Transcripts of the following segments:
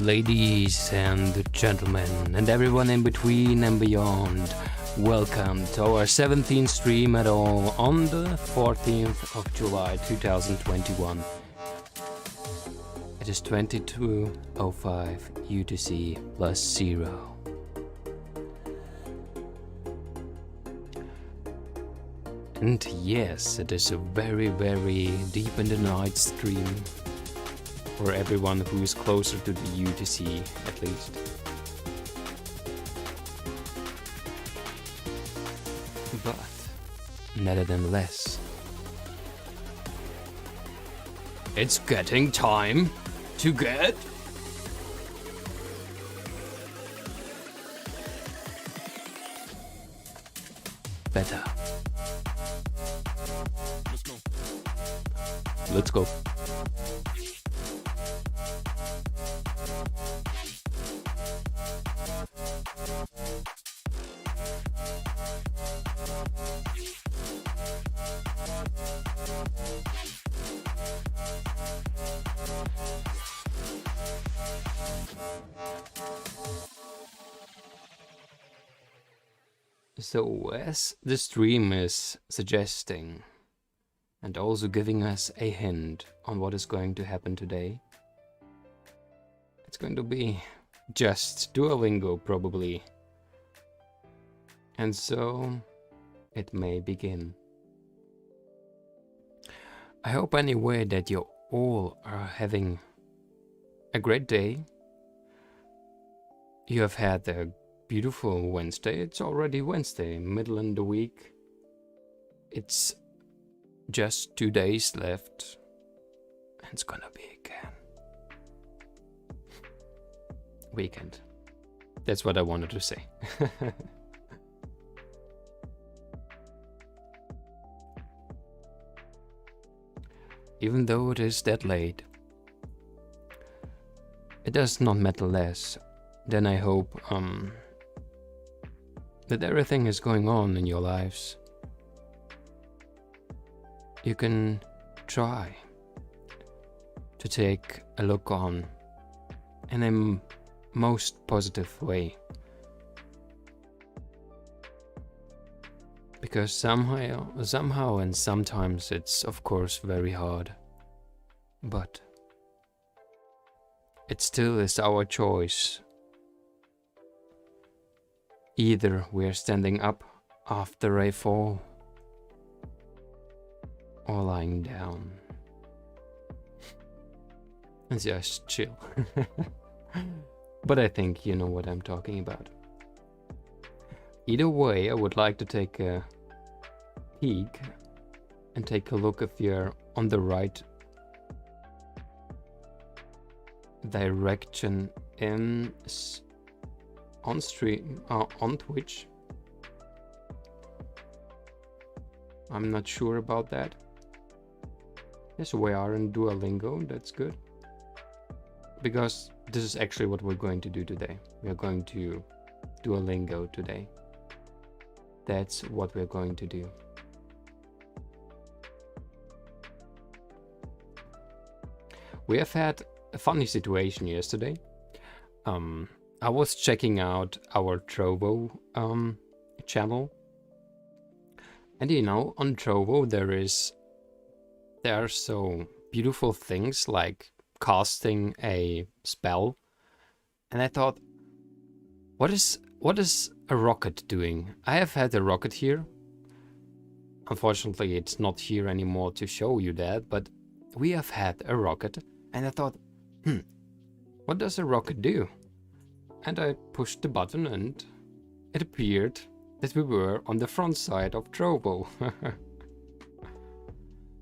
Ladies and gentlemen, and everyone in between and beyond, welcome to our 17th stream at all on the 14th of July 2021. It is 22:05 UTC plus 0. And yes, it is a very, very deep in the night stream. For everyone who is closer to the UTC, at least. But, nevertheless, it's getting time to get better. Let's go. So, as the stream is suggesting, and also giving us a hint on what is going to happen today, it's going to be just Duolingo, probably. And so, it may begin. I hope anyway that you all are having a great day. You have had a beautiful Wednesday. It's already Wednesday, middle in the week. It's just 2 days left. And it's gonna be again weekend. That's what I wanted to say. Even though it is that late, it does not matter less. Then I hope that everything is going on in your lives. You can try to take a look on in a most positive way. Because somehow and sometimes it's of course very hard. But it still is our choice. Either we're standing up after a fall or lying down and just chill. But I think you know what I'm talking about. Either way, I would like to take a peek and take a look if you're on the right direction on stream, on Twitch. I'm not sure about that. Yes, we are in Duolingo, that's good. Because this is actually what we're going to do today. We are going to Duolingo today. That's what we're going to do. We have had a funny situation yesterday. I was checking out our Trovo channel, and you know, on Trovo there are so beautiful things like casting a spell, and I thought, what is a rocket doing? I have had a rocket here. Unfortunately, it's not here anymore to show you that, but we have had a rocket, and I thought, what does a rocket do? And I pushed the button and it appeared that we were on the front side of Trovo.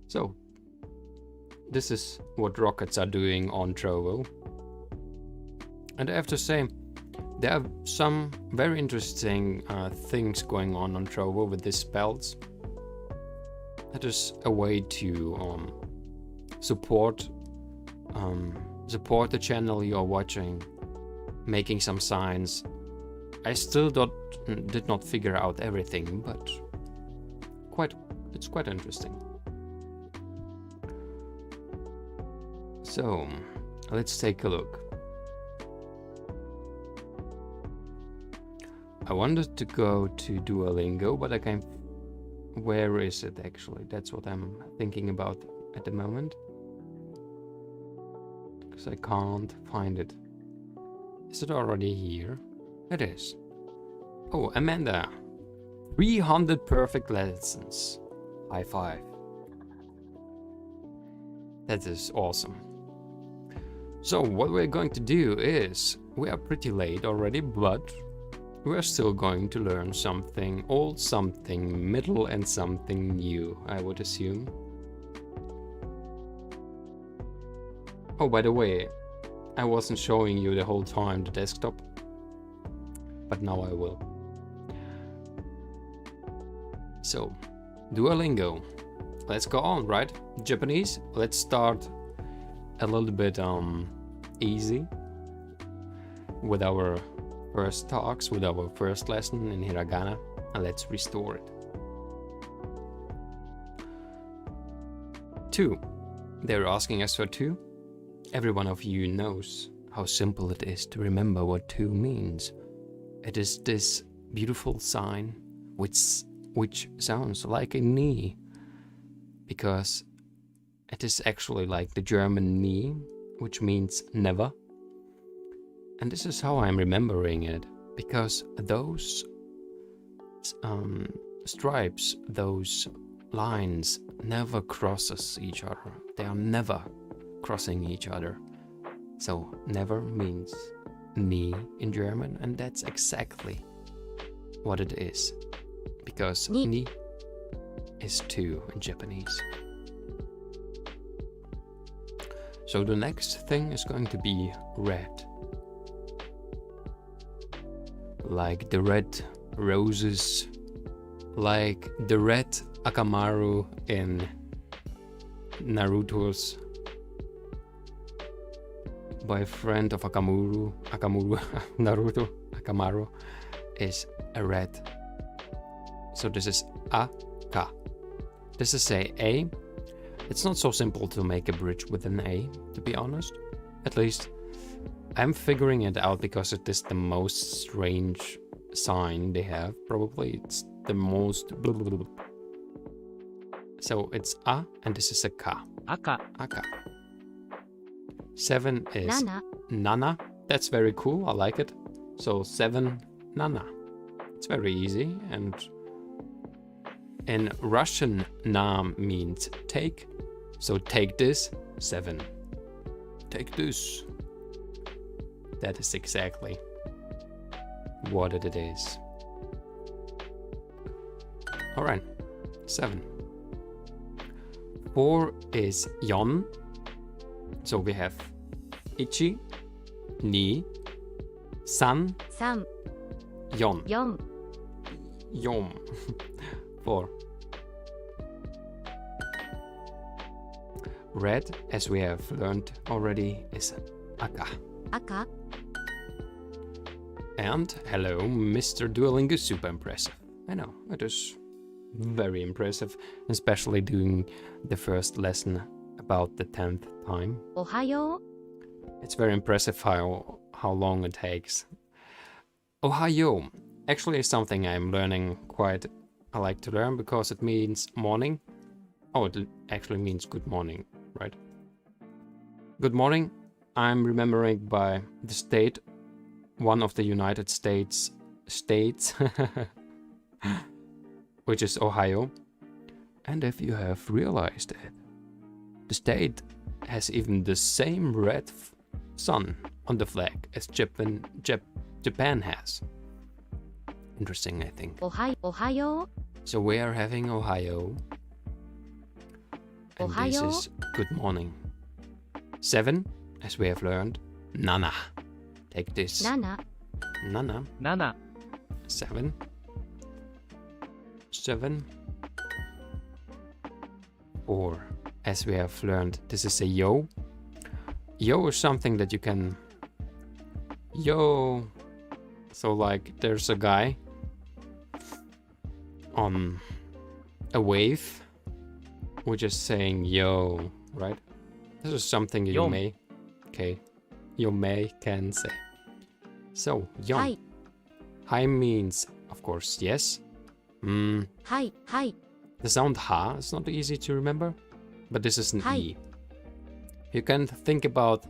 So, this is what rockets are doing on Trovo. And I have to say, there are some very interesting things going on Trovo with these spells. That is a way to support the channel you're watching, making some signs. I still did not figure out everything, but it's quite interesting. So let's take a look. I wanted to go to Duolingo, but I can't. Where is it actually? That's what I'm thinking about at the moment. Because I can't find it. Is it already here? It is. Oh, Amanda. 300 perfect lessons. High five. That is awesome. So what we're going to do is, we are pretty late already, but we're still going to learn something old, something middle, and something new, I would assume. Oh, by the way, I wasn't showing you the whole time the desktop, but now I will. So, Duolingo. Let's go on, right? Japanese. Let's start a little bit easy with our first talks, with our first lesson in hiragana, and let's restore it. 2. They're asking us for 2. Every one of you knows how simple it is to remember what 2 means. It is this beautiful sign which sounds like a knee, because it is actually like the German knee, which means never. And this is how I'm remembering it, because those stripes, those lines never crosses each other. They are never crossing each other. So never means knee in German, and that's exactly what it is, because ni is 2 in Japanese. So the next thing is going to be red. Like the red roses, like the red Akamaru in Naruto's boyfriend of Naruto, Akamaru, is a red. So this is A-ka. This is A. It's not so simple to make a bridge with an A, to be honest. At least I'm figuring it out, because it is the most strange sign they have. Probably it's the most blah, blah, blah. So it's A, and this is a Ka. Aka. Aka. 7 is Nana. Nana. That's very cool. I like it. So 7 Nana. It's very easy. And in Russian, na means take. So take this, 7. Take this. That is exactly what it is. Alright, 7. 4 is yon. So we have ichi, ni, san, 3、 yon. 4、 Yom. 4. Red, as we have learned already, is aka. 赤、 And hello, Mr. Duolingo, super impressive. I know, it is very impressive, especially doing the first lesson about the 10th time. おはよう、 It's very impressive how long it takes. Ohayo, actually is something I'm learning quite, I like to learn, because it means morning. Oh, it actually means good morning, right? Good morning, I'm remembering by the state, one of the United States, which is Ohio. And if you have realized it, the state has even the same red sun on the flag as Japan has. Interesting, I think. おはよう、 So we are having Ohio. And this Ohio. is good morning. 7, as we have learned, Nana. Take this. 7、 Nana. 7、 7. 7. 4. As we have learned, this is a yo. Yo is something that you can... Yo. So like there's a guy on a wave which is saying yo, right? This is something you Yom. may can say. So, yon. はい、Hai means, of course, yes. はいはい The sound ha is not easy to remember, but this is an Hai. E. You can think about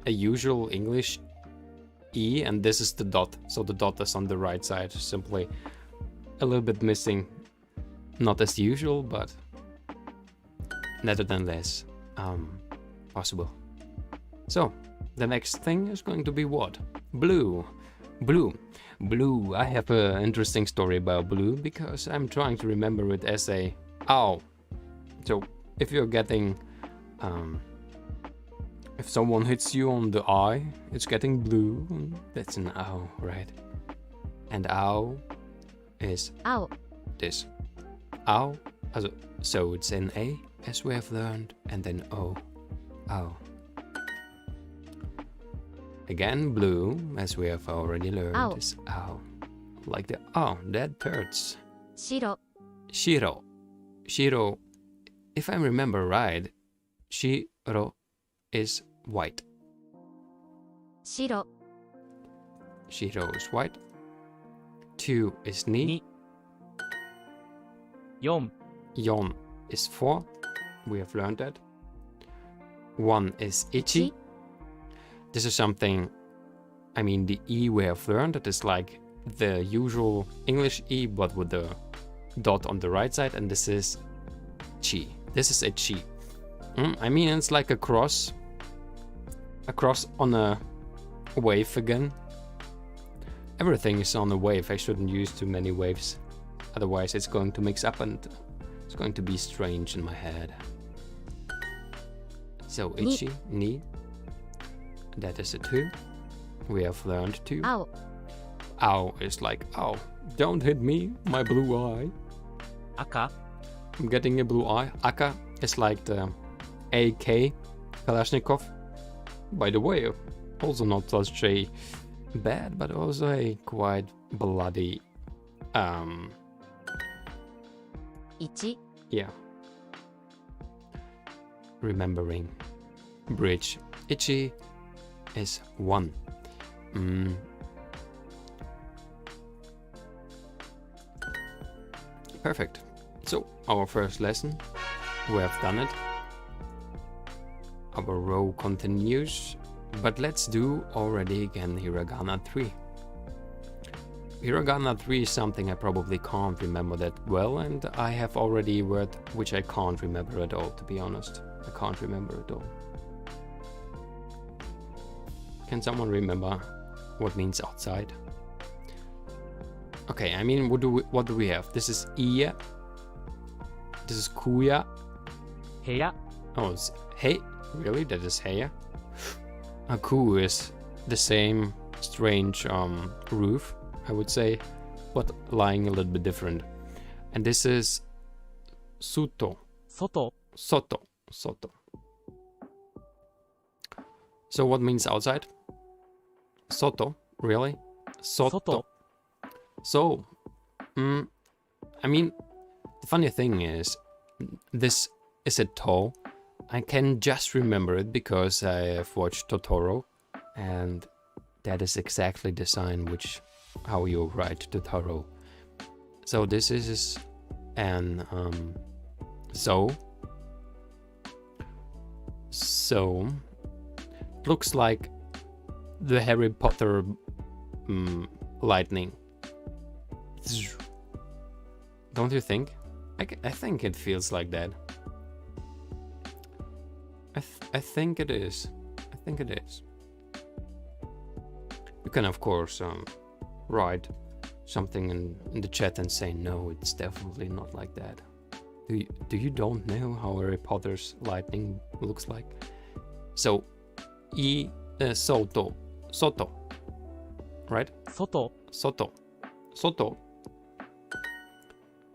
a usual English E, and this is the dot. So the dot is on the right side, simply a little bit missing. Not as usual, but nevertheless possible. So the next thing is going to be what? Blue. Blue. Blue. I have an interesting story about blue because I'm trying to remember it as a ow. So if you're getting if someone hits you on the eye, it's getting blue. That's an ow, right? And ow is 青 this. Ow. So it's an A, as we have learned, and then O. Ow. Again, blue, as we have already learned, Ow. is ow. Like the oh, that hurts. 白 Shiro. Shiro. If I remember right, Shiro is white. 白 Shiro is white. 2 is ni. に4 Yon is 4. We have learned that. 1 is ichi. Ichi. This is something, I mean, the E we have learned. It is like the usual English E, but with the dot on the right side. And this is chi. This is a chi. I mean, it's like a cross. A cross on a wave again. Everything is on a wave. I shouldn't use too many waves. Otherwise it's going to mix up and it's going to be strange in my head. So ichi, ni. That is a 2. We have learned 2. 青 Ow is like, ow, don't hit me, my blue eye. 赤 I'm getting a blue eye. Aka is like the AK Kalashnikov. By the way, also not such a bad, but also a quite bloody, 1 yeah. Remembering. Bridge. Ichi is 1. Perfect. So, our first lesson. We have done it. Our row continues. But let's do already again Hiragana 3. Hiragana 3 is something I probably can't remember that well, and I have already a word which I can't remember at all, to be honest. I can't remember at all. Can someone remember what means outside? Okay, I mean, what do we have? This is Iya. This is Kuya. 部屋 Oh, it's Hey. Really? That is Heya? Aku is the same strange roof, I would say, but lying a little bit different. And this is Suto. 外 Soto. Soto. So what means outside? Soto. Really? Soto. Soto. So, I mean, the funny thing is, this is a to. I can just remember it because I have watched Totoro, and that is exactly the sign how you write Totoro. So this is an so it looks like the Harry Potter lightning. Don't you think? I think it feels like that. I think it is. I think it is. You can of course write something in the chat and say no, it's definitely not like that. Do you don't know how Harry Potter's lightning looks like? So, soto, right? 外 Soto.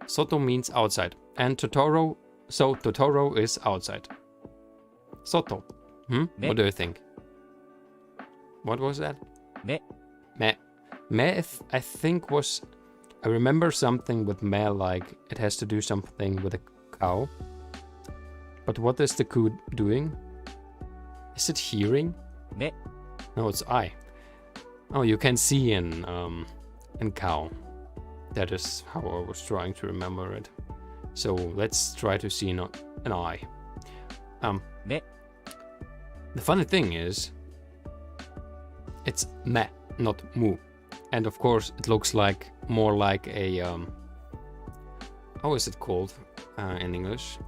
Soto means outside, and Totoro. So Totoro is outside. Soto. Me. What do you think? What was that? 目 Me. Me, I think was... I remember something with me, like it has to do something with a cow. But what is the cow doing? Is it hearing? 目 No, it's eye. Oh, you can see in and cow. That is how I was trying to remember it. So let's try to see an I. Me. The funny thing is, it's me, not mu. And of course, it looks like more like a how is it called in English?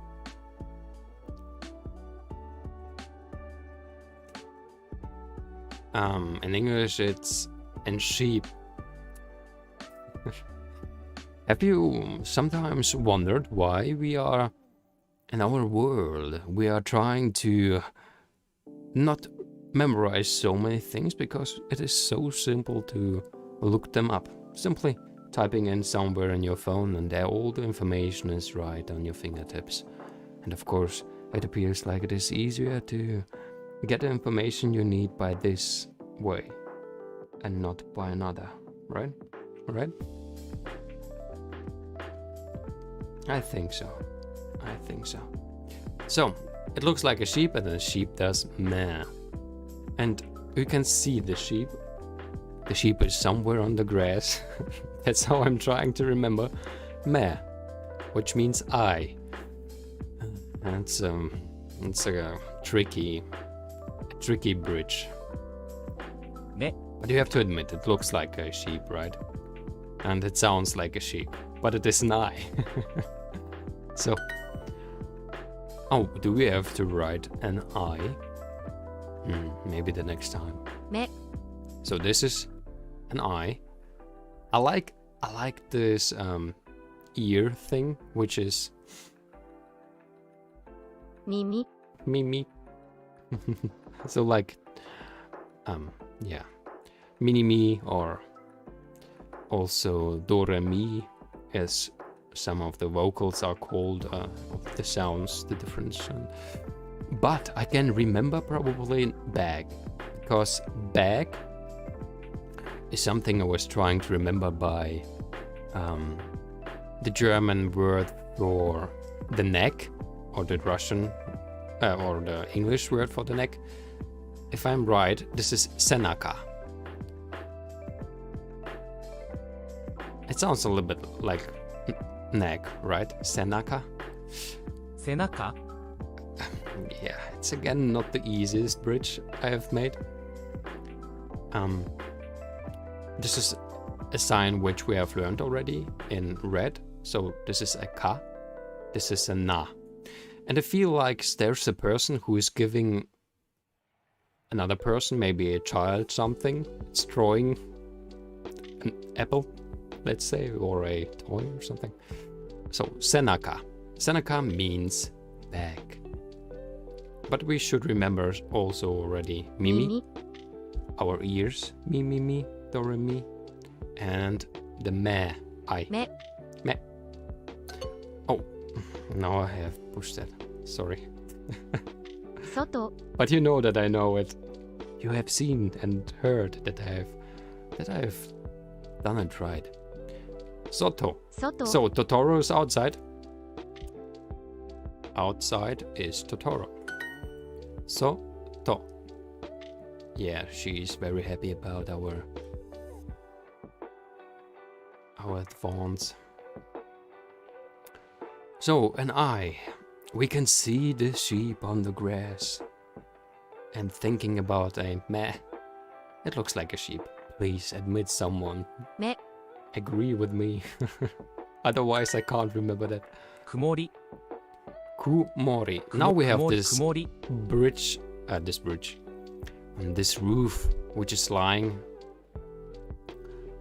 In English, it's in sheep. Have you sometimes wondered why we are in our world? We are trying to not memorize so many things because it is so simple to look them up. Simply typing in somewhere in your phone and there all the information is right on your fingertips. And of course, it appears like it is easier to get the information you need by this way and not by another, right? Right? I think so. I think so. So, it looks like a sheep and the sheep does meh. And you can see the sheep. The sheep is somewhere on the grass. That's how I'm trying to remember meh, which means I. And it's a tricky bridge. Me. But you have to admit, it looks like a sheep, right? And it sounds like a sheep, but it is an I. So, oh, do we have to write an I? Maybe the next time. Me. So this is an I. I like this ear thing, which is Mimi. Mimi. So like, yeah, mini me, or also do re mi, as some of the vocals are called, of the sounds, the difference. But I can remember probably bag, because bag is something I was trying to remember by the German word for the neck, or the Russian or the English word for the neck. If I'm right, this is senaka. It sounds a little bit like neck, right? Senaka. Senaka. Yeah, it's again not the easiest bridge I have made. This is a sign which we have learned already in red. So this is a ka, this is a na. And I feel like there's a person who is giving another person, maybe a child, something. It's drawing an apple, let's say, or a toy or something. So senaka. Senaka means back. But we should remember also already Mimi, our ears, mi, mi, mi, do, re, mi, and the me, I. Me. Me. Oh, now I have pushed that. Sorry. Soto. But you know that I know it. You have seen and heard that I have done it right. Soto. Soto. So Totoro is outside. Outside is Totoro. So-to. Yeah, she's very happy about our advance. So, an I. We can see the sheep on the grass. And thinking about a meh. It looks like a sheep. Please admit someone. Me. Agree with me. Otherwise I can't remember that. Kumori. Kumori. Now we have this Kumori. bridge, and this roof which is lying,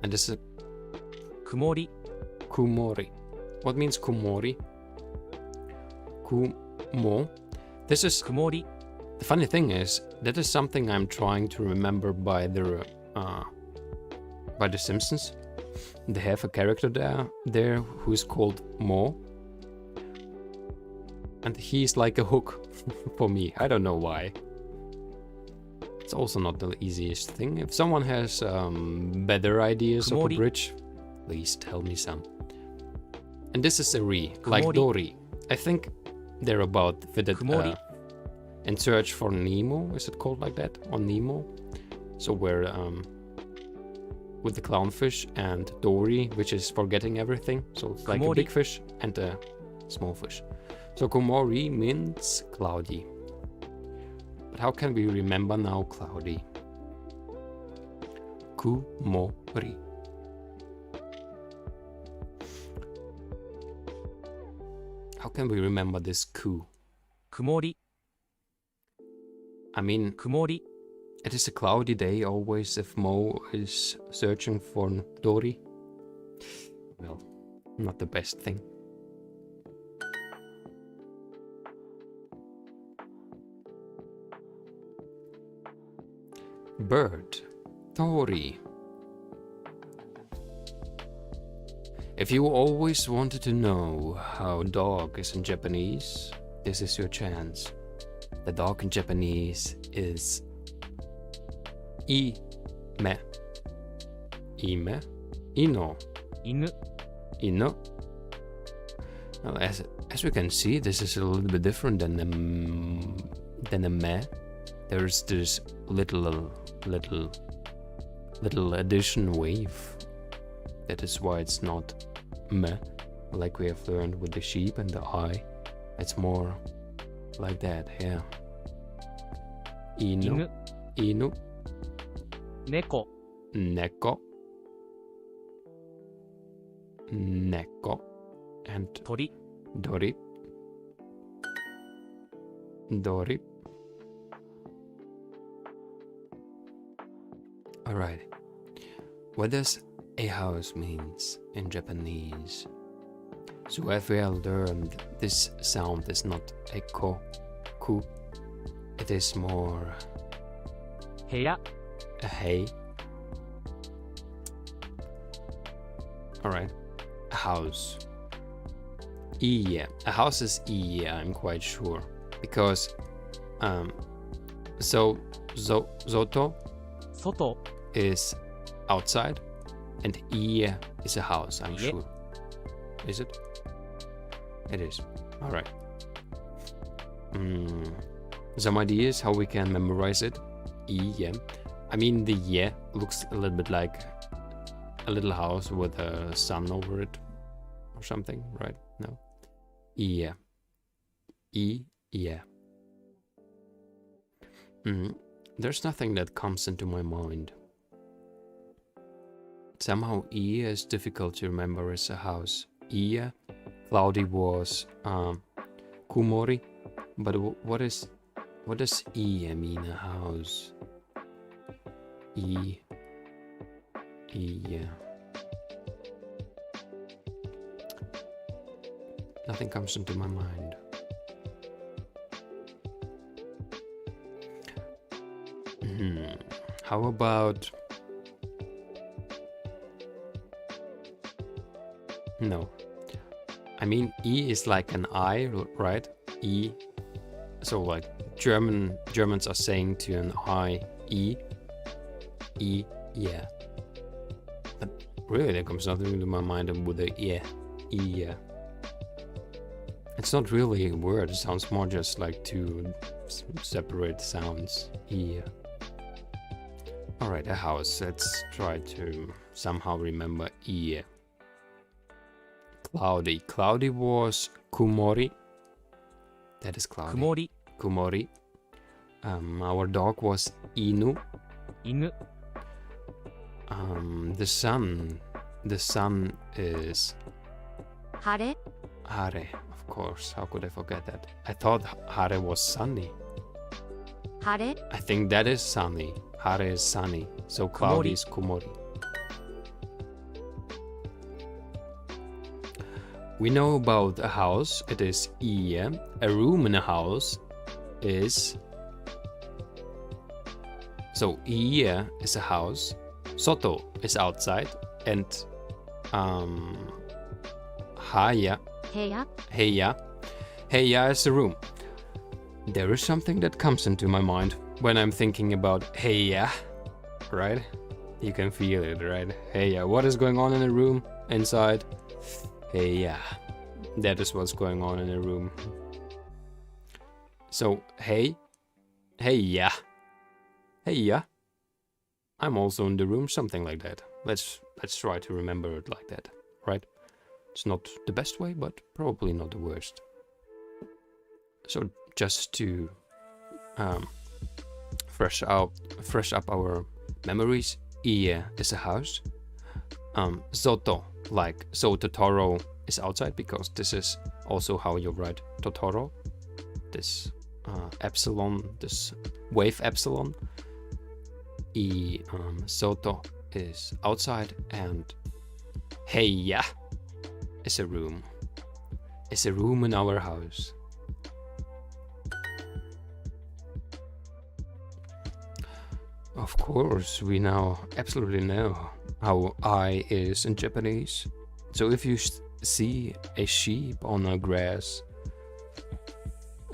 and this is Kumori. kumori. What means kumori? Kumo. This is Kumori. the funny thing is that is something I'm trying to remember by the Simpsons. They have a character there who is called Mo. And he's like a hook for me. I don't know why. It's also not the easiest thing. If someone has better ideas of a bridge, please tell me some. And this is a re, like Dory. I think they're about in search for Nemo. Is it called like that? Or Nemo? So where with the clownfish, and Dori, which is forgetting everything. So it's like a Kumori. big fish and a small fish. So Kumori means cloudy. But how can we remember now cloudy? Kumori. How can we remember this ku? 曇り I mean, 曇り it is a cloudy day always if Mo is searching for Dori. Well, not the best thing. Bird. Dori. If you always wanted to know how dog is in Japanese, this is your chance. The dog in Japanese is ime. Ime. Ino. 犬 Ino. Well, as we can see, this is a little bit different than a me. There's this little addition wave. That is why it's not me, like we have learned with the sheep and the I. It's more like that, yeah. Inu, 犬 inu, 猫 neko, neko, and 鳥 Dori. Dori. Alright. What does a house means in Japanese? So as we have learned, this sound is not a ko, ku. It is more 部屋 a hey. Alright. A house. Iye. A house is iye, I'm quite sure. Because zoto 外 is outside and iye is a house, I'm Ie. sure. Is it? It is. Alright. Some ideas how we can memorize it. Iye. I mean, the ye looks a little bit like a little house with a sun over it or something, right? No. Iye. Iye. There's nothing that comes into my mind. Somehow Iye is difficult to remember as a house. Iye, cloudy was kumori, but what does Iye mean, a house? Iye. Nothing comes into my mind. How about... No. I mean, E is like an I, right? E. So like Germans are saying to an I, E. E, yeah. But really there comes nothing into my mind with the yeah. E, yeah. It's not really a word, it sounds more just like two separate sounds. E. Alright, a house. Let's try to somehow remember E. Cloudy. Cloudy was kumori. That is cloudy. 曇り Kumori. Our dog was inu. 犬 The sun. The sun is 晴れ hare. Of course. How could I forget that? I thought hare was sunny. 晴れ I think that is sunny. Hare is sunny. So cloudy is kumori. We know about a house. It is ie. A room in a house is... So ie is a house. Soto is outside. And haya, 部屋 heya is a room. There is something that comes into my mind when I'm thinking about heya, right? You can feel it, right? Heya, what is going on in a room inside? Heya, that is what's going on in a room. So, heya, I'm also in the room, something like that. let's try to remember it like that, right? It's not the best way, but probably not the worst. So just to fresh up our memories, Ie is a house. Zoto, like so Totoro is outside, because this is also how you write Totoro. This epsilon, this wave epsilon. Soto is outside, and Heya is a room. It's a room in our house. Of course, we now absolutely know how I is in Japanese. So if you see a sheep on a grass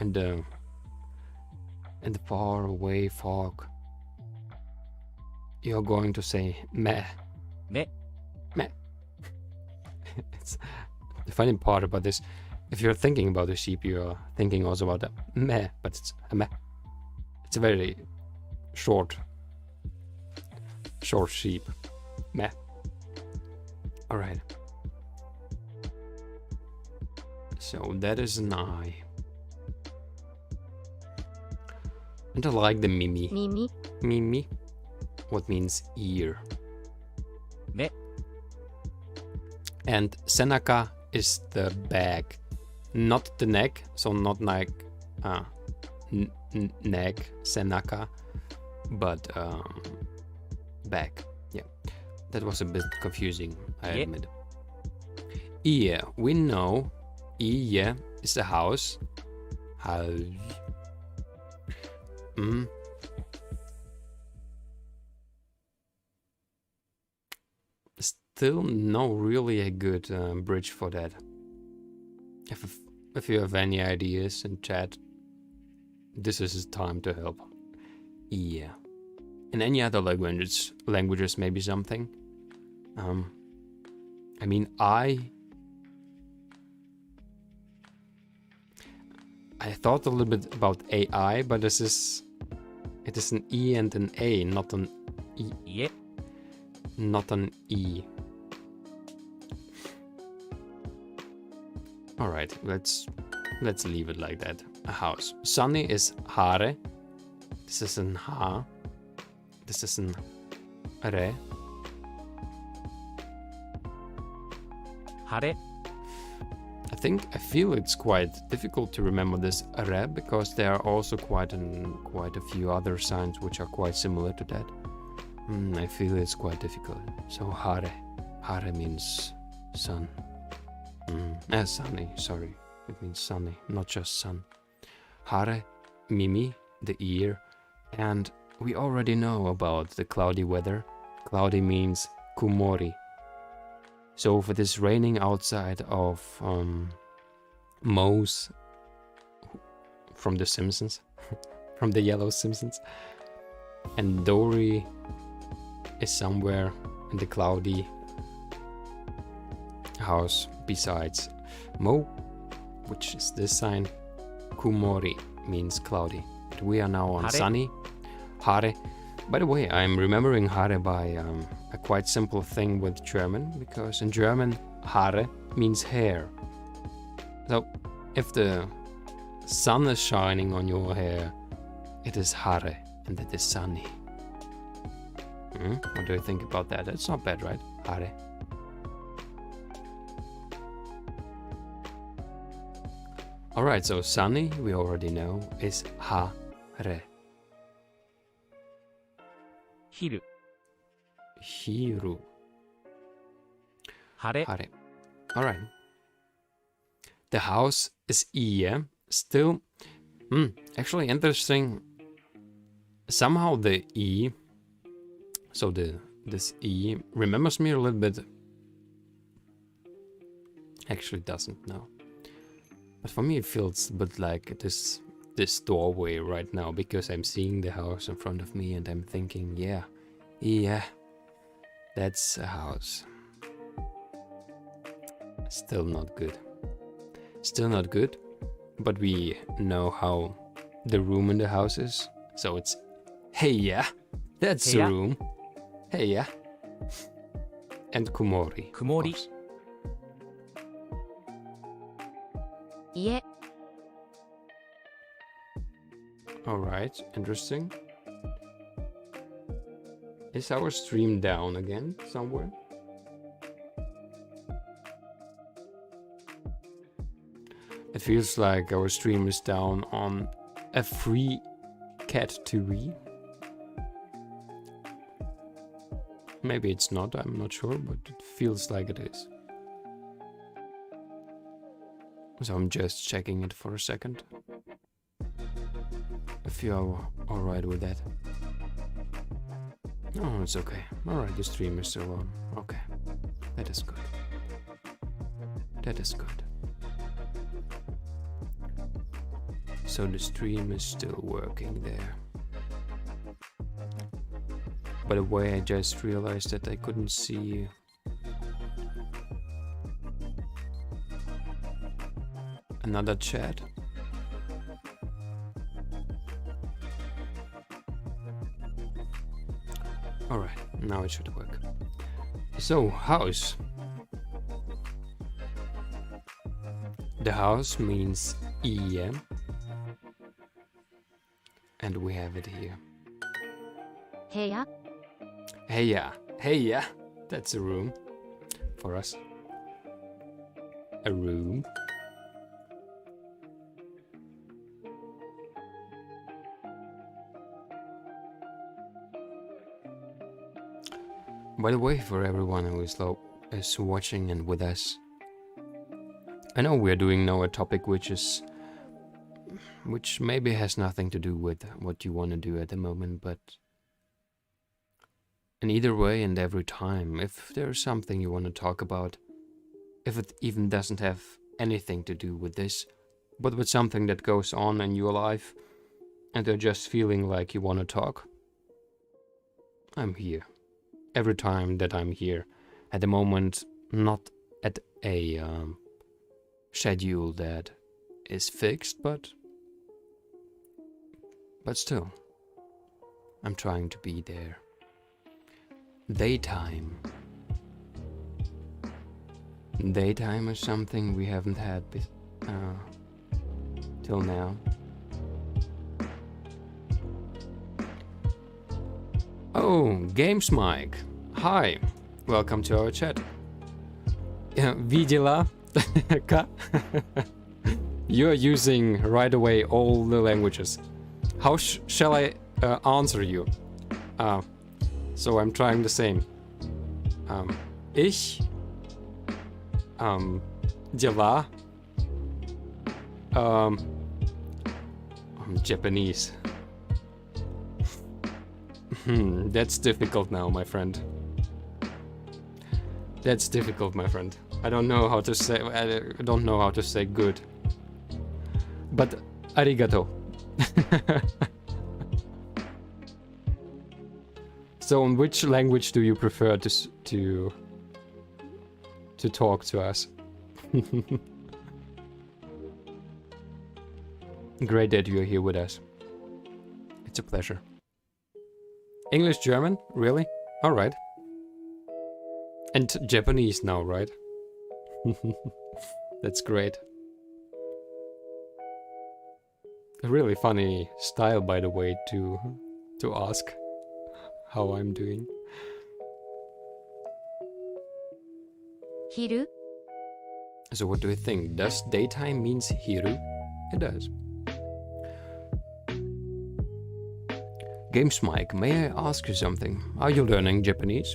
and the far away fog, you're going to say meh. Me. Meh. It's the funny part about this. If you're thinking about a sheep, you're thinking also about a meh, but it's a meh. It's a very short sheep. Meh. Alright. So that is an eye. And I like the mimi. Mimi. Mimi. What means ear. Me. And senaka is the back. Not the neck. So not like neck, senaka. But back. Yeah. That was a bit confusing, I admit. Ie. We know Ie is a house. House. Still no really a good bridge for that. If you have any ideas in chat, this is his time to help. Yeah. In any other languages maybe something. I mean, I thought a little bit about AI, but it is an E and an A, not an E. Yeah. Not an E. Alright, let's leave it like that. A house. Sunny is hare. This is an ha. This is an re. Hare. I feel it's quite difficult to remember this re, because there are also quite a few other signs which are quite similar to that. I feel it's quite difficult. So hare. Hare means sun. Sunny, sorry. It means sunny, not just sun. Hare, mimi, the ear. And we already know about the cloudy weather. Cloudy means kumori. So if it is raining outside of Moe's from the Simpsons, from the Yellow Simpsons, and Dory is somewhere in the cloudy house besides Moe, which is this sign, kumori means cloudy. But we are now on Hare. sunny. Hare. By the way, I'm remembering hare by a quite simple thing with German, because in German, hare means hair. So, if the sun is shining on your hair, it is hare, and it is sunny. What do you think about that? That's not bad, right? Hare. Alright, so sunny, we already know, is hare. Hiru. Hiru. Hare. Hare. Alright. The house is ie. Still, actually interesting. Somehow the e, so this e remembers me a little bit. Actually doesn't, no. But for me it feels a bit like this doorway right now, because I'm seeing the house in front of me and I'm thinking, yeah, that's a house. Still not good. Still not good, but we know how the room in the house is. So it's, hey, yeah, that's a Heya. room. Hey, yeah. And kumori. of 曇り course. 家 Alright, interesting. Is our stream down again somewhere? It feels like our stream is down on a free cat TV. Maybe it's not, I'm not sure, but it feels like it is. So I'm just checking it for a second. If you're alright with that. Oh, it's okay. Alright, the stream is still on. Okay. That is good. That is good. So the stream is still working there. By the way, I just realized that I couldn't see another chat. Alright, now it should work. So, house. The house means EM. And we have it here. 部屋 Hey yeah, hey yeah. That's a room for us. A room. By the way, for everyone who is watching and with us, I know we're doing now a topic which maybe has nothing to do with what you want to do at the moment, but in either way and every time, if there's something you want to talk about, if it even doesn't have anything to do with this, but with something that goes on in your life, and you're just feeling like you want to talk, I'm here. Every time that I'm here. At the moment, not at a schedule that is fixed, but still, I'm trying to be there. Daytime. Daytime is something we haven't had till now. Oh, Games Mike. Hi, welcome to our chat. Videla, Ka. You're using right away all the languages. How shall I answer you? So I'm trying the same. Ich. Dela. Japanese. That's difficult now, my friend. That's difficult, my friend. I don't know how to say. I don't know how to say good. But arigato. So, in which language do you prefer to talk to us? Great that you're here with us. It's a pleasure. English, German? Really? Alright. And Japanese now, right? That's great. A really funny style, by the way, to ask how I'm doing. 昼 So what do you think? Does daytime means hiru? It does. Games Mike, may I ask you something? Are you learning Japanese?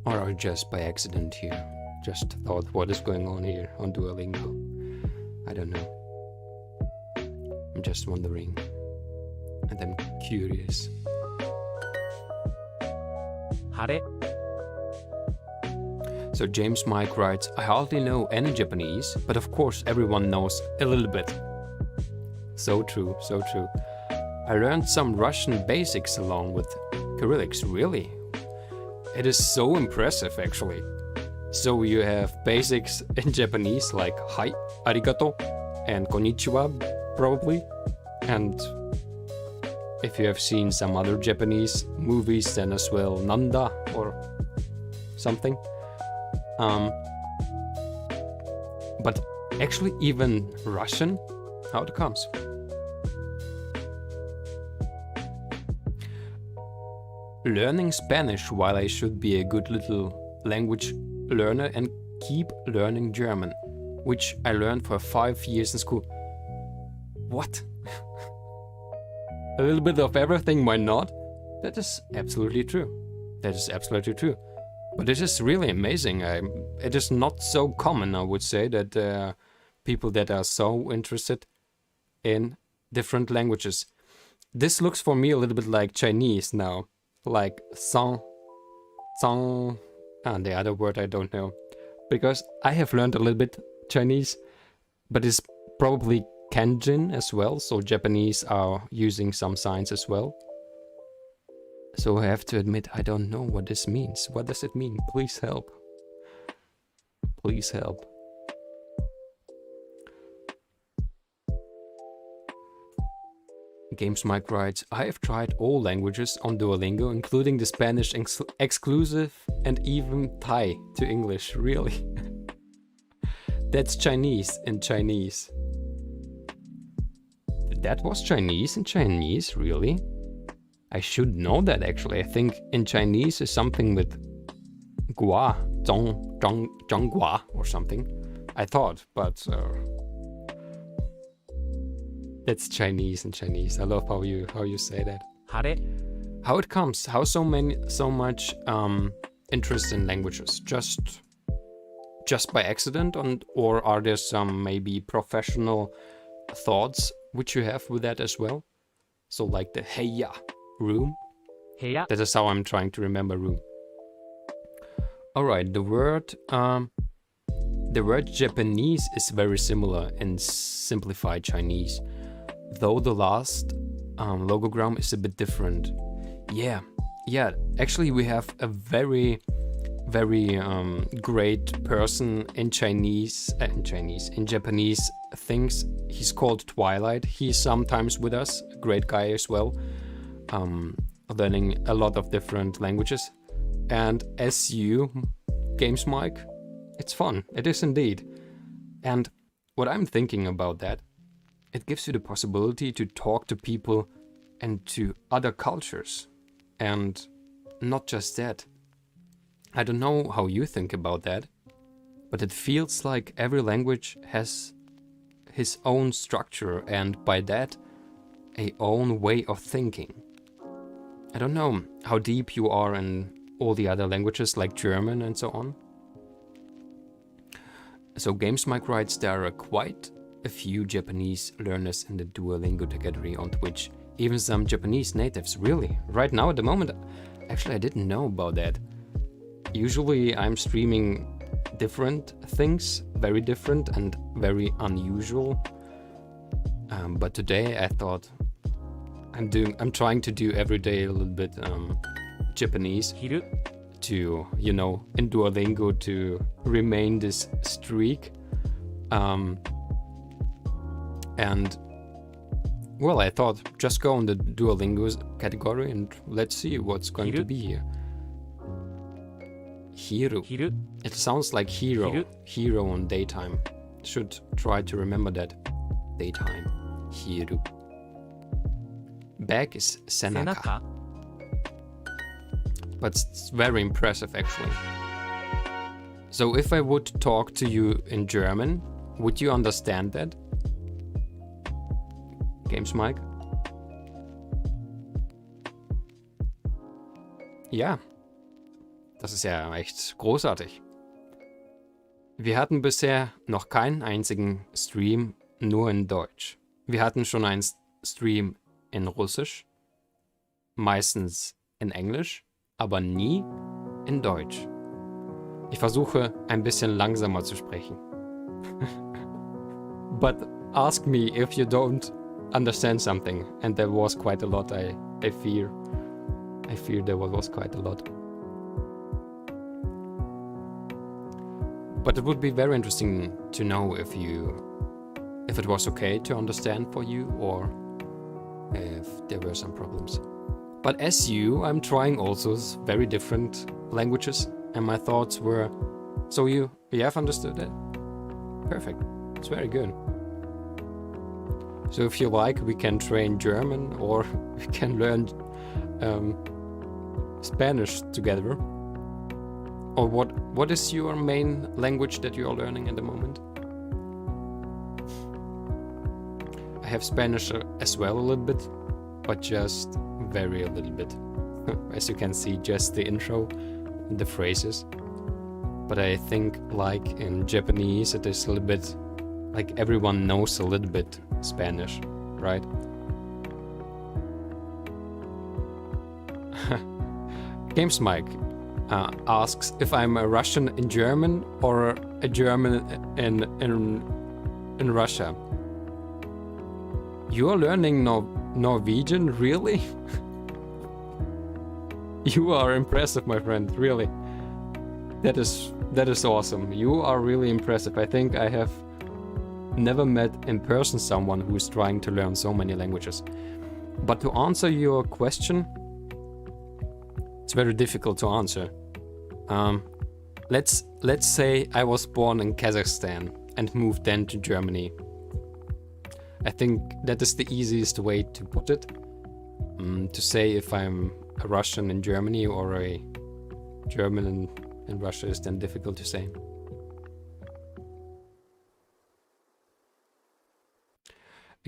Or are you just by accident here? Just thought, what is going on here on Duolingo? I don't know. I'm just wondering. And I'm curious. 晴れ So James Mike writes, I hardly know any Japanese, but of course everyone knows a little bit. So true, so true. I learned some Russian basics along with Cyrillics, really. It is so impressive, actually. So you have basics in Japanese like hi, arigato, and konnichiwa, probably. And if you have seen some other Japanese movies, then as well nanda or something. But actually even Russian, how it comes. Learning Spanish while I should be a good little language learner and keep learning German, which I learned for 5 years in school. What? A little bit of everything, why not? That is absolutely true. That is absolutely true. But it is really amazing. It is not so common, I would say, that people that are so interested in different languages. This looks for me a little bit like Chinese now. Like song, and the other word I don't know. Because I have learned a little bit Chinese, but it's probably Kanjin as well, so Japanese are using some signs as well. So I have to admit, I don't know what this means. What does it mean? Please help. Please help. Games Mike writes, I have tried all languages on Duolingo, including the Spanish exclusive and even Thai to English. Really? That's Chinese in Chinese. That was Chinese in Chinese, really? I should know that actually. I think in Chinese is something with gua, zhong gua or something. I thought, but that's Chinese in Chinese. I love how you say that. 晴れ How it comes? How so much interest in languages? Just by accident, or are there some maybe professional thoughts which you have with that as well? So like the heya room. 部屋 That is how I'm trying to remember room. All right, the word Japanese is very similar in simplified Chinese, though the last logogram is a bit different. Yeah. Actually, we have a very great person in Japanese things. He's called Twilight. He's sometimes with us, a great guy as well, learning a lot of different languages. And as you, Games Mike, it's fun. It is indeed. And what I'm thinking about that, it gives you the possibility to talk to people and to other cultures. And not just that. I don't know how you think about that, but it feels like every language has his own structure and by that, a own way of thinking. I don't know how deep you are in all the other languages like German and so on. So Games Mike writes, there are quite a few Japanese learners in the Duolingo category on Twitch. Even some Japanese natives, really. Right now at the moment, actually I didn't know about that. Usually I'm streaming different things, very different and very unusual. But today I thought I'm trying to do every day a little bit Japanese 昼 to, you know, in Duolingo to remain this streak. And well, I thought just go on the Duolingo category and let's see what's going to be here. Hero. 昼 It sounds like hero. Hiru. Hero on daytime. Should try to remember that. Daytime. Hero. Back is 背 senaka. 中 But it's very impressive actually. So if I would talk to you in German, would you understand that? Games Mike? Ja. Das ist ja echt großartig. Wir hatten bisher noch keinen einzigen Stream nur in Deutsch. Wir hatten schon einen Stream in Russisch, meistens in Englisch, aber nie in Deutsch. Ich versuche ein bisschen langsamer zu sprechen. But ask me if you don't understand something, and there was quite a lot. I fear there was quite a lot. But it would be very interesting to know if it was okay to understand for you or if there were some problems. But as you, I'm trying also very different languages and my thoughts were, so you have understood it? Perfect. It's very good. So if you like, we can train German, or we can learn Spanish together. Or what is your main language that you are learning at the moment? I have Spanish as well a little bit, but just very a little bit. As you can see, just the intro, the phrases. But I think like in Japanese it is a little bit, like everyone knows a little bit Spanish, right? Games Mike asks if I'm a Russian in German or a German in Russia. You are learning Norwegian, really? You are impressive, my friend, really. That is awesome. You are really impressive. I think I have never met in person someone who is trying to learn so many languages. But to answer your question, it's very difficult to answer. Let's say I was born in Kazakhstan and moved then to Germany. I think that is the easiest way to put it. To say if I'm a Russian in Germany or a German in Russia is then difficult to say.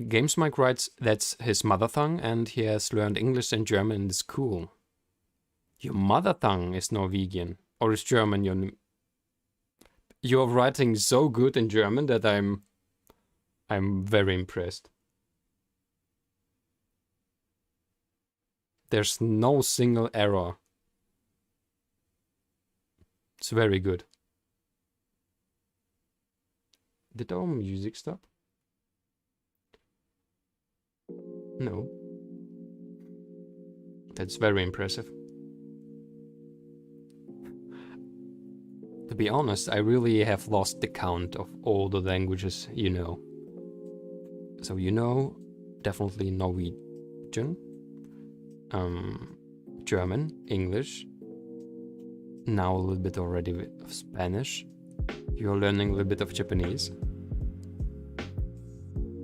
Games Mike writes that's his mother tongue and he has learned English and German in the school. Your mother tongue is Norwegian or is German? You're writing so good in German that I'm very impressed. There's no single error. It's very good. Did our music stop? No. That's very impressive. To be honest, I really have lost the count of all the languages you know. So you know definitely Norwegian, German, English, now a little bit already of Spanish. You're learning a little bit of Japanese.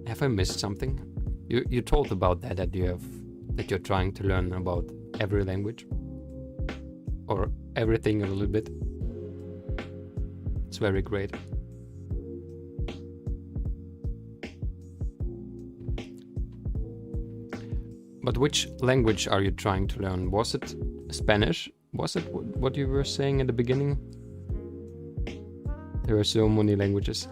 Have I missed something? You told about that you're trying to learn about every language or everything a little bit. It's very great. But which language are you trying to learn? Was it Spanish? Was it what you were saying at the beginning? There are so many languages.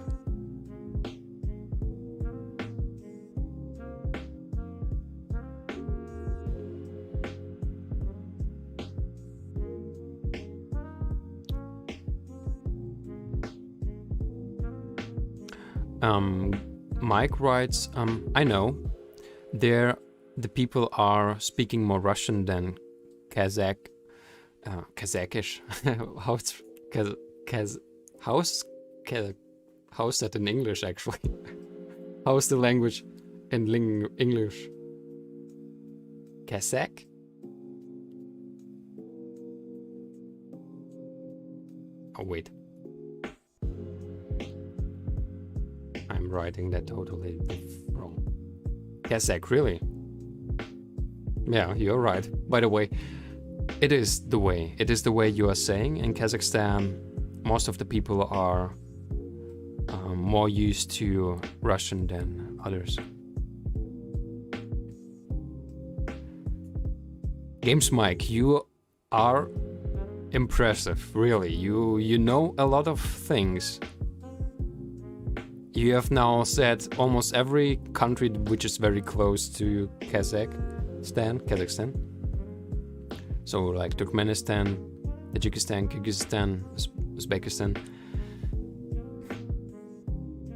Mike writes, I know, the people are speaking more Russian than Kazakish. How's that in English actually? How's the language in English? Kazakh? Oh wait. I'm writing that totally wrong. Kazakh, really? Yeah, you're right. By the way, it is the way. It is the way you are saying. In Kazakhstan, most of the people are more used to Russian than others. Games Mike, you are impressive, really. You know a lot of things. You have now said almost every country which is very close to Kazakhstan. So like Turkmenistan, Tajikistan, Kyrgyzstan, Uzbekistan.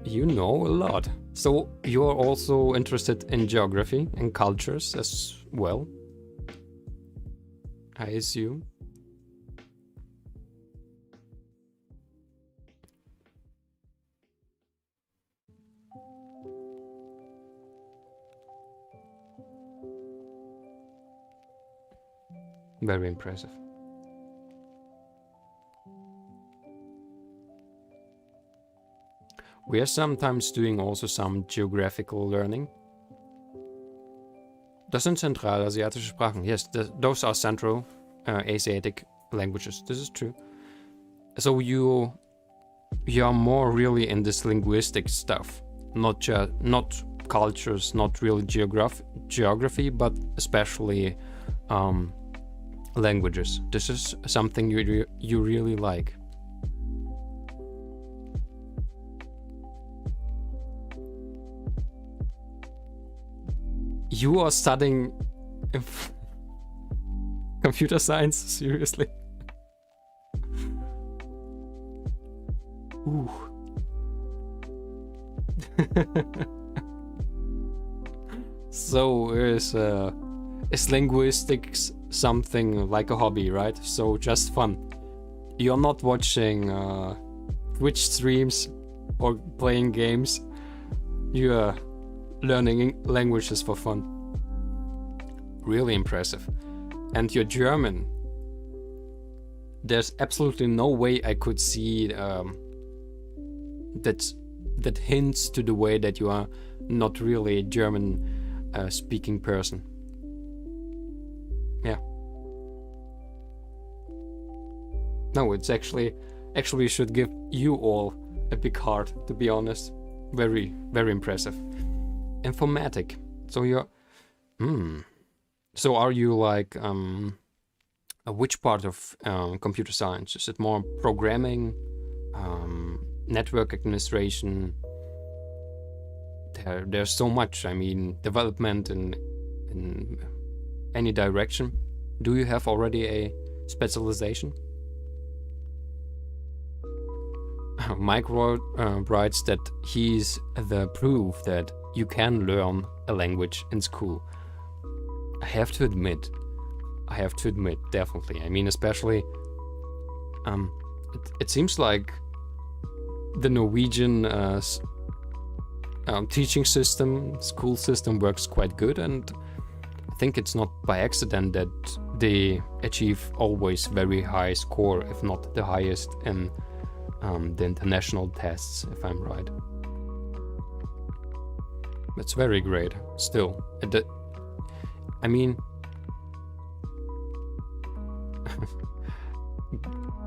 You know a lot. So you're also interested in geography and cultures as well, I assume. Very impressive. We are sometimes doing also some geographical learning. Das sind zentralasiatische Sprachen. Yes, those are Central Asiatic languages. This is true. So you are more really in this linguistic stuff, not cultures, not really geography, but especially languages. This is something you really like. You are studying computer science? Seriously? Ooh. So is linguistics something like a hobby, right? So just fun. You're not watching Twitch streams or playing games. You're learning languages for fun. Really impressive. And your German. There's absolutely no way I could see that hints to the way that you are not really a German speaking person. Yeah. No, it's actually should give you all a big heart, to be honest. Very, very impressive. Informatic. So you're So are you like which part of computer science? Is it more programming, network administration? There's so much. I mean, development in any direction. Do you have already a specialization? Mike writes that he's the proof that you can learn a language in school. I have to admit, definitely. I mean, especially, it seems like the Norwegian teaching system, school system works quite good, and I think it's not by accident that they achieve always very high score, if not the highest in the international tests, if I'm right. That's very great, still. I mean,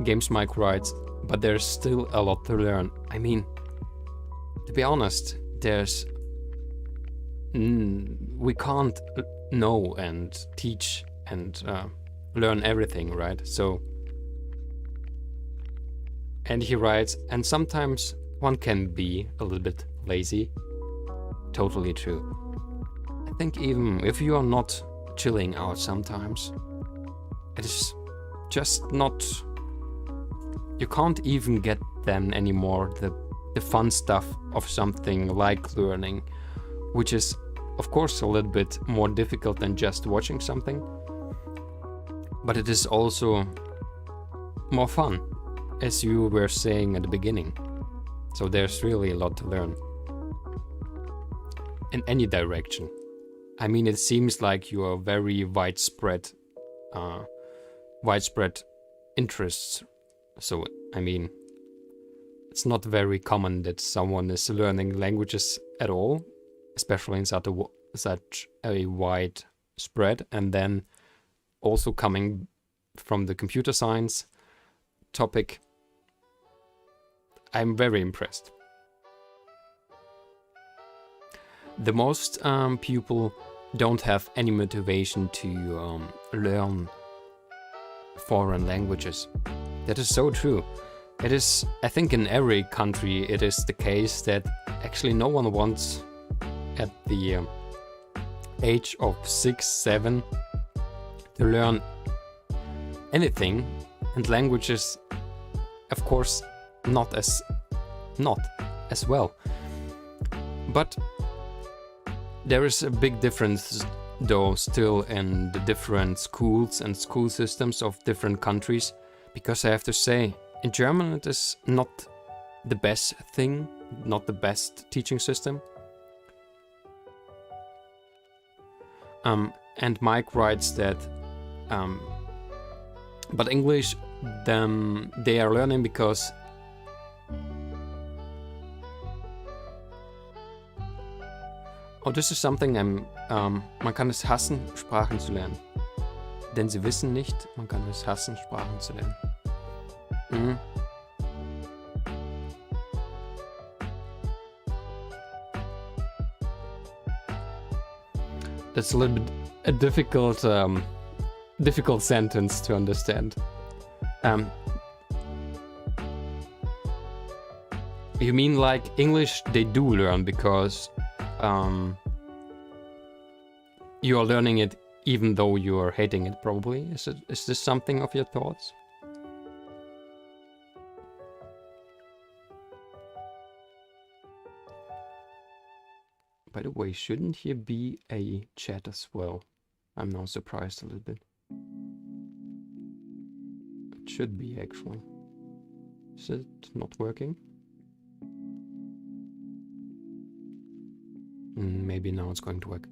Games Mike writes, but there's still a lot to learn. I mean, to be honest, we can't know and teach and learn everything, right? So, and he writes, and sometimes one can be a little bit lazy. Totally true. I think even if you are not chilling out sometimes, it is just not... You can't even get then anymore the fun stuff of something like learning, which is of course a little bit more difficult than just watching something, but it is also more fun, as you were saying at the beginning. So there's really a lot to learn in any direction. I mean, it seems like you are very widespread interests. So, I mean, it's not very common that someone is learning languages at all, especially in such a wide spread, and then also coming from the computer science topic. I'm very impressed. The most people don't have any motivation to learn foreign languages. That is so true. It is, I think in every country it is the case that actually no one wants at the age of 6, 7 to learn anything, and languages of course not as well. But there is a big difference though still in the different schools and school systems of different countries, because I have to say, in German it is not the best thing, not the best teaching system. And Mike writes that but English they are learning because Und das ist something man kann es hassen, Sprachen zu lernen. Denn sie wissen nicht, man kann es hassen, Sprachen zu lernen. Mhm. That's a little bit a difficult sentence to understand. You mean like English they do learn because you are learning it even though you are hating it, probably? Is this something of your thoughts? By the way, shouldn't here be a chat as well? I'm now surprised a little bit. It should be, actually. Is it not working? Maybe now it's going to work.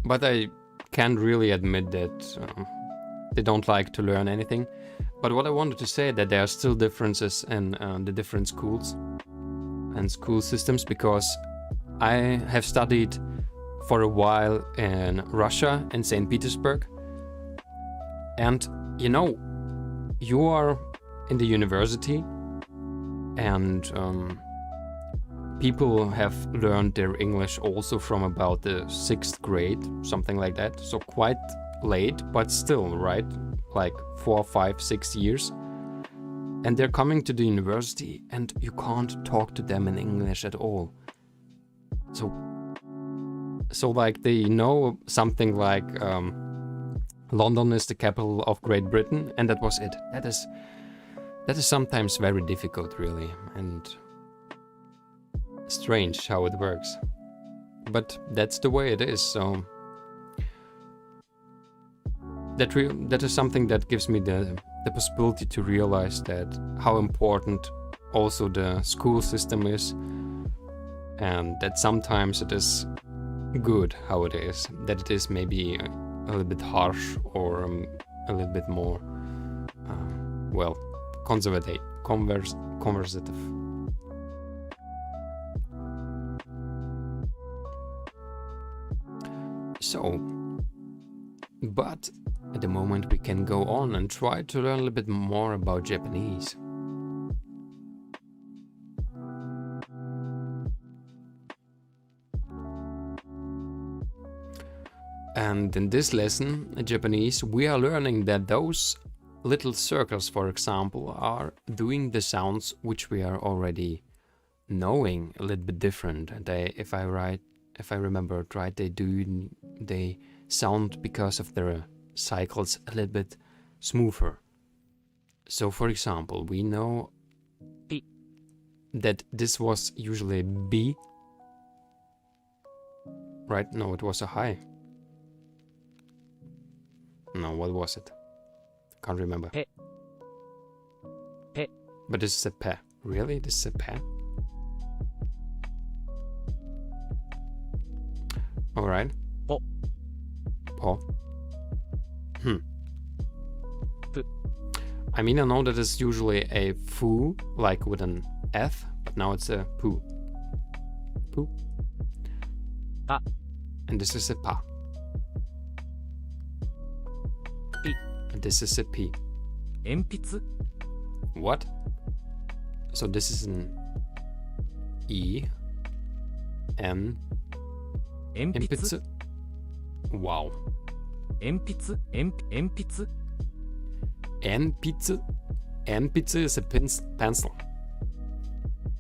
But I can't really admit that they don't like to learn anything. But what I wanted to say that there are still differences in the different schools and school systems, because I have studied for a while in Russia, in St. Petersburg. And you know, you are in the university and people have learned their English also from about the 6th grade, something like that. So quite late, but still, right? Like 4, 5, 6 years. And they're coming to the university and you can't talk to them in English at all. So like they know something like London is the capital of Great Britain, and that was it. That is sometimes very difficult, really, and strange how it works. But that's the way it is, so that is something that gives me the possibility to realize that how important also the school system is, and that sometimes it is good how it is, that it is maybe a little bit harsh or a little bit more well, conservative. So, but at the moment we can go on and try to learn a little bit more about Japanese. And in this lesson, in Japanese, we are learning that those little circles, for example, are doing the sounds which we are already knowing a little bit different. And if I remember it right, they sound, because of their cycles, a little bit smoother. So, for example, we know that this was usually a B, right? No, it was a high. No, what was it? Can't remember. Pe. Pe. But this is a pe. Really? This is a pe? Alright. Po. Po. Pu. I mean, I know that it's usually a fu, like with an F, but now it's a pu. Pu. Pa. And this is a pa. Pi. And this is a p. 鉛筆 What? So this is an E. N. 鉛筆 Empitze. Wow. 鉛筆 鉛筆 N-Pizza? N-Pizza is a pencil.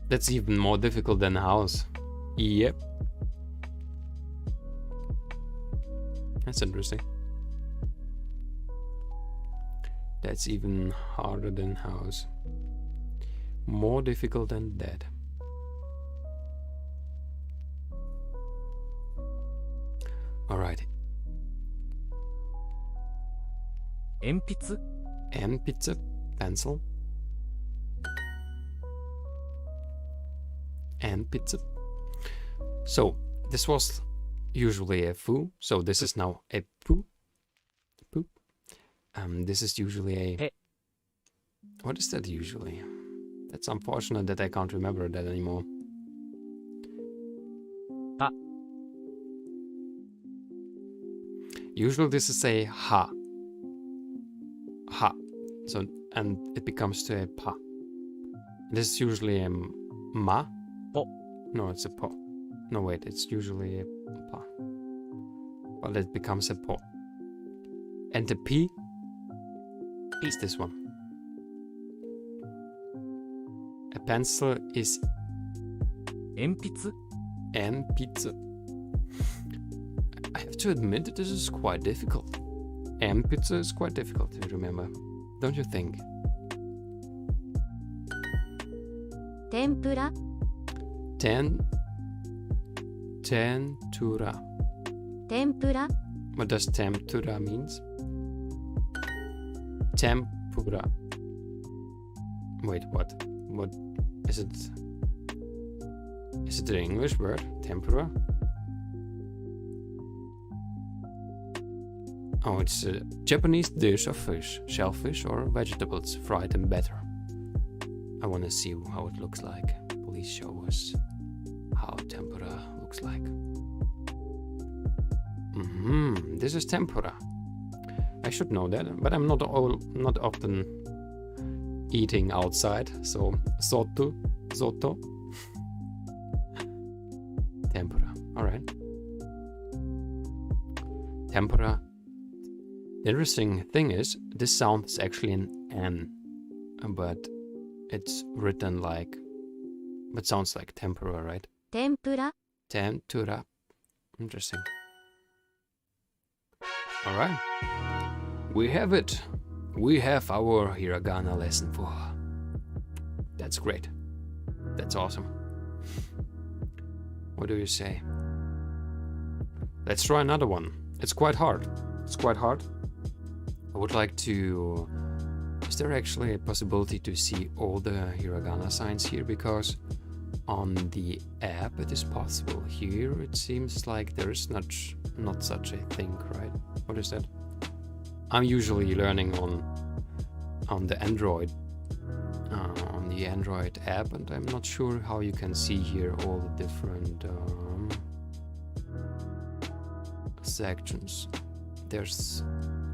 That's even more difficult than house. Yep. That's interesting. That's even harder than house. More difficult than that. Alright. 鉛筆 N-Pizza, pencil. And pizza. So this was usually a fu, so this is now a pu. Pu. This is usually a... Pe. What is that usually? That's unfortunate that I can't remember that anymore. Ta. Usually this is a ha. Ha. So, and it becomes to a pa. This is usually a ma. Po. No, it's a po. No, wait, it's usually a pa. But it becomes a po. And the p is this one. A pencil is 鉛筆 and pizza. I have to admit that this is quite difficult. And pizza is quite difficult to remember, don't you think? 天ぷら Tempura. 天ぷら What does tempura means? Tempura. Wait, what? What is it? Is it an English word? Tempura? Oh, it's a Japanese dish of fish, shellfish, or vegetables fried in batter. I want to see how it looks like. Please show us how tempura looks like. This is tempura. I should know that, but I'm not often eating outside, so soto. Tempura. All right. Tempura. The interesting thing is, this sound is actually an N, but it's written like, but sounds like tempura, right? 天ぷら Tempura. Interesting. All right. We have it. We have our hiragana lesson 4. That's great. That's awesome. What do you say? Let's try another one. It's quite hard. It's quite hard. I would like to... Is there actually a possibility to see all the hiragana signs here? Because on the app it is possible. Here it seems like there is not such a thing, right? What is that? I'm usually learning on the Android app, and I'm not sure how you can see here all the different sections. There's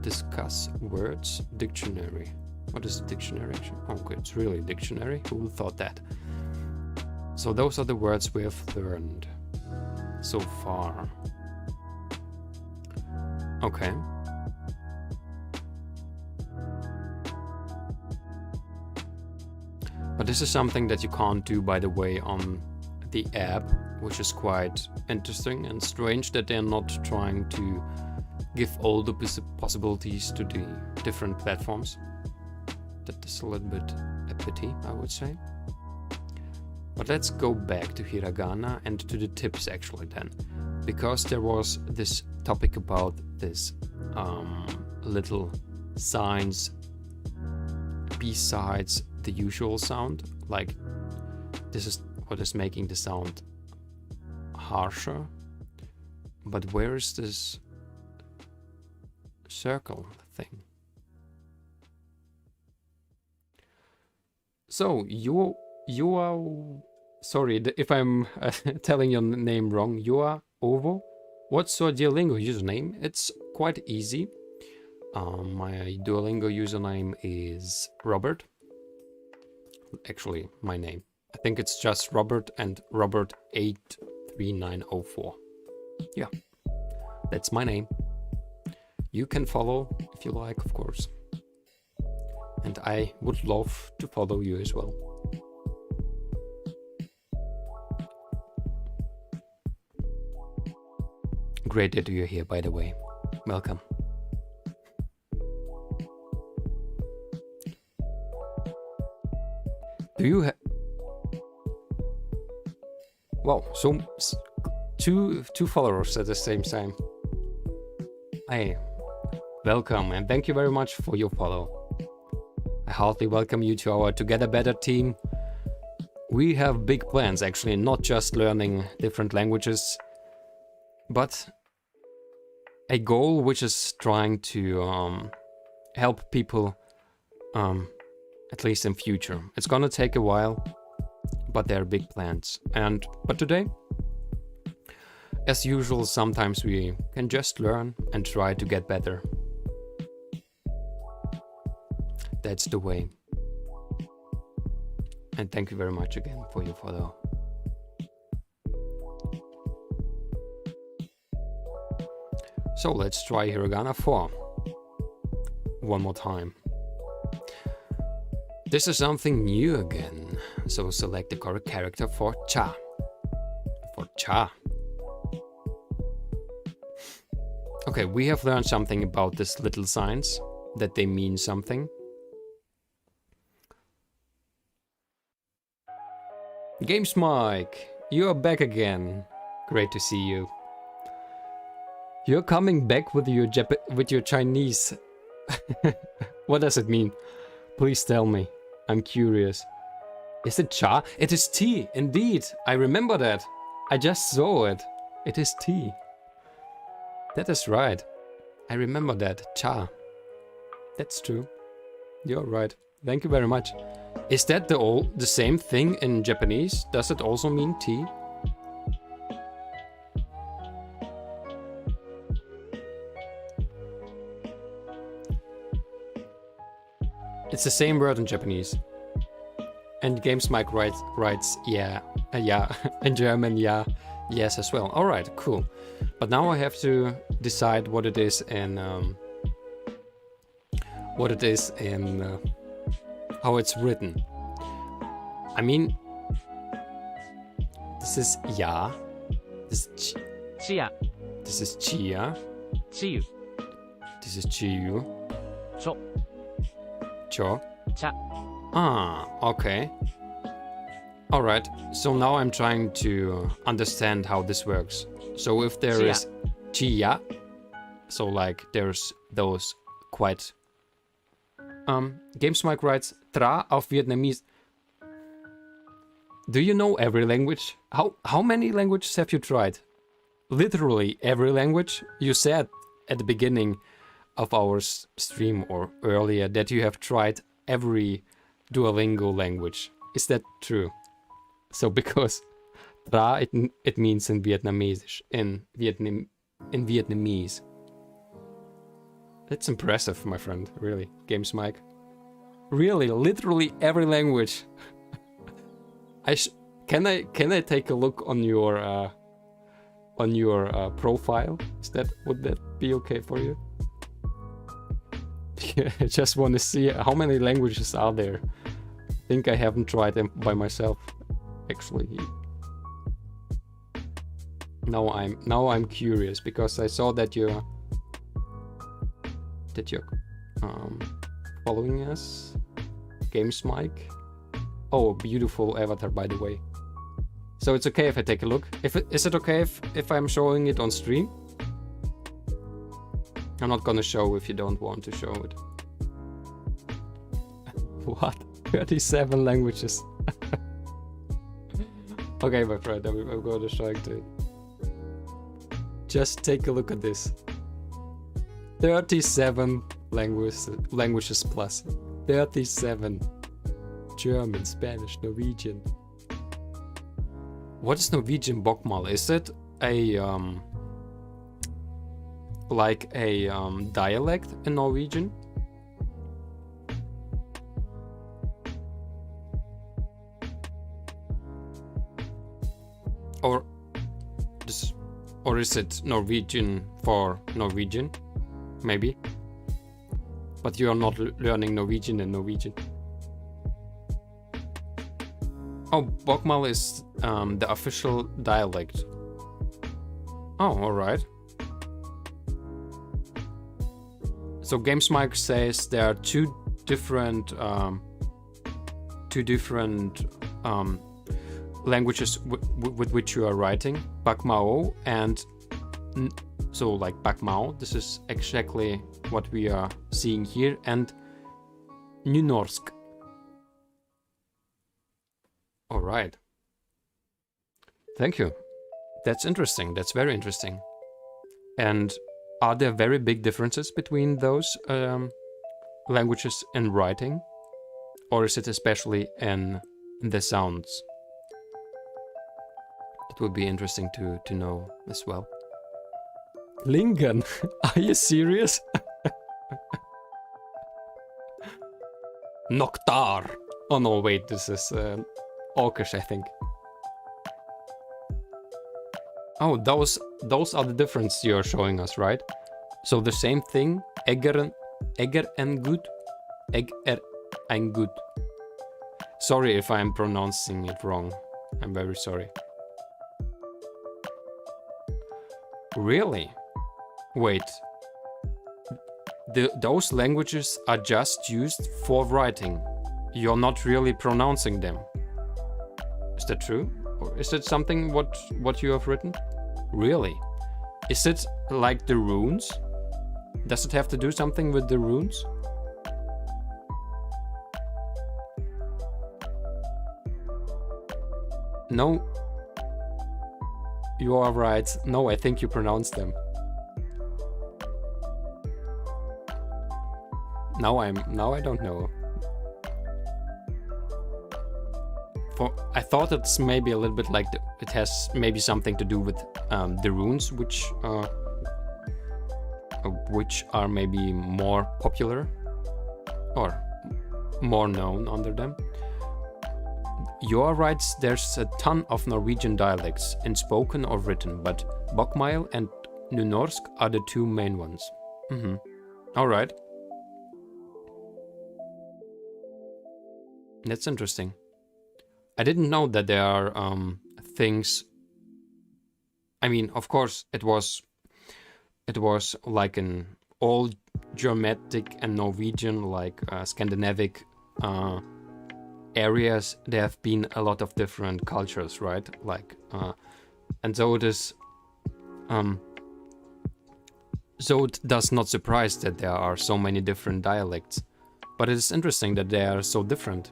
discuss words, dictionary. What is a dictionary actually? Oh, okay, it's really a dictionary. Who would thought that? So those are the words we have learned so far. Okay. But this is something that you can't do, by the way, on the app, which is quite interesting and strange that they're not trying to give all the possibilities to the different platforms. That is a little bit a pity, I would say. But let's go back to hiragana and to the tips actually then, because there was this topic about this little signs besides the usual sound, like this is what is making the sound harsher. But where is this circle thing? So you are, sorry if I'm telling your name wrong, you are Ovo. What's your Duolingo username? It's quite easy. My Duolingo username is Robert. Actually, my name. I think it's just Robert and Robert 83904. Yeah, that's my name. You can follow if you like, of course. And I would love to follow you as well. Great that you're here, by the way. Welcome. Do you have... Wow, so two followers at the same time. Hey, welcome and thank you very much for your follow. I heartily welcome you to our Together Better team. We have big plans actually, not just learning different languages, but a goal which is trying to help people At least in future. It's gonna take a while, but there are big plans. But today, as usual, sometimes we can just learn and try to get better. That's the way. And thank you very much again for your follow. So let's try Hiragana 4. One more time. This is something new again. So select the correct character for cha. For cha. Okay, we have learned something about these little signs, that they mean something. Games Mike, you are back again. Great to see you. You're coming back with your Chinese. What does it mean? Please tell me. I'm curious. Is it cha? It is tea, indeed. I remember that. I just saw it. It is tea. That is right. I remember that. Cha. That's true. You're right. Thank you very much. Is that the same thing in Japanese? Does it also mean tea? It's the same word in Japanese. And Games Mike writes yeah, yeah, in German, yeah, yes as well. Alright, cool. But now I have to decide what it is in how it's written. I mean, this is ya, this is chia, this is chia, chiyu, this is chiyu, cho, cho, cha. Ah, okay. Alright, so now I'm trying to understand how this works. So if there Chia. is chia, so like there's those quite... Games Mike writes, tra auf Vietnamese. Do you know every language? How many languages have you tried? Literally every language? You said at the beginning of our stream or earlier that you have tried every Duolingo language. Is that true? So because tra it means in Vietnamese, in Vietnamese. That's impressive, my friend. Really, Games Mike. Really, literally every language. Can I take a look on your profile? Would that be okay for you? I just want to see how many languages are there. I think I haven't tried them by myself, actually. Now I'm curious because I saw that you're following us. Games Mike. Oh, beautiful avatar, by the way. So it's okay if I take a look. Is it okay if I'm showing it on stream? I'm not gonna show if you don't want to show it. What? 37 languages. Okay, my friend, I'm gonna show it to you. Just take a look at this. 37 languages plus. 37. German, Spanish, Norwegian. What is Norwegian bokmål? Is it a like a dialect in Norwegian? Or is it Norwegian for Norwegian? Maybe. But you are not learning Norwegian in Norwegian. Oh, bokmål is the official dialect. Oh, alright. So Games Mike says there are two different languages with which you are writing, Bakmao and so like Bakmao. This is exactly what we are seeing here, and Nynorsk. All right. Thank you. That's interesting. That's very interesting. And are there very big differences between those languages in writing? or is it especially in the sounds? It would be interesting to know as well. Lingen, are you serious? Noctar. Oh no, wait, this is Orcish, I think. Oh, those are the difference you're showing us, right? So the same thing, Egger and good, Egger and good. Sorry if I'm pronouncing it wrong. I'm very sorry. Really? Wait. Those languages are just used for writing. You're not really pronouncing them. Is that true? Or is it something what you have written? Really? Is it like the runes? Does it have to do something with the runes? No. You are right. No, I think you pronounced them. Now I don't know. I thought it's maybe a little bit like it has maybe something to do with the runes, which are maybe more popular or more known under them. You are right, there's a ton of Norwegian dialects in spoken or written, but Bokmål and Nynorsk are the two main ones. Alright. That's interesting. I didn't know that there are things. I mean, of course, it was like an old Germanic and Norwegian, like Scandinavic areas. There have been a lot of different cultures, right? Like, and so it is. So it does not surprise that there are so many different dialects, but it is interesting that they are so different.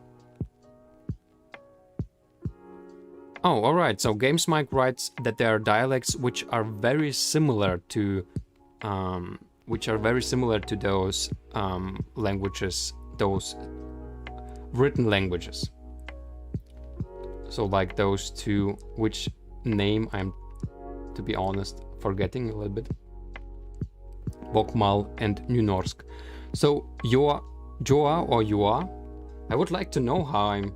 Oh, alright, so GamesMike writes that there are dialects which are very similar to those languages, those written languages. So like those two, which name I'm, to be honest, forgetting a little bit. Bokmål and Nynorsk. So Joa or Joa, I would like to know how I'm.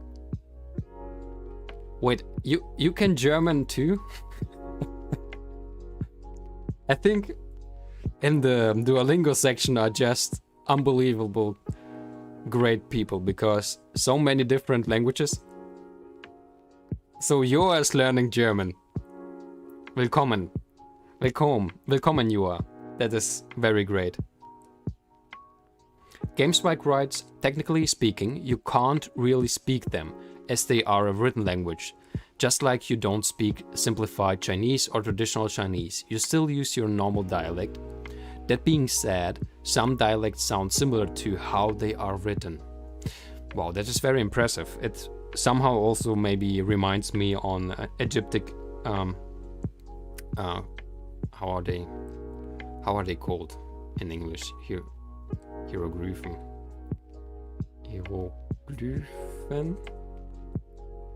Wait, you can German too? I think in the Duolingo section are just unbelievable great people, because so many different languages. So Joa is learning German. Willkommen. Willkommen Joa. That is very great. GamesMike writes, technically speaking, you can't really speak them, as they are a written language. Just like you don't speak simplified Chinese or traditional Chinese, you still use your normal dialect. That being said, some dialects sound similar to how they are written. Wow, that is very impressive. It somehow also maybe reminds me on Egyptic, how are they called in English? Hieroglyphen.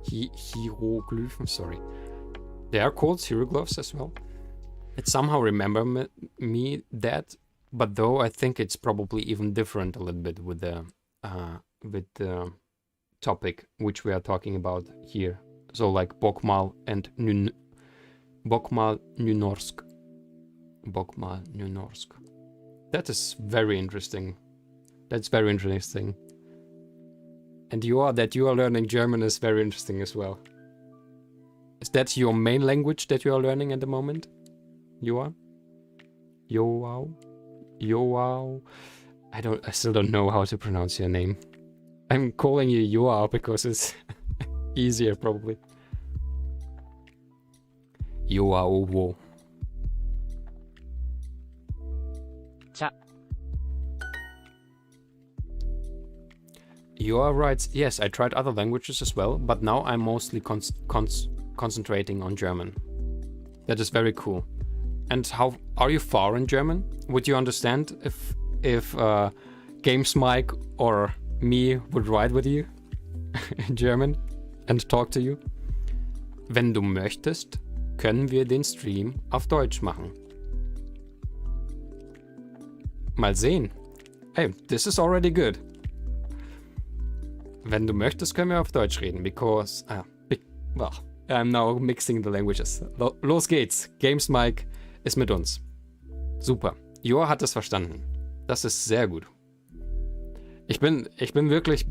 Hieroglyphen, sorry. They are called hieroglyphs as well. It somehow remember me that, but though I think it's probably even different a little bit with the topic which we are talking about here. So like Bokmål and Bokmål Nynorsk. Bokmål Nynorsk. That is very interesting. That's very interesting. And you are learning German is very interesting as well. Is that your main language that you are learning at the moment? You are? Yoao? I still don't know how to pronounce your name. I'm calling you Yoao because it's easier probably. Yoao. Cha. You are right. Yes, I tried other languages as well, but now I'm mostly concentrating on German. That is very cool. And how are you far in German? Would you understand if GamesMike or me would write with you? in German and talk to you. Wenn du möchtest, können wir den Stream auf Deutsch machen. Mal sehen. Hey, this is already good. Wenn du möchtest, können wir auf Deutsch reden, because... well, I'm now mixing the languages. Los geht's. Games Mike ist mit uns. Super. Joa hat es verstanden. Das ist sehr gut. Ich bin wirklich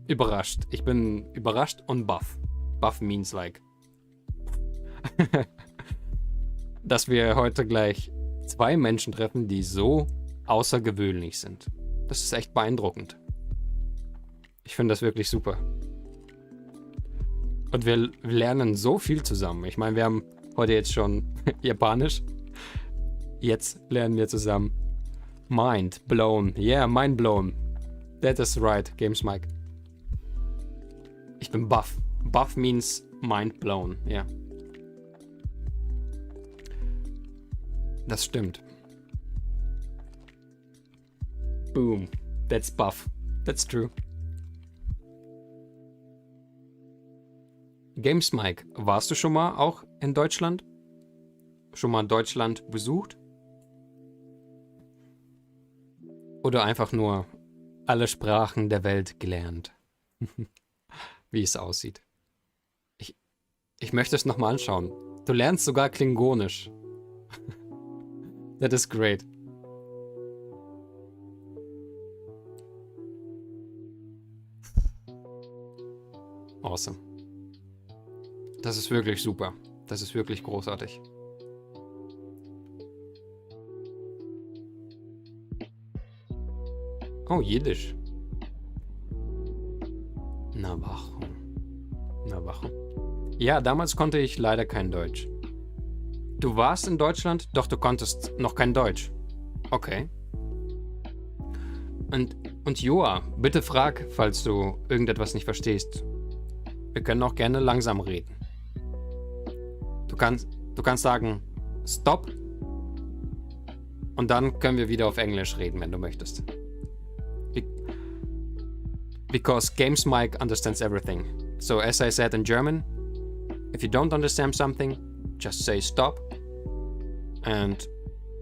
überrascht. Ich bin überrascht und baff. Baff means like. Dass wir heute gleich 2 Menschen treffen, die so außergewöhnlich sind. Das ist echt beeindruckend. Ich finde das wirklich super. Und wir lernen so viel zusammen. Ich meine, wir haben heute jetzt schon Japanisch. Jetzt lernen wir zusammen. Mind blown. Yeah, mind blown. That is right, Games Mike. Ich bin buff. Buff means mind blown. Ja. Yeah. Das stimmt. Boom. That's buff. That's true. Games Mike, warst du schon mal auch in Deutschland? Schon mal Deutschland besucht? Oder einfach nur alle Sprachen der Welt gelernt? Wie es aussieht. Ich möchte es nochmal anschauen. Du lernst sogar Klingonisch. That is great. Awesome. Das ist wirklich super. Das ist wirklich großartig. Oh, Jiddisch. Navajo. Navajo. Ja, damals konnte ich leider kein Deutsch. Du warst in Deutschland, doch du konntest noch kein Deutsch. Okay. Und Joa, bitte frag, falls du irgendetwas nicht verstehst. Wir können auch gerne langsam reden. Du kannst sagen, stop. Und dann können wir wieder auf Englisch reden, wenn du möchtest. Because Games Mike understands everything. So as I said in German, if you don't understand something, just say stop. And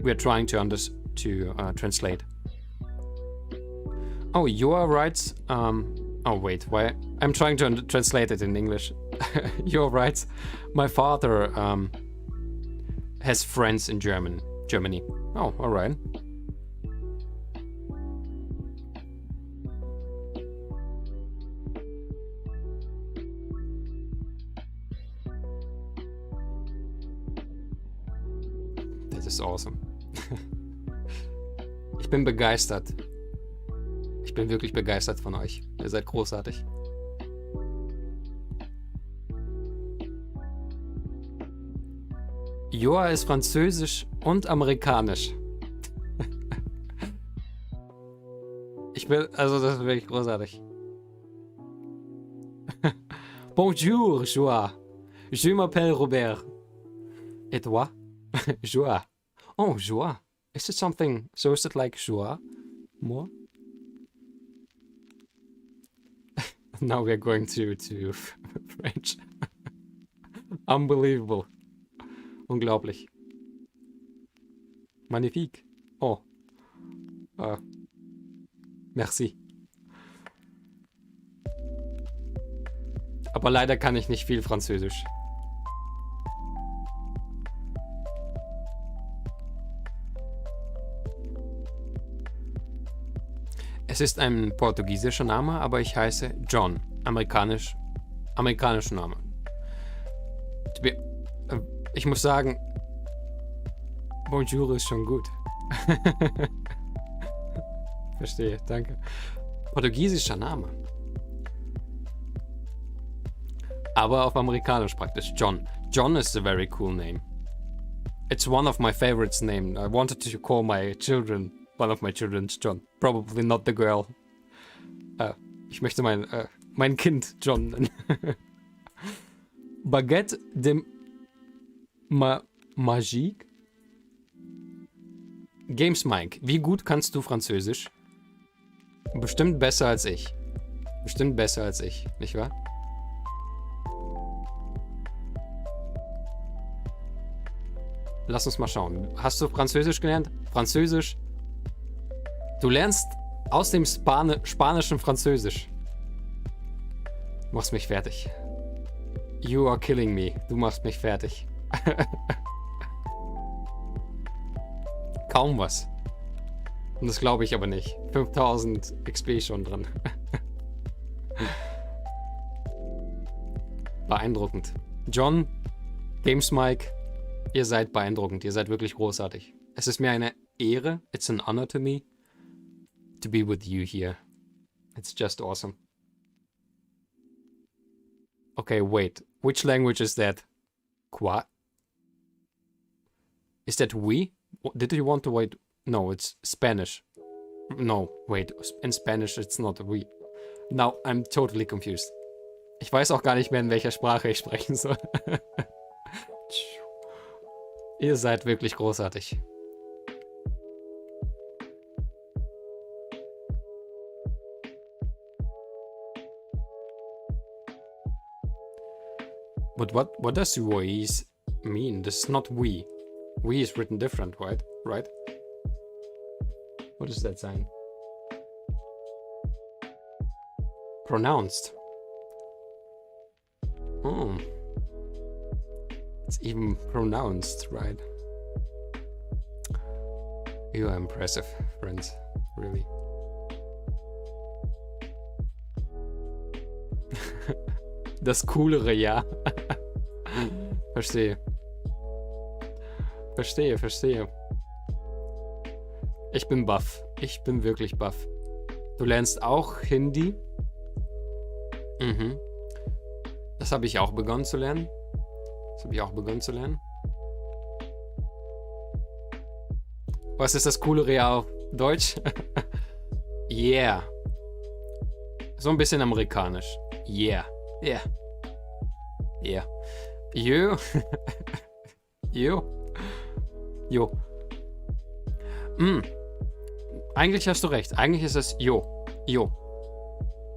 we're trying to translate. Oh, Joa writes, oh wait, why? I'm trying to translate it in English. Joa writes, my father has friends in Germany. Oh, alright. Das ist awesome. Ich bin begeistert. Ich bin wirklich begeistert von euch. Ihr seid großartig. Joa ist Französisch und Amerikanisch. Also das ist wirklich großartig. Bonjour, Joa. Je m'appelle Robert. Et toi? Joa. Oh, Joa. Is it something? So is it like Joa? More? Now we're going to French. Unbelievable. Unglaublich. Magnifique. Oh. Merci. Aber leider kann ich nicht viel Französisch. Es ist ein portugiesischer Name, aber ich heiße John. Amerikanischer Name. Ich muss sagen, Bonjour ist schon gut. Verstehe, danke. Portugiesischer Name. Aber auf Amerikanisch praktisch. John. John is a very cool name. It's one of my favorites name. I wanted to call my children, one of my children's John. Probably not the girl. Ich möchte mein Kind John nennen. Baguette de Magique. Games Mike, wie gut kannst du Französisch? Bestimmt besser als ich. Bestimmt besser als ich, nicht wahr? Lass uns mal schauen. Hast du Französisch gelernt? Französisch? Du lernst aus dem Spanischen Französisch. Du machst mich fertig. You are killing me. Du machst mich fertig. Kaum was. Und das glaube ich aber nicht. 5000 XP schon drin. Beeindruckend. John, Games Mike, ihr seid beeindruckend. Ihr seid wirklich großartig. Es ist mir eine Ehre. It's an honor to me to be with you here. It's just awesome. Okay, wait. Which language is that? Qua? Is that we? Did you want to wait? No, it's Spanish. No, wait. In Spanish it's not we. Now I'm totally confused. Ich weiß auch gar nicht mehr, in welcher Sprache ich sprechen soll. Ihr seid wirklich großartig. But what does we mean? This is not we. We is written different, right? Right? What is that sign? Pronounced. Oh. It's even pronounced, right? You are impressive, friends. Really. Das coolere Ja. Verstehe. Verstehe. Ich bin baff. Ich bin wirklich baff. Du lernst auch Hindi? Mhm. Das habe ich auch begonnen zu lernen. Was ist das coolere Ja auf Deutsch? Yeah. So ein bisschen amerikanisch. Yeah. Yeah. Yeah. You. You. Jo. Eigentlich hast du recht. Eigentlich ist es Jo. Jo.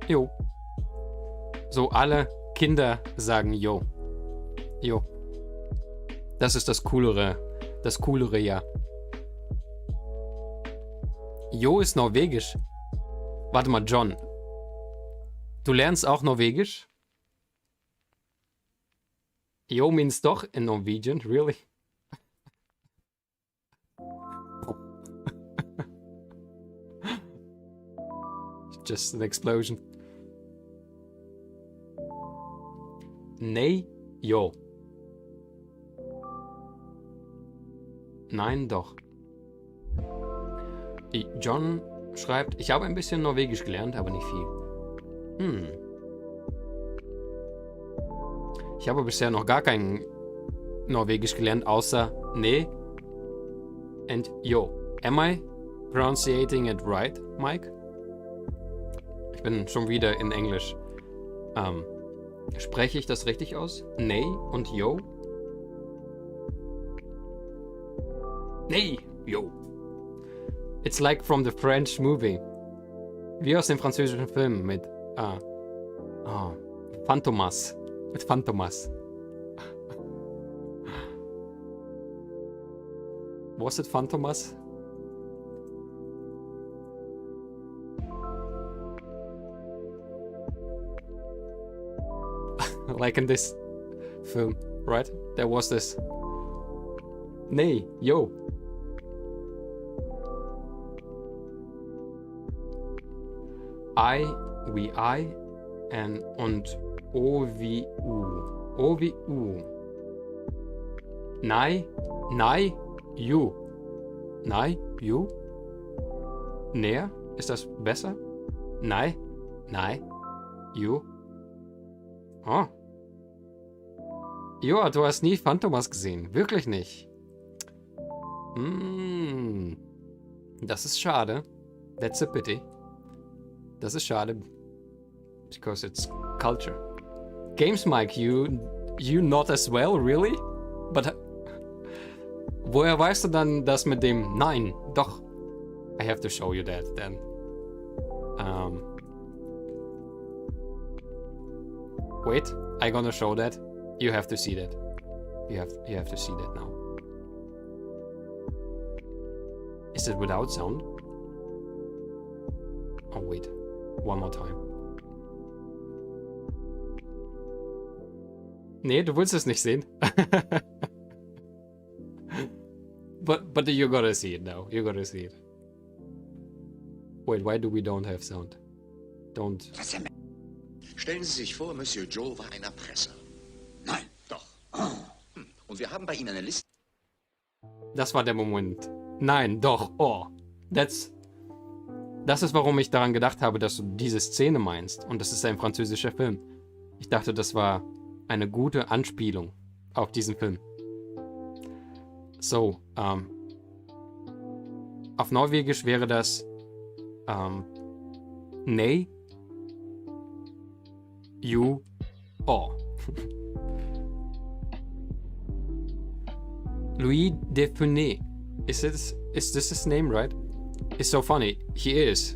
Jo. So alle Kinder sagen Jo. Jo. Das ist das coolere Ja. Jo ist Norwegisch. Warte mal, John. Du lernst auch Norwegisch? Jo means doch in Norwegian, really? Just an explosion. Nee, jo. Nein, doch. John schreibt, ich habe ein bisschen Norwegisch gelernt, aber nicht viel. Ich habe bisher noch gar kein Norwegisch gelernt, außer nee and jo. Am I pronouncing it right, Mike? Ich bin schon wieder in Englisch. Spreche ich das richtig aus? Nee und yo? Nee, yo. It's like from the French movie. Wie aus dem französischen Film mit Phantomas. Mit Phantomas. Was it Phantomas? Like in this film, right? There was this. Nee, yo. Wie I und O wie U. O wie U. Nei, you. Nei, you. Näher? Ist das besser? Nei, you. Oh. Joa, du hast nie Phantomas gesehen. Wirklich nicht. Das ist schade. That's a pity. Das ist schade. Because it's culture. Games Mike, you not as well, really? But woher weißt du dann das mit dem Nein? Doch. I have to show you that then. Wait, I'm gonna show that. You have to see that. You have to see that now. Is it without sound? Oh wait, one more time. Nee, du willst es nicht sehen. but you gotta see it now. You gotta see it. Wait, why do we don't have sound? Don't. Stellen Sie sich vor, Monsieur Joe war ein Erpresser. Nein, doch. Und wir haben bei Ihnen eine Liste. Das war der Moment. Nein, doch. Oh. Das ist, warum ich daran gedacht habe, dass du diese Szene meinst. Und das ist ein französischer Film. Ich dachte, das war eine gute Anspielung auf diesen Film. So, auf Norwegisch wäre das Nej, you, oh. Louis de Funès. Is this his name, right? It's so funny. He is.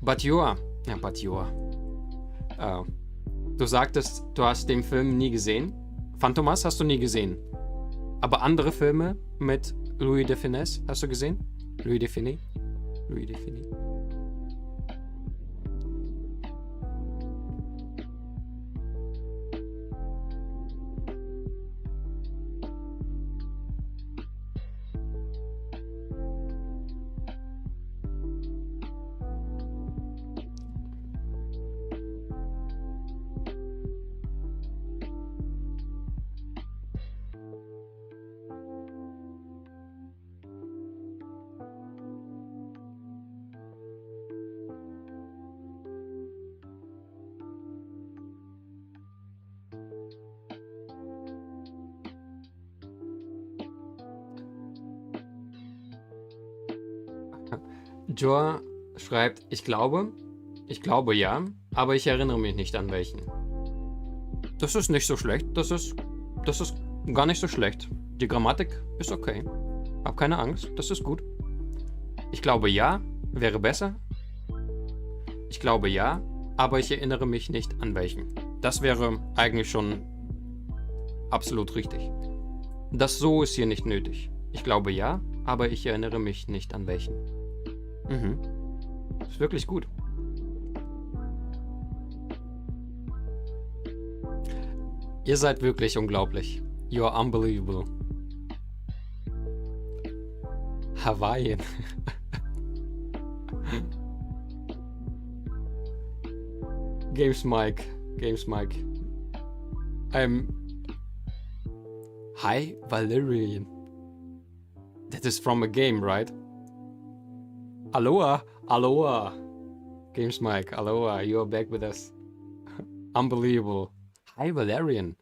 But you are. Ja, but you are. Du sagtest, du hast den Film nie gesehen. Phantomas hast du nie gesehen. Aber andere Filme mit Louis de Funès hast du gesehen? Louis de Funès? Louis de Funès. Joa schreibt, ich glaube ja, aber ich erinnere mich nicht an welchen. Das ist nicht so schlecht, das ist gar nicht so schlecht. Die Grammatik ist okay. Hab keine Angst, das ist gut. Ich glaube ja, wäre besser. Ich glaube ja, aber ich erinnere mich nicht an welchen. Das wäre eigentlich schon absolut richtig. Das so ist hier nicht nötig. Ich glaube ja, aber ich erinnere mich nicht an welchen. Mhm. Ist wirklich gut. Ihr seid wirklich unglaublich. You are unbelievable. Hawaiian. Games Mike. Hi, Valerian. That is from a game, right? Aloha. Games Mike, aloha. You are back with us. Unbelievable. Hi, Valerian.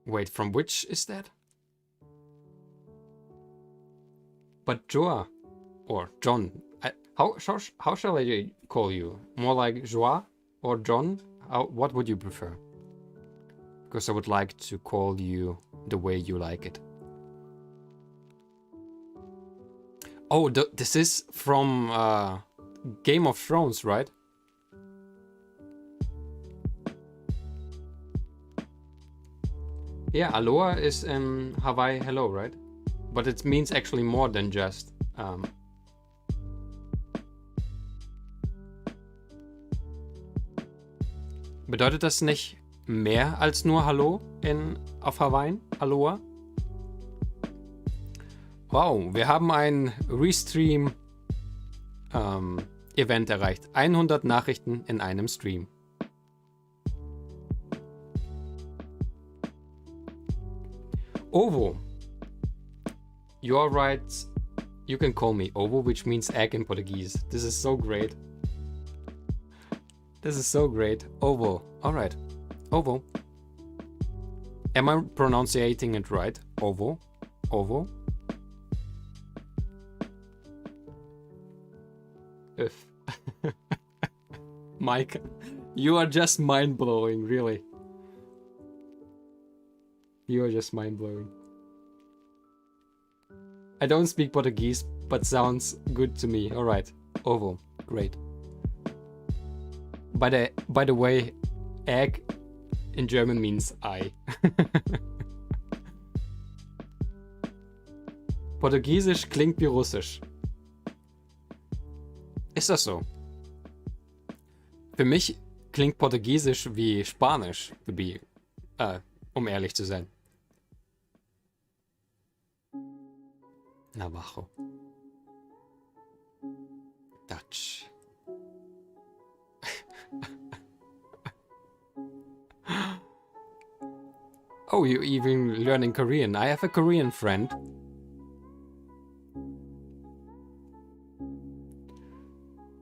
Wait, from which is that? But Joa or John. How shall I call you? More like Joa or John? What would you prefer? Because I would like to call you the way you like it. Oh, this is from Game of Thrones, right? Yeah, aloha is in Hawaii hello, right? But it means actually more than just... Bedeutet das nicht mehr als nur Hallo auf Hawaii? Aloha? Wow, wir haben ein Restream Event erreicht. 100 Nachrichten in einem Stream. Ovo. You are right. You can call me Ovo, which means egg in Portuguese. This is so great. This is so great. Ovo. Alright. Ovo. Am I pronouncing it right? Ovo. Ovo. If. Mike, you are just mind-blowing, really. You are just mind-blowing. I don't speak Portuguese, but sounds good to me. Alright. Ovo. Great. By the way, egg in German means Ei. Portugiesisch klingt wie Russisch. Ist das so? Für mich klingt Portugiesisch wie Spanisch, um ehrlich zu sein. Navajo. Dutch. Oh, you're even learning Korean. I have a Korean friend.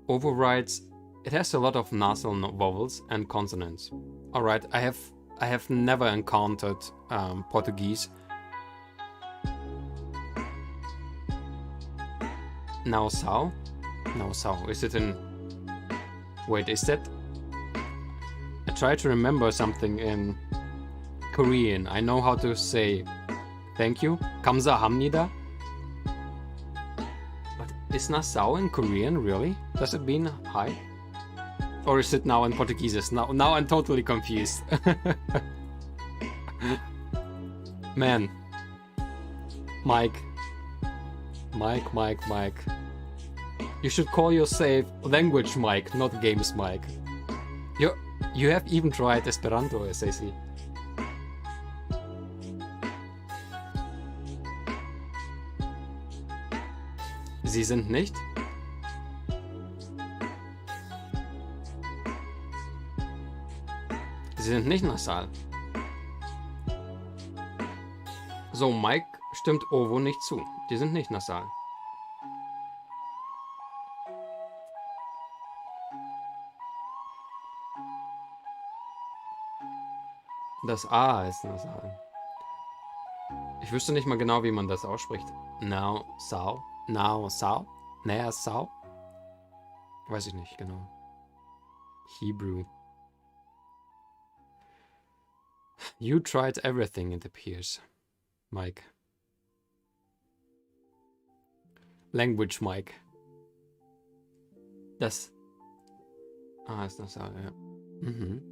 Overrides. It has a lot of nasal vowels and consonants. Alright, I have never encountered Portuguese. Now sao? No sao. Is it in... Wait, is that... I try to remember something in Korean. I know how to say thank you. 감사합니다. But is na sao in Korean, really? Does it mean hi? Or is it now in Portuguese? Now I'm totally confused. Man. Mike. You should call yourself Language Mike, not Games Mike. You have even tried Esperanto, as I see. Sie sind nicht? Sie sind nicht nasal. So, Mike stimmt Ovo nicht zu. Die sind nicht nasal. Das A ist nasal. Ich wüsste nicht mal genau, wie man das ausspricht. Now, sao. Now, sao. Naja, sao. Weiß ich nicht genau. Hebrew. You tried everything, it appears. Mike. Language Mike. Das. Ah, ist nasal, ja. Mhm.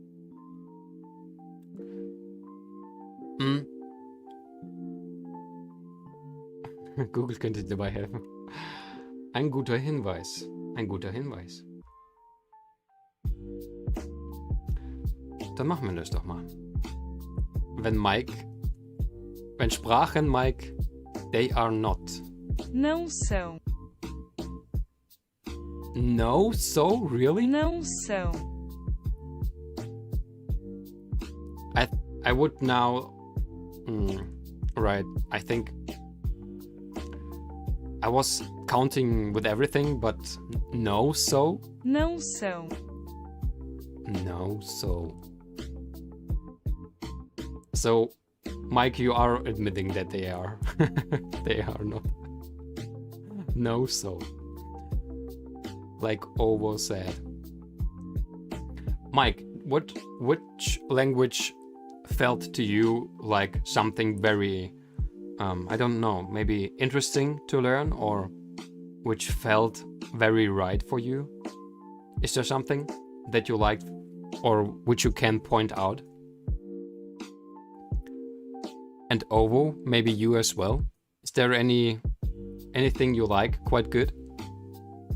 Google könnte dir dabei helfen. Ein guter Hinweis. Ein guter Hinweis. Dann machen wir das doch mal. Wenn Sprachen, Mike, they are not. Não são. No, so, really? Não são. I would now... right, I think... I was counting with everything, but no, so? Não são. No, so... So, Mike, you are admitting that they are. They are not. No, so. Like Ovo said. Mike, which language felt to you like something very, I don't know, maybe interesting to learn, or which felt very right for you? Is there something that you liked or which you can point out? And Ovo, maybe you as well. Is there anything you like quite good?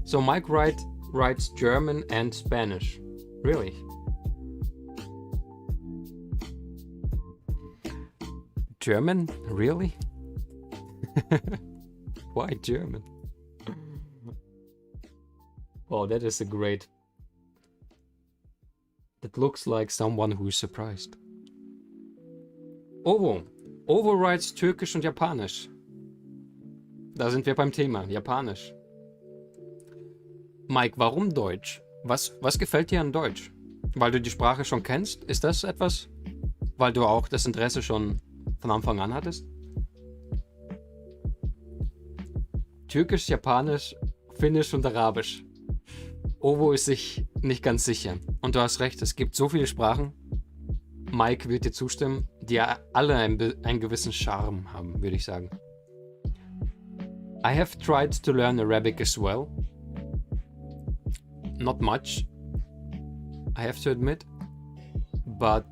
So Mike writes German and Spanish. Really? German? Really? Why German? Well, that is a great... That looks like someone who's surprised. Ovo writes Türkisch und Japanisch. Da sind wir beim Thema, Japanisch. Mike, warum Deutsch? Was gefällt dir an Deutsch? Weil du die Sprache schon kennst? Ist das etwas? Weil du auch das Interesse schon von Anfang an hattest? Türkisch, Japanisch, Finnisch und Arabisch. Ovo ist sich nicht ganz sicher. Und du hast recht, es gibt so viele Sprachen. Mike wird dir zustimmen, die alle einen gewissen Charme haben, würde ich sagen. I have tried to learn Arabic as well. Not much, I have to admit. But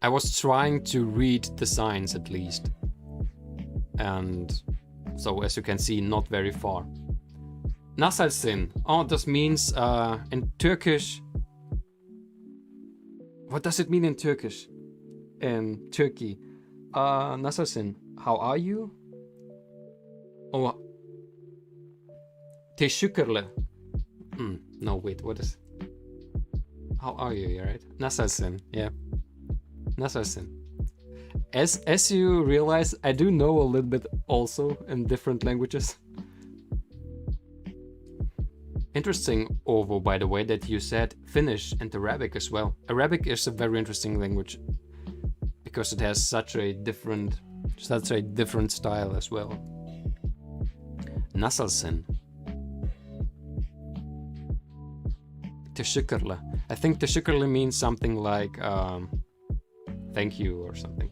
I was trying to read the signs at least. And so as you can see, not very far. Nasılsın? Oh, this means in Turkish. What does it mean in Turkish? In Turkey. Nasılsın? How are you? Oh. Teşekkürler. No, wait, what is... How are you, yeah, right? Nasılsın, yeah. Nasılsın. As you realize, I do know a little bit also in different languages. Interesting, Ovo, by the way, that you said Finnish and Arabic as well. Arabic is a very interesting language because it has such a different style as well. Nasılsın? Teşekkürler. I think teşekkürler means something like thank you or something.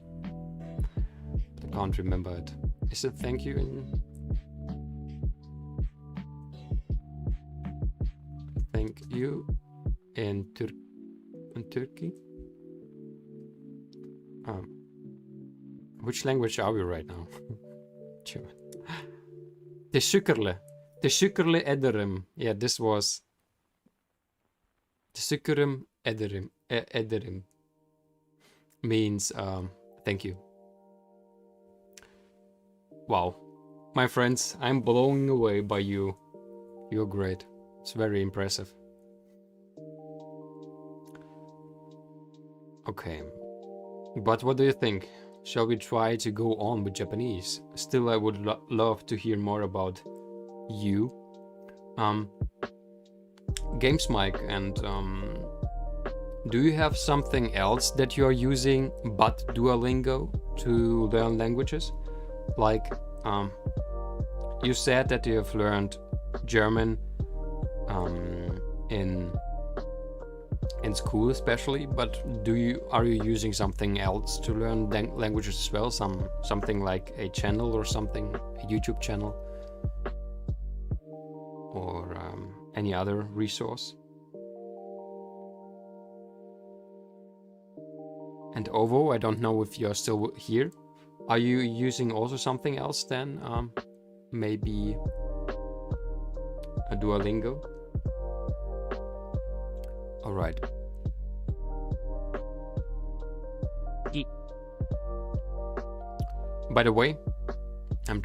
But I can't remember it. Is it thank you in... Thank you in Turkey? Which language are we right now? German. Teşekkürler. Teşekkürler ederim. Yeah, this was... Teşekkür ederim means thank you. Wow. My friends, I'm blown away by you. You're great. It's very impressive. Okay. But what do you think? Shall we try to go on with Japanese? Still, I would love to hear more about you. Games Mike, and do you have something else that you are using but Duolingo to learn languages? Like, you said that you have learned German in school especially, but are you using something else to learn languages as well? Something like a channel or something, a YouTube channel, or any other resource? And Ovo, I don't know if you're still here. Are you using also something else then? Maybe a Duolingo? Alright. By the way, I'm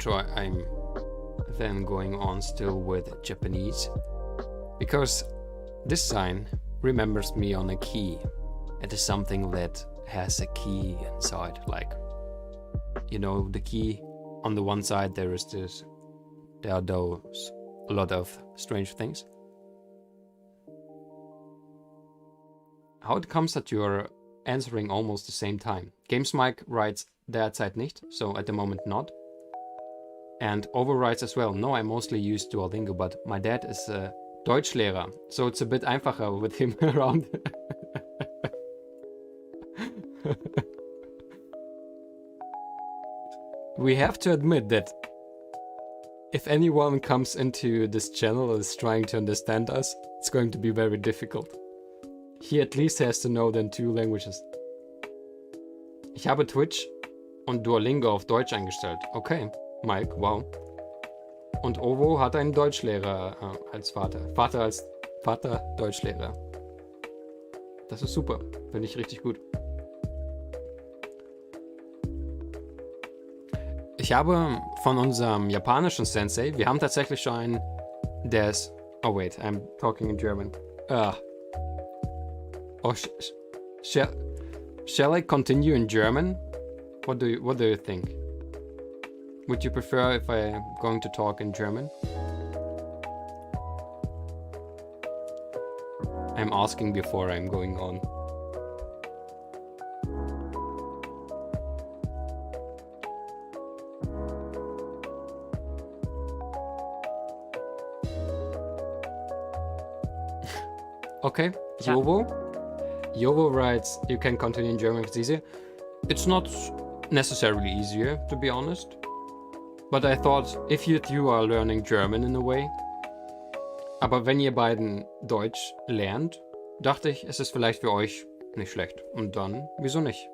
then going on still with Japanese, because this sign remembers me on a key. It is something that has a key inside, like, you know, the key on the one side there are those a lot of strange things. How it comes that you're answering almost the same time? Games Mike writes derzeit nicht, so at the moment not. And Ovo writes as well, no, I mostly use Duolingo, but my dad is a Deutschlehrer, so it's a bit einfacher with him around. We have to admit that if anyone comes into this channel and is trying to understand us, it's going to be very difficult. He at least has to know then 2 languages. Ich habe Twitch und Duolingo auf Deutsch eingestellt. Okay, Mike, wow. Und Ovo hat einen Deutschlehrer als Vater. Vater Deutschlehrer. Das ist super. Finde ich richtig gut. Ich habe von unserem japanischen Sensei, wir haben tatsächlich schon einen, der ist... Oh wait, I'm talking in German. Oh, shall I continue in German? What do you think? Would you prefer if I'm going to talk in German? I'm asking before I'm going on. Okay, Yovo writes, you can continue in German if it's easier. It's not necessarily easier, to be honest. But I thought, if you two are learning German in a way, aber wenn ihr beiden Deutsch lernt, dachte ich, es ist vielleicht für euch nicht schlecht. Und dann, wieso nicht?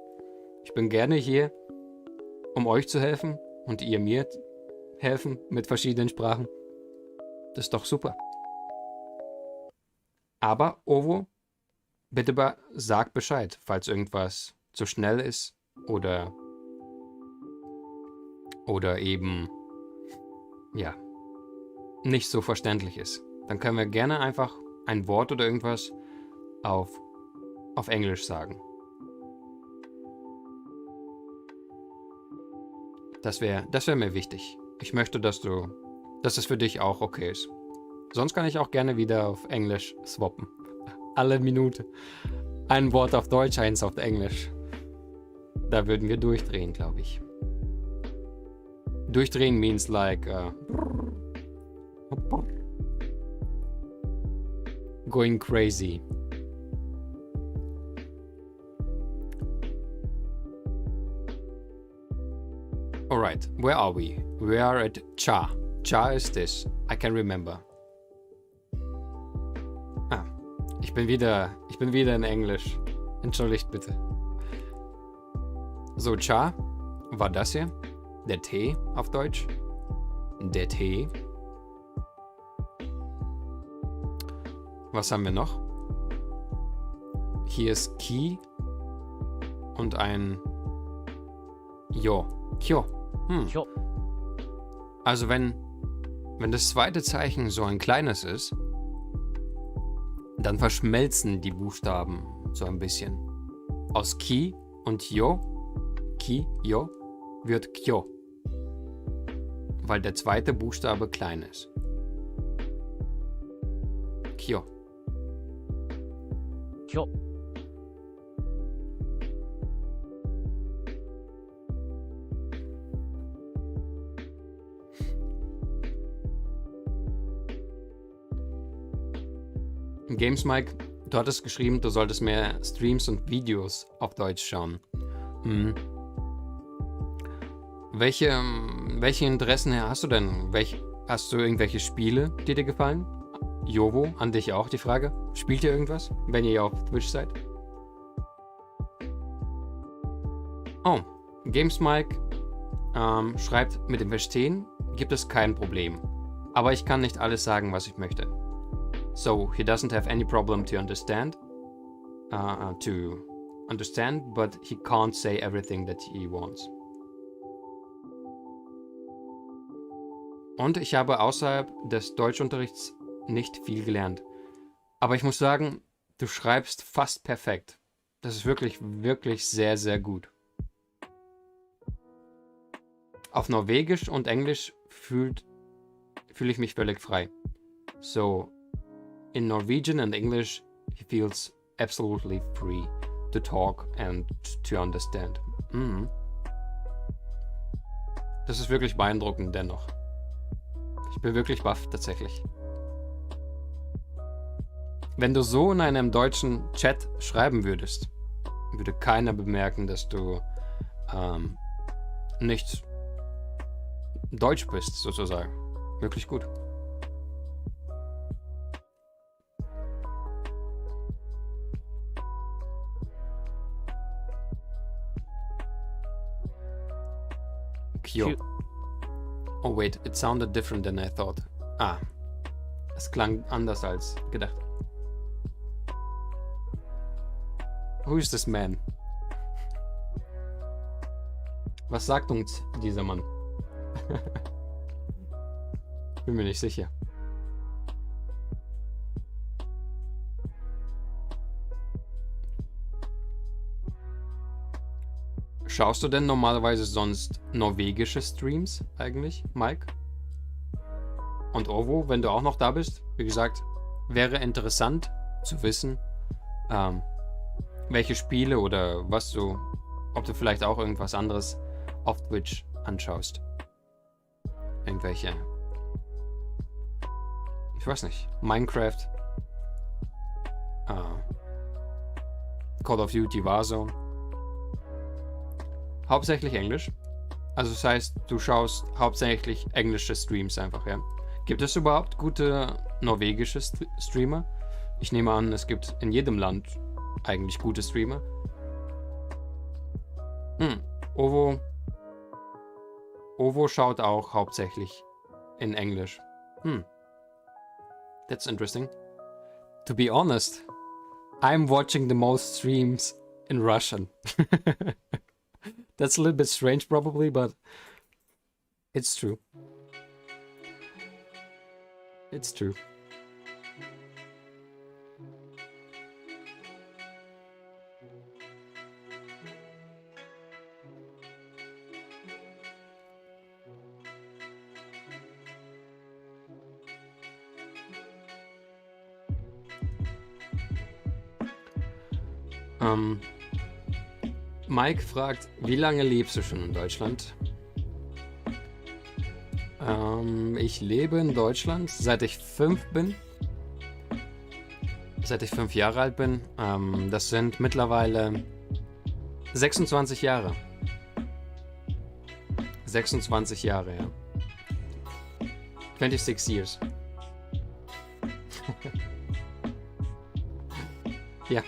Ich bin gerne hier, um euch zu helfen und ihr mir helfen mit verschiedenen Sprachen. Das ist doch super. Aber, Ovo, bitte sag Bescheid, falls irgendwas zu schnell ist oder eben, ja, nicht so verständlich ist. Dann können wir gerne einfach ein Wort oder irgendwas auf Englisch sagen. Das wär mir wichtig. Ich möchte, dass es für dich auch okay ist. Sonst kann ich auch gerne wieder auf Englisch swappen. Alle Minute. Ein Wort auf Deutsch, eins auf Englisch. Da würden wir durchdrehen, glaube ich. Durchdrehen means like going crazy. Alright, where are we? We are at cha. Cha is this. I can remember. Ah, ich bin wieder in Englisch. Entschuldigt bitte. So, cha war das hier. Der Tee auf Deutsch. Der Tee. Was haben wir noch? Hier ist Ki und ein Jo. Kyo. Kyo. Also wenn das zweite Zeichen so ein kleines ist, dann verschmelzen die Buchstaben so ein bisschen. Aus Ki und Jo, Ki, Jo, wird Kyo. Weil der zweite Buchstabe klein ist. Kyo. Kyo. Games Mike, du hattest geschrieben, du solltest mehr Streams und Videos auf Deutsch schauen. Welche Interessen hast du denn? Hast du irgendwelche Spiele, die dir gefallen? Jovo, an dich auch die Frage. Spielt ihr irgendwas, wenn ihr auf Twitch seid? Oh, Games Mike schreibt, mit dem Verstehen gibt es kein Problem. Aber ich kann nicht alles sagen, was ich möchte. So, he doesn't have any problem to understand, but he can't say everything that he wants. Und ich habe außerhalb des Deutschunterrichts nicht viel gelernt. Aber ich muss sagen, du schreibst fast perfekt. Das ist wirklich, wirklich sehr, sehr gut. Auf Norwegisch und Englisch fühle ich mich völlig frei. So, in Norwegian and English, he feels absolutely free to talk and to understand. Das ist wirklich beeindruckend dennoch. Ich bin wirklich baff tatsächlich. Wenn du so in einem deutschen Chat schreiben würdest, würde keiner bemerken, dass du nicht deutsch bist, sozusagen. Wirklich gut. Kyo. Oh wait, it sounded different than I thought. Ah, es klang anders als gedacht. Who is this man? Was sagt uns dieser Mann? Bin mir nicht sicher. Schaust du denn normalerweise sonst norwegische Streams eigentlich, Mike? Und Ovo, wenn du auch noch da bist, wie gesagt, wäre interessant zu wissen, welche Spiele oder ob du vielleicht auch irgendwas anderes auf Twitch anschaust. Irgendwelche, ich weiß nicht, Minecraft, Call of Duty, Warzone. Hauptsächlich Englisch. Also das heißt, du schaust hauptsächlich englische Streams einfach, ja? Gibt es überhaupt gute norwegische Streamer? Ich nehme an, es gibt in jedem Land eigentlich gute Streamer. Ovo schaut auch hauptsächlich in Englisch. That's interesting. To be honest, I'm watching the most streams in Russian. That's a little bit strange probably, but it's true. It's true. Mike fragt, wie lange lebst du schon in Deutschland? Ich lebe in Deutschland, seit ich 5 bin. Seit ich 5 Jahre alt bin. Das sind mittlerweile 26 Jahre. 26 Jahre, ja. 26 years. Ja.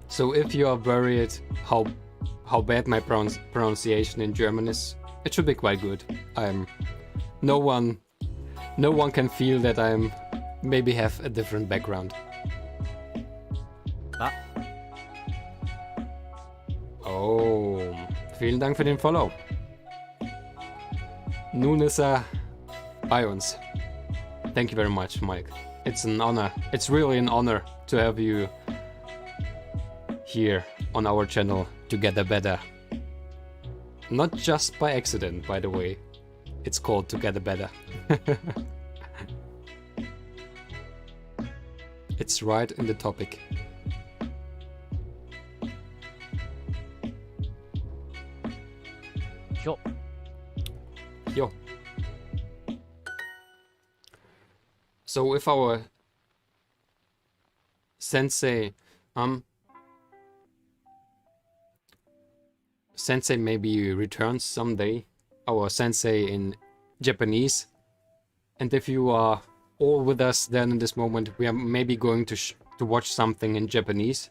So if you are worried how bad my pronunciation in German is, it should be quite good. No one can feel that I'm maybe have a different background. Ah. Oh, vielen Dank für den Follow. Nun ist er bei uns. Thank you very much, Mike. It's an honor. It's really an honor to have you here on our channel Together Better. Not just by accident, by the way. It's called Together Better. It's right in the topic. Yo. Yo. So if our sensei Sensei maybe returns someday, our sensei in Japanese, and if you are all with us then in this moment, we are maybe going to watch something in Japanese.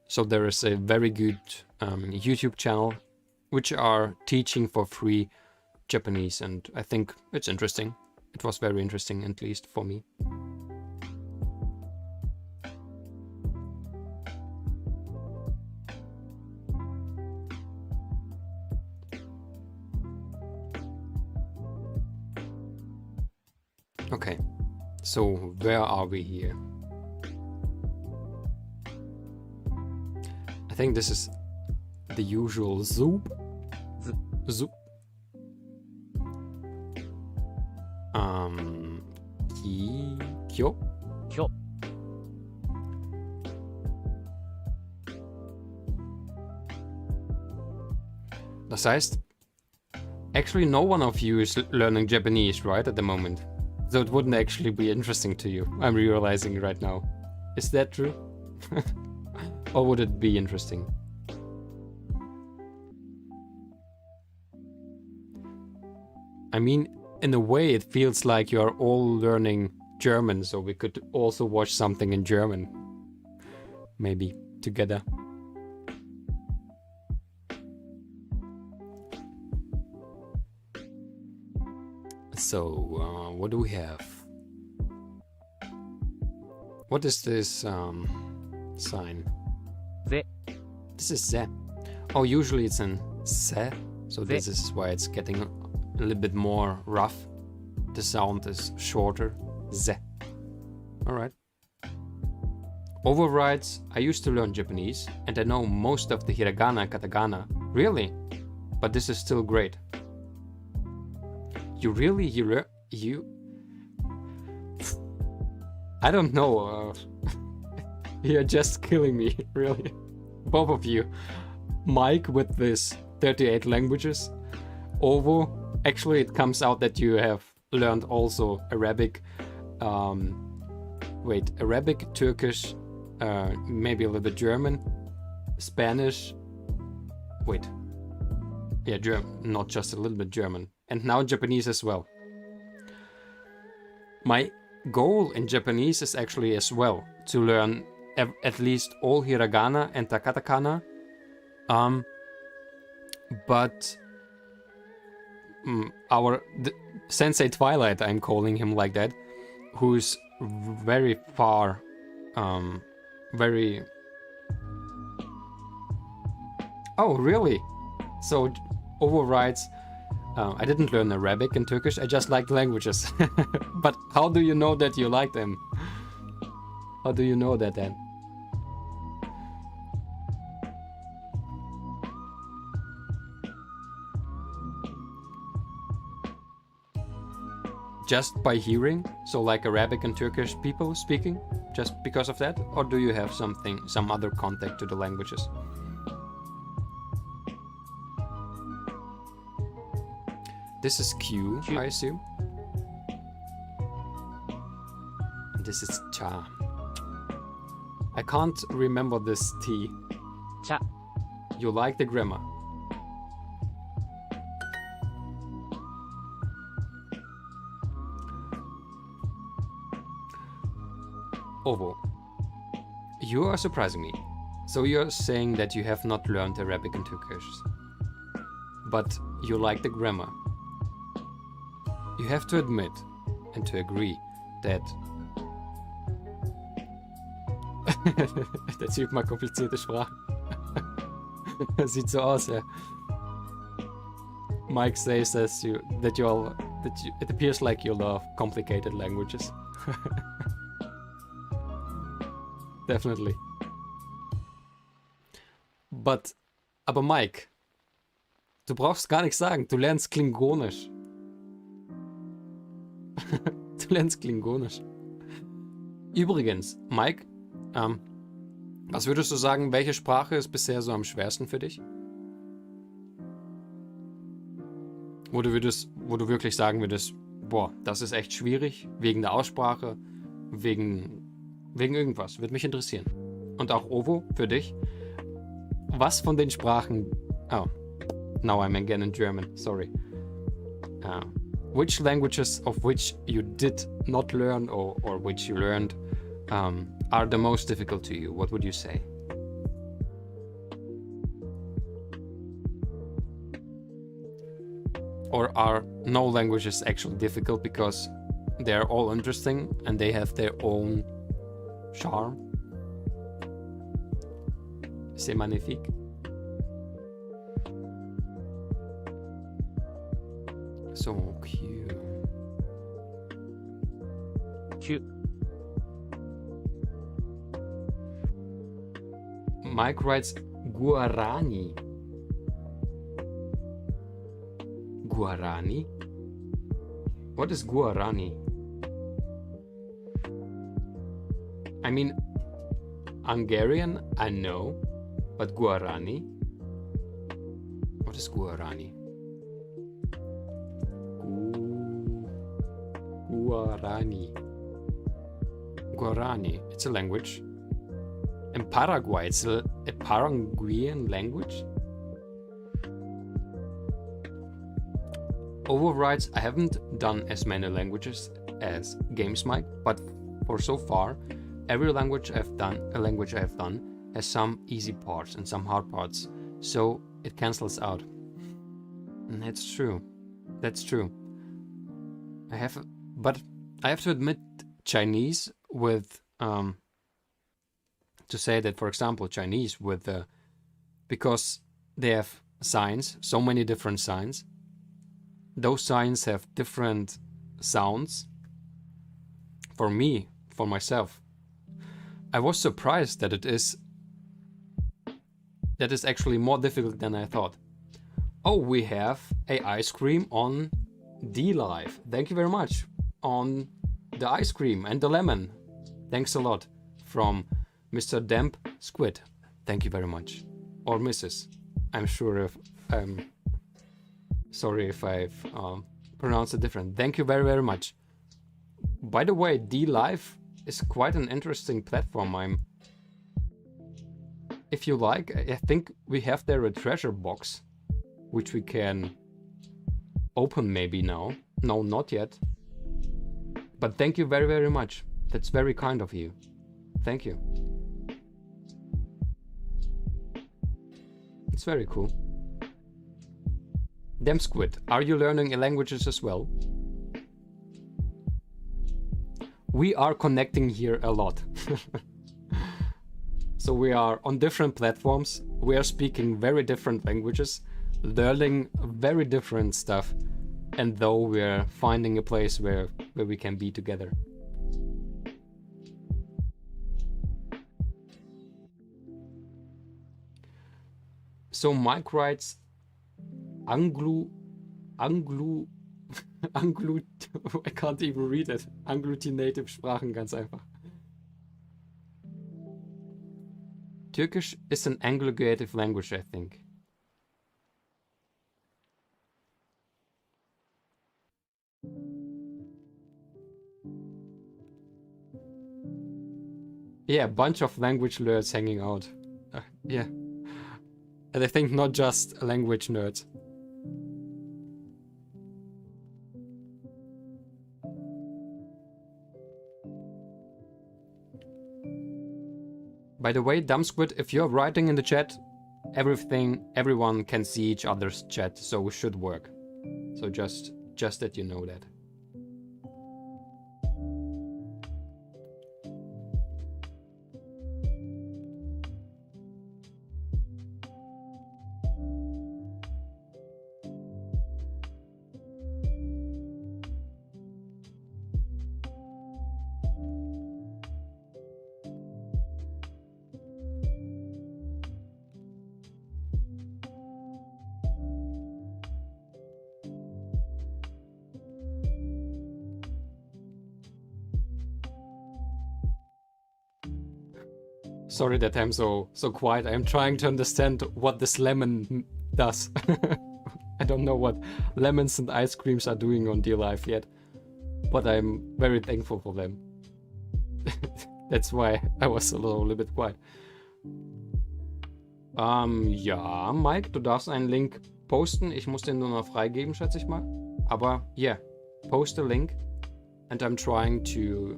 So there is a very good YouTube channel which are teaching for free Japanese, and I think it's interesting. It was very interesting, at least for me. Okay, so where are we here? I think this is the usual soup. Soup. Kyo. Kyo. Das heißt, actually no one of you is learning Japanese, right, at the moment? So it wouldn't actually be interesting to you. I'm realizing right now. Is that true? Or would it be interesting? I mean, in a way it feels like you're all learning German, so we could also watch something in German. Maybe together. So, what do we have? What is this sign? Ze. This is ze. Oh, usually it's in se, so this is why it's getting a little bit more rough. The sound is shorter. Ze. Alright. Overrides. I used to learn Japanese, and I know most of the hiragana and katakana. Really? But this is still great. You really, you... I don't know, you're just killing me, really. Both of you. Mike with this 38 languages. Ovo, actually it comes out that you have learned also Arabic, Arabic, Turkish, maybe a little bit German, Spanish. Wait. Yeah, not just a little bit German. And now Japanese as well. My goal in Japanese is actually as well to learn at least all hiragana and katakana. But our Sensei Twilight, I'm calling him like that, who's very far, very... Oh, really? So, overrides... I didn't learn Arabic and Turkish, I just liked languages. But how do you know that you like them? How do you know that then? Just by hearing? So like Arabic and Turkish people speaking? Just because of that? Or do you have some other contact to the languages? This is Q, I assume. And this is Cha. I can't remember this T. 茶 You like the grammar. Ovo. You are surprising me. So you're saying that you have not learned Arabic and Turkish. But you like the grammar. You have to admit and to agree that... Der Typ mal komplizierte Sprachen. Das sieht so aus, ja. Mike says it appears like you love complicated languages. Definitely. Aber Mike, du brauchst gar nichts sagen. Du lernst Klingonisch. Du lernst Klingonisch. Übrigens, Mike, was würdest du sagen, welche Sprache ist bisher so am schwersten für dich? Wo du wirklich sagen würdest, boah, das ist echt schwierig, wegen der Aussprache, wegen irgendwas, würde mich interessieren. Und auch Ovo, für dich, was von den Sprachen, oh, now I'm again in German, sorry. Which languages of which you did not learn or which you learned are the most difficult to you? What would you say? Or are no languages actually difficult because they're all interesting and they have their own charm? C'est magnifique. So cute. Q Mike writes Guarani. Guarani? What is Guarani? I mean, Hungarian, I know, but Guarani? What is Guarani? Guarani. Guarani. It's a language. In Paraguay, it's a Paraguayan language. Overrides, I haven't done as many languages as Games Mike, but for so far, every language I've done has some easy parts and some hard parts, so it cancels out. And that's true. That's true. But I have to admit, Chinese with to say that, for example, Chinese with because they have signs, so many different signs. Those signs have different sounds. For me, for myself, I was surprised that it is actually more difficult than I thought. Oh, we have a ice cream on D Live. Thank you very much. On the ice cream and the lemon. Thanks a lot from Mr. Damp Squid. Thank you very much. Or Mrs. I'm sure if sorry if I've pronounced it different. Thank you very, very much. By the way, D Live is quite an interesting platform. if you like, I think we have there a treasure box, which we can open maybe now. No, not yet. But thank you very, very much. That's very kind of you. Thank you. It's very cool. Damn Squid, are you learning languages as well? We are connecting here a lot. So we are on different platforms. We are speaking very different languages, learning very different stuff. And though we're finding a place where we can be together. So Mike writes Anglo, I can't even read it. Agglutinative Sprachen, ganz einfach. Turkish is an aggregative language, I think. Yeah, a bunch of language nerds hanging out. Yeah. And I think not just language nerds. By the way, Dumb Squid, if you're writing in the chat, everyone can see each other's chat, so it should work. So just that you know that. Sorry that I'm so quiet. I'm trying to understand what this lemon does. I don't know what lemons and ice creams are doing on Dear Life yet, but I'm very thankful for them. That's why I was a little bit quiet. Ja, Mike, du darfst einen Link posten. Ich muss den nur noch freigeben, schätze ich mal. Aber yeah, post a link, and I'm trying to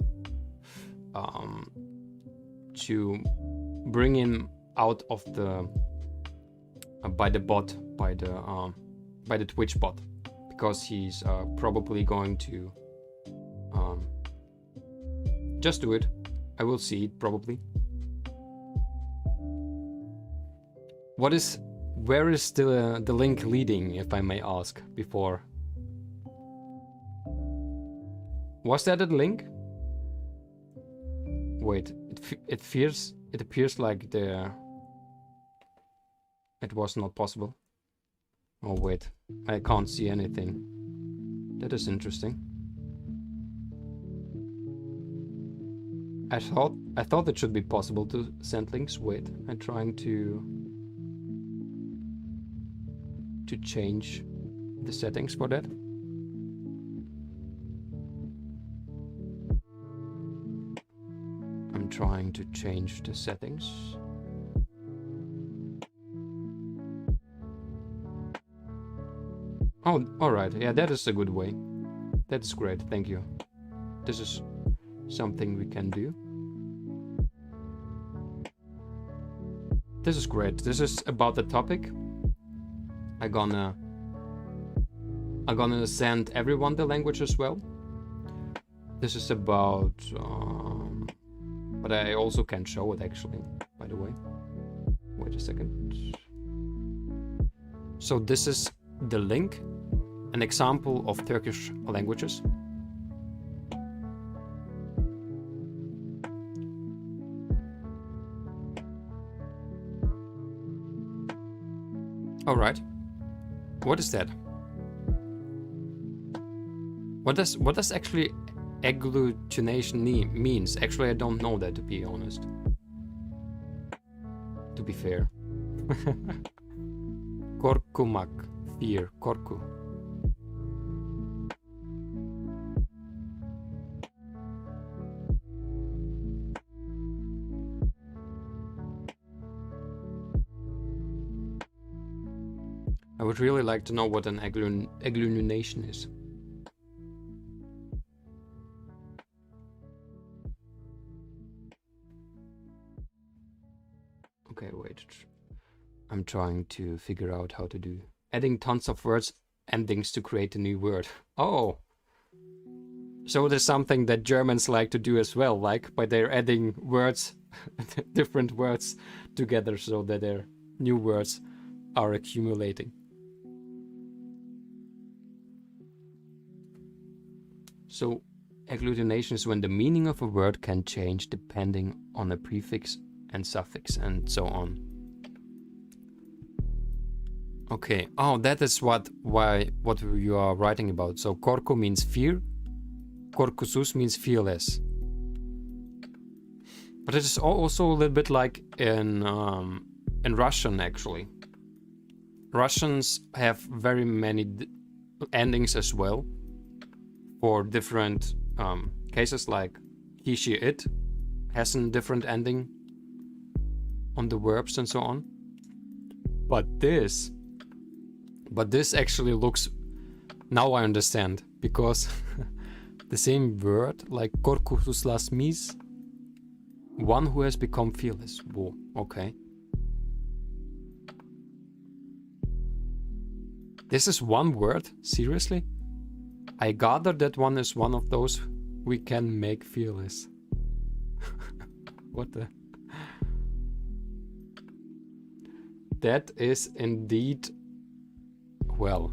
bring him out of the by the Twitch bot, because he's probably going to just do it. I will see it probably. Where is the link leading, if I may ask, before? Was that a link? Wait, it appears like it was not possible. Oh wait, I can't see anything. That is interesting. I thought it should be possible to send links. Wait, I'm trying to change the settings for that. I'm trying to change the settings. Oh, alright. Yeah, that is a good way. That is great. Thank you. This is something we can do. This is great. This is about the topic. I'm gonna send everyone the language as well. This is about but I also can show it actually, by the way. Wait a second. So this is the link, an example of Turkish languages. All right. What is that? What does actually agglutination means? Actually, I don't know that, to be honest. To be fair. Korkumak, fear, korku. I would really like to know what an agglutination is. Okay, wait. I'm trying to figure out how to do adding tons of words endings to create a new word. Oh, so there's something that Germans like to do as well, like by they're adding words, different words together so that their new words are accumulating. So agglutination is when the meaning of a word can change depending on a prefix and suffix and so on. Okay, oh, that is what you are writing about. So korko means fear, korkusus means fearless. But it is also a little bit like in Russian actually. Russians have very many endings as well for different cases, like he, she, it has a different ending on the verbs and so on. But this actually looks, now I understand, because the same word, like korkusus las mis, one who has become fearless. Whoa, okay. This is one word? Seriously? I gather that one is one of those we can make fearless. What the? That is indeed, well.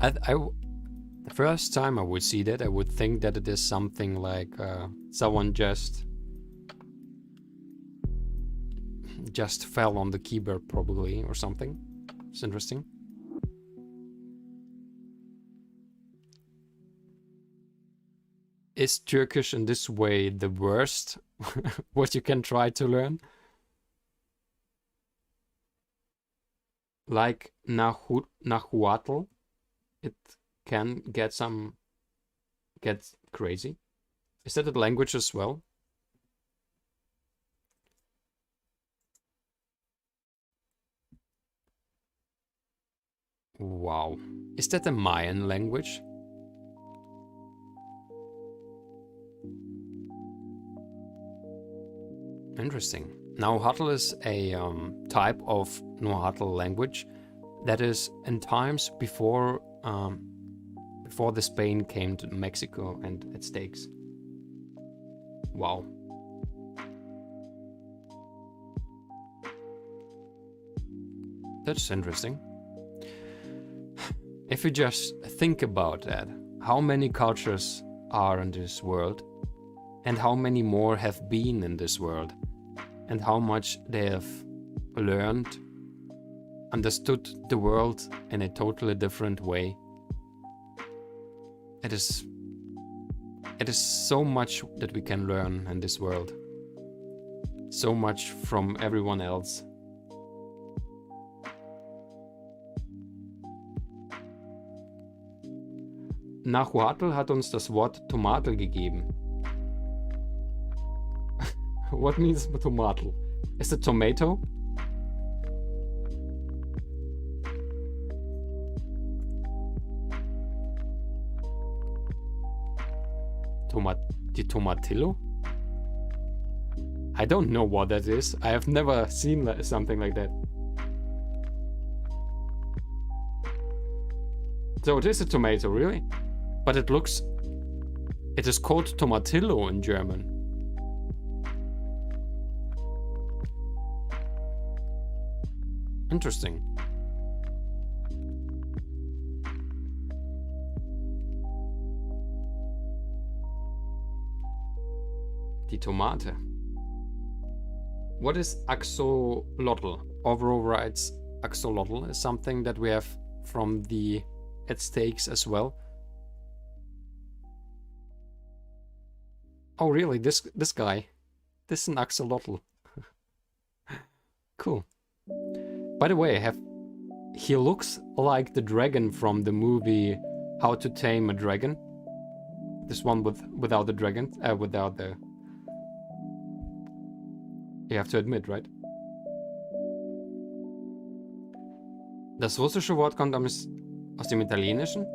The first time I would see that, I would think that it is something like someone just fell on the keyboard probably or something. It's interesting. Is Turkish in this way the worst what you can try to learn? Like Nahuatl, it can get crazy. Is that a language as well? Wow. Is that a Mayan language? Interesting. Nahuatl is a type of Nahuatl language that is in times before the Spain came to Mexico and its takes. Wow. That's interesting. If you just think about that, how many cultures are in this world, and how many more have been in this world, and how much they have learned, understood the world in a totally different way. It is so much that we can learn in this world. So much from everyone else. Nahuatl hat uns das Wort Tomatel gegeben. What means tomatel? Is it tomato? Tomatillo? I don't know what that is. I have never seen something like that. So it is a tomato, really? But it is called tomatillo in German. Interesting. Die Tomate. What is axolotl? Overall writes axolotl is something that we have from the Aztecs as well. Oh really, this guy. This is an axolotl. Cool. By the way, he looks like the dragon from the movie How to Tame a Dragon. This one without the dragon, without the You have to admit, right? Das russische Wort kommt aus dem Italienischen.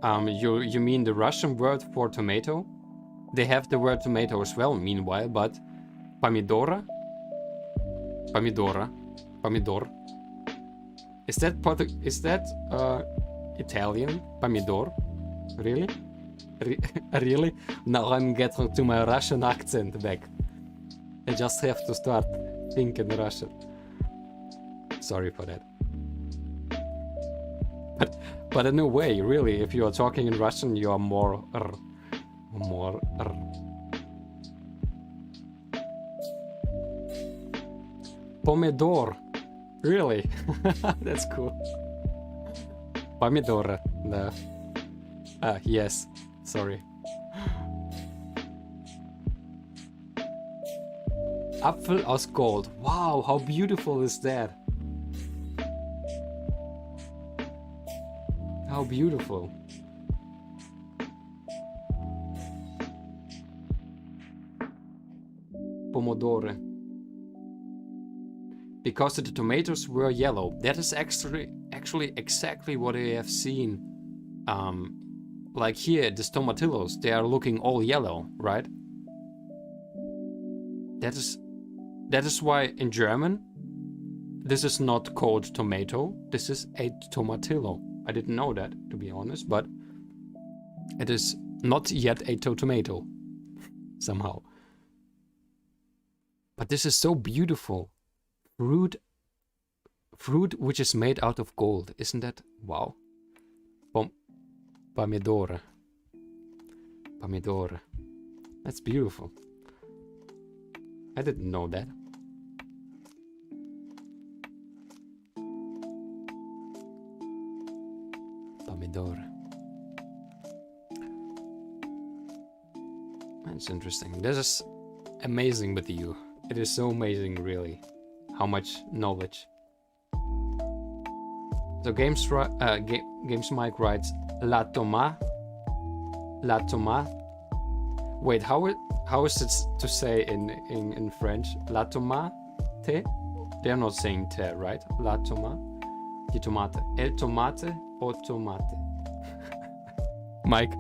You mean the Russian word for tomato? They have the word tomato as well, meanwhile, but pomidora? Pomidor. Is that Italian? Pomidor? Really? Really? Now I'm getting to my Russian accent back. I just have to start thinking Russian. Sorry for that. But in a way, really, if you are talking in Russian, you are more. Pomidor. Really? That's cool. Pomidor. No. Yes. Sorry. Apfel aus Gold. Wow, how beautiful is that? How beautiful. Pomodoro. Because the tomatoes were yellow. That is actually exactly what I have seen. Like here, these tomatillos, they are looking all yellow, right? That is why in German, this is not called tomato. This is a tomatillo. I didn't know that, to be honest, but it is not yet a tomato somehow. But this is so beautiful. Fruit which is made out of gold. Isn't that? Wow. Pomidoro. That's beautiful. I didn't know that. Pomidoro. That's interesting. This is amazing with you. It is so amazing, really. How much knowledge. So Games Mike writes La Toma. Wait, how is it to say in French? La tomate? They're not saying te, right? La toma. Die Tomate. El tomate o tomate. Mike,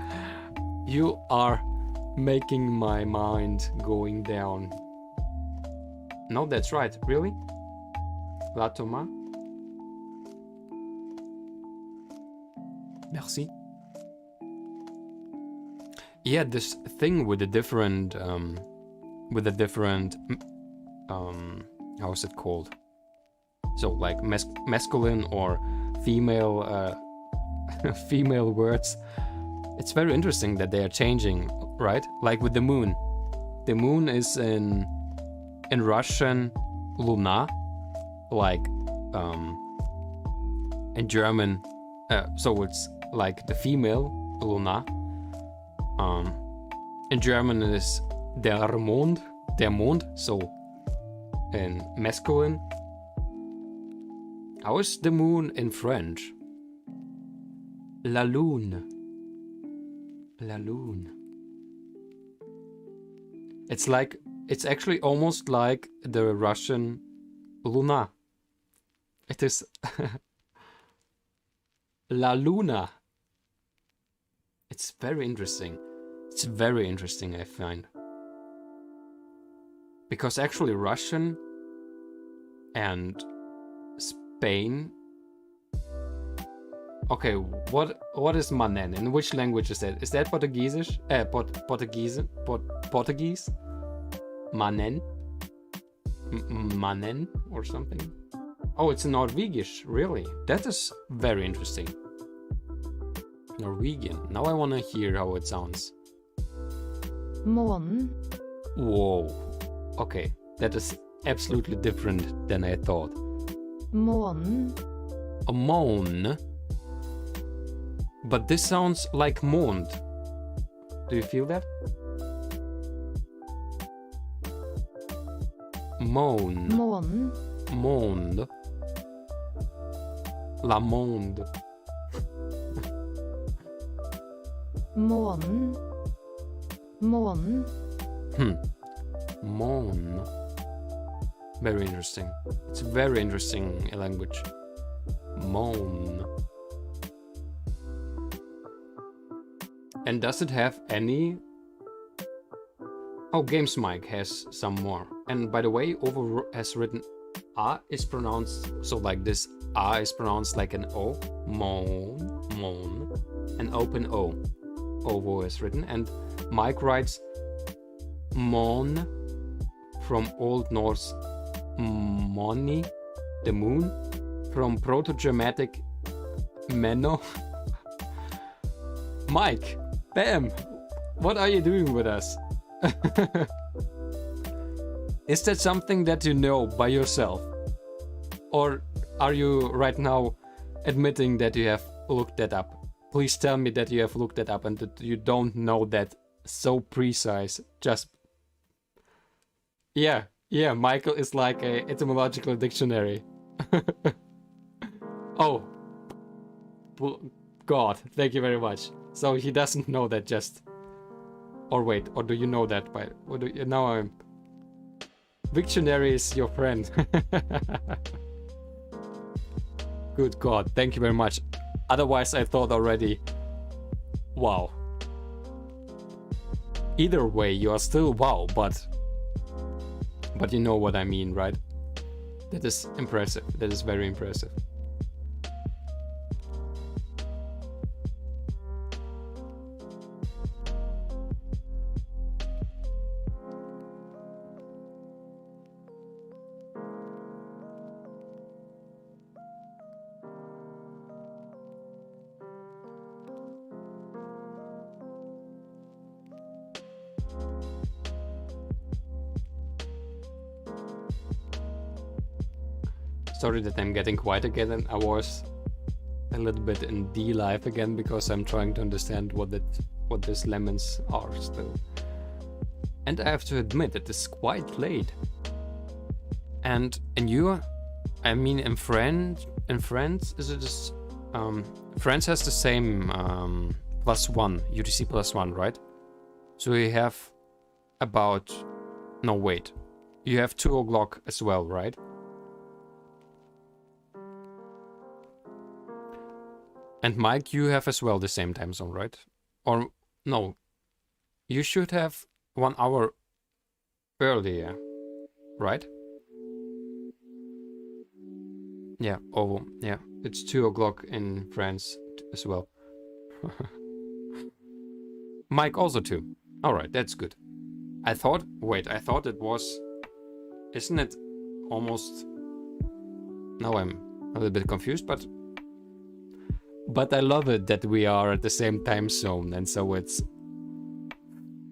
you are making my mind going down. No, that's right. Really? La toma. Merci. Yeah, this thing with the different, how is it called? So like masculine or female, female words. It's very interesting that they are changing, right? Like with the moon. The moon is in Russian Luna, like in German. So it's like the female Luna. In German it is der Mond, so in masculine. How is the moon in French? La lune. It's actually almost like the Russian Luna. It is La Luna. It's very interesting. It's very interesting, I find. Because actually Russian and Spain... Okay, what is Manen? In which language is that? Is that Portuguese? Portuguese? Manen? Manen or something? Oh, it's Norwegish, really? That is very interesting. Norwegian. Now I want to hear how it sounds. Månen. Whoa. Okay, that is absolutely different than I thought. Månen. A moan. But this sounds like mond. Do you feel that? Moan. Månen. Monde. La monde. Månen. Månen. Mon. Very interesting. It's a very interesting language. Moan. And does it have any... Oh, Games Mike has some more. And by the way, Ovo has written A is pronounced, so like this A is pronounced like an O. Moan, moan. An open O. Ovo is written. And Mike writes Moan from Old Norse Moni, the moon. From Proto-Germanic Menno. Mike, bam! What are you doing with us? Is that something that you know by yourself? Or are you right now admitting that you have looked that up? Please tell me that you have looked that up and that you don't know that so precise. Just... Yeah, Michael is like a etymological dictionary. Oh. God, thank you very much. So he doesn't know that just... Or wait, or do you know that by... Or do you, now I'm... Wiktionary is your friend. Good God, thank you very much. Otherwise I thought already... Wow. Either way, you are still wow, but... But you know what I mean, right? That is impressive. That is very impressive. Sorry that I'm getting quiet again, and I was a little bit in D live again because I'm trying to understand what these lemons are still. And I have to admit it is quite late. And I mean in France is it just France has the same +1 UTC +1, right? So you have about no wait. You have 2 o'clock as well, right? And Mike, you have as well the same time zone, right? Or no, you should have 1 hour earlier, right? Yeah, oh, yeah, it's 2 o'clock in France as well. Mike also too. Alright, that's good. I thought it was... Isn't it almost... Now I'm a little bit confused, but I love it that we are at the same time zone, and so it's...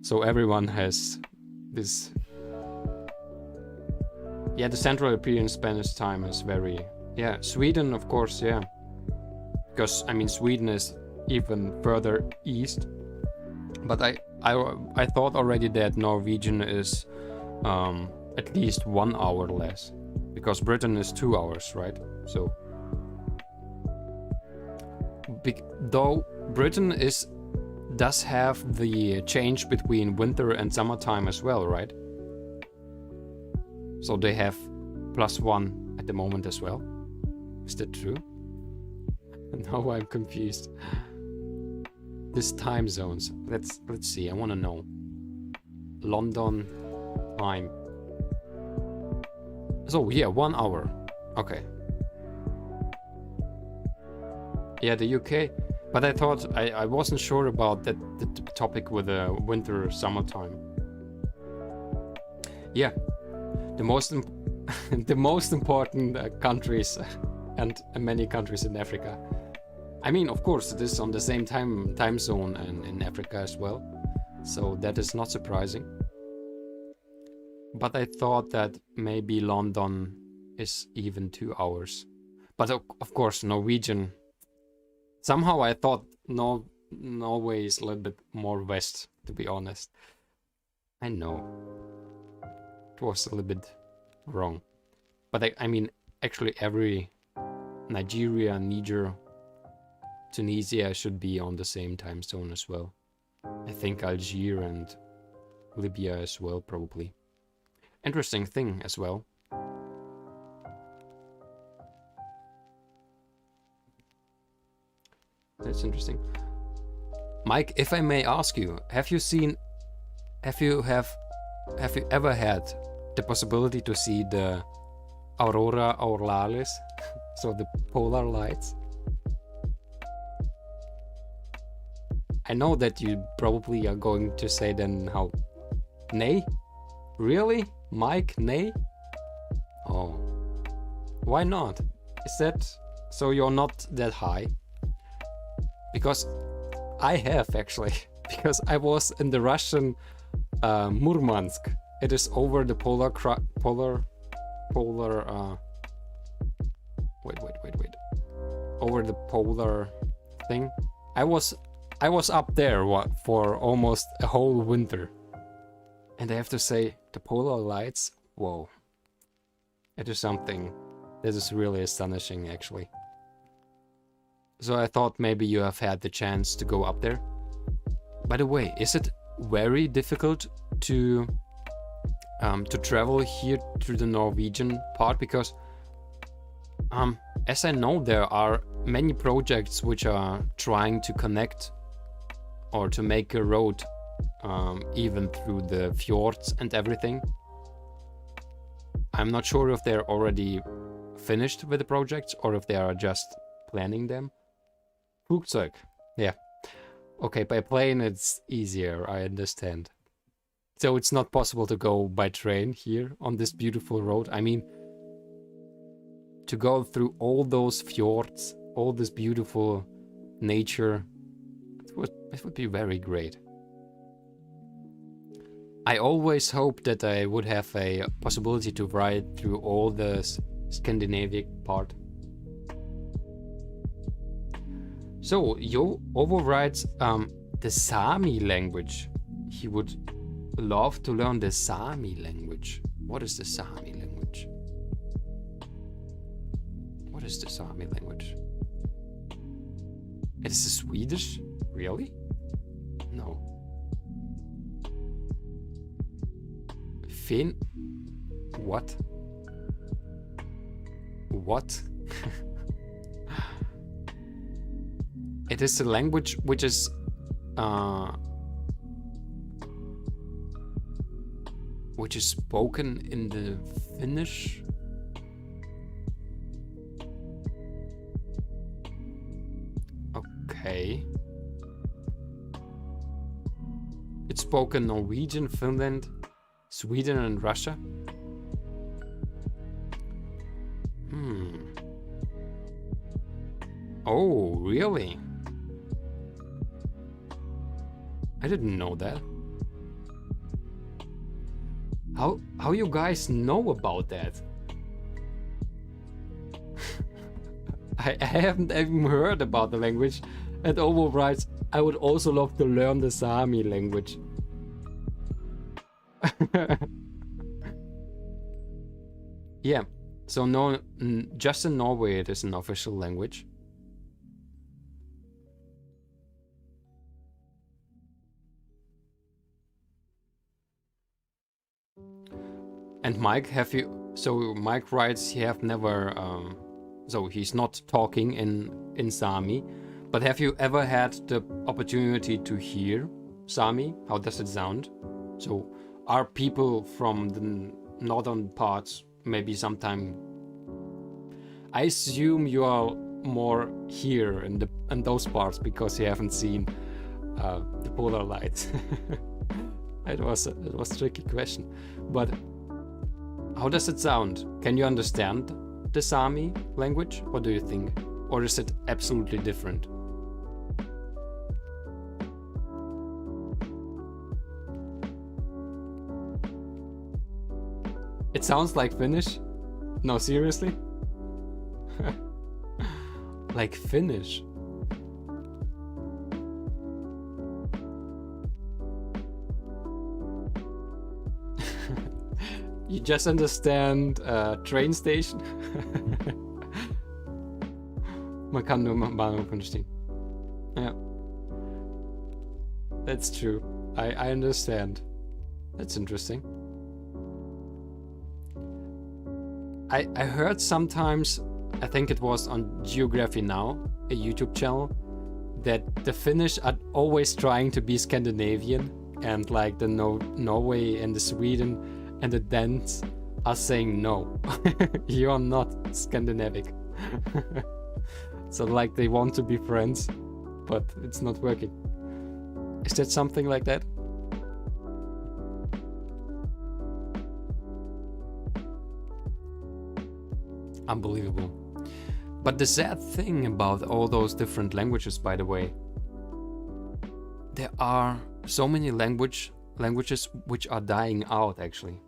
So everyone has this... Yeah, the Central European Spanish time is very... Yeah, Sweden, of course, yeah. Because, I mean, Sweden is even further east. But I thought already that Norwegian is at least 1 hour less. Because Britain is 2 hours, right? So... Though Britain does have the change between winter and summertime as well, right? So they have +1 at the moment as well. Is that true? Now I'm confused. These time zones. Let's see. I want to know. London time. So yeah, 1 hour. Okay. Yeah, the UK, but I thought I wasn't sure about the topic with the winter summertime. Yeah, the most important countries and many countries in Africa. I mean, of course, it is on the same time zone and in Africa as well, so that is not surprising. But I thought that maybe London is even 2 hours. But of course, Norwegian. Somehow I thought Norway is a little bit more west, to be honest. I know. It was a little bit wrong. But I mean, actually every Nigeria, Niger, Tunisia should be on the same time zone as well. I think Algeria and Libya as well, probably. Interesting thing as well. That's interesting. Mike, if I may ask you, have you ever had the possibility to see the aurora auralaris, so the polar lights? I know that you probably are going to say then how, nay? Really? Mike, nay? Oh, why not? Is that so you're not that high? Because I have actually, because I was in the Russian Murmansk. It is over the wait. Over the polar thing. I was up there for almost a whole winter. And I have to say, the polar lights, whoa. It is something that is really astonishing, actually. So I thought maybe you have had the chance to go up there. By the way, is it very difficult to travel here through the Norwegian part? Because as I know, there are many projects which are trying to connect or to make a road even through the fjords and everything. I'm not sure if they're already finished with the projects or if they are just planning them. Flugzeug, yeah. Okay, by plane it's easier, I understand. So it's not possible to go by train here on this beautiful road. I mean, to go through all those fjords, all this beautiful nature, it would be very great. I always hoped that I would have a possibility to ride through all the Scandinavian part. So, Yo overrides the Sami language. He would love to learn the Sami language. What is the Sami language? What is the Sami language? It is the Swedish? Really? No. Finn? What? What? It is a language which is spoken in the Finnish. Okay. It's spoken Norwegian, Finland, Sweden and Russia. Oh, really? I didn't know that. How you guys know about that? I haven't even heard about the language. And Ovo writes, I would also love to learn the Sami language. Yeah, so no, just in Norway it is an official language. And Mike, so Mike writes he have never, so he's not talking in Sami, but have you ever had the opportunity to hear Sami? How does it sound? So are people from the northern parts maybe sometime? I assume you are more here in those parts because you haven't seen the polar lights. It was a tricky question, but how does it sound? Can you understand the Sami language? What do you think? Or is it absolutely different? It sounds like Finnish? No, seriously? Like Finnish? You just understand train station? Man kann nur Bahnhof verstehen. Yeah. That's true. I understand. That's interesting. I heard sometimes, I think it was on Geography Now, a YouTube channel, that the Finnish are always trying to be Scandinavian, and like the Norway and the Sweden and the Danes are saying no, you are not Scandinavic. So like they want to be friends, but it's not working. Is that something like that? Unbelievable. But the sad thing about all those different languages, by the way, there are so many languages which are dying out actually.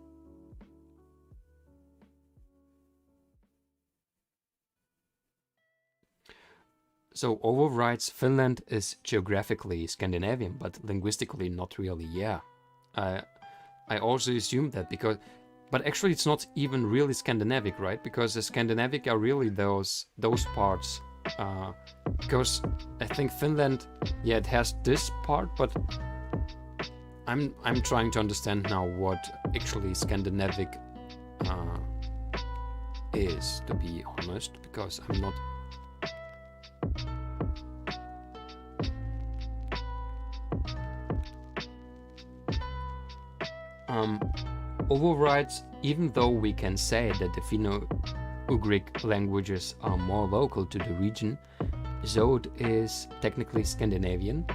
So Ovo writes Finland is geographically Scandinavian, but linguistically not really. Yeah, I also assumed that because, but actually it's not even really Scandinavic, right? Because the Scandinavic are really those parts. Because I think Finland, yeah, it has this part, but I'm trying to understand now what actually Scandinavic is, to be honest, because I'm not. Ovo writes, even though we can say that the Finno-Ugric languages are more local to the region, Zod is technically Scandinavian.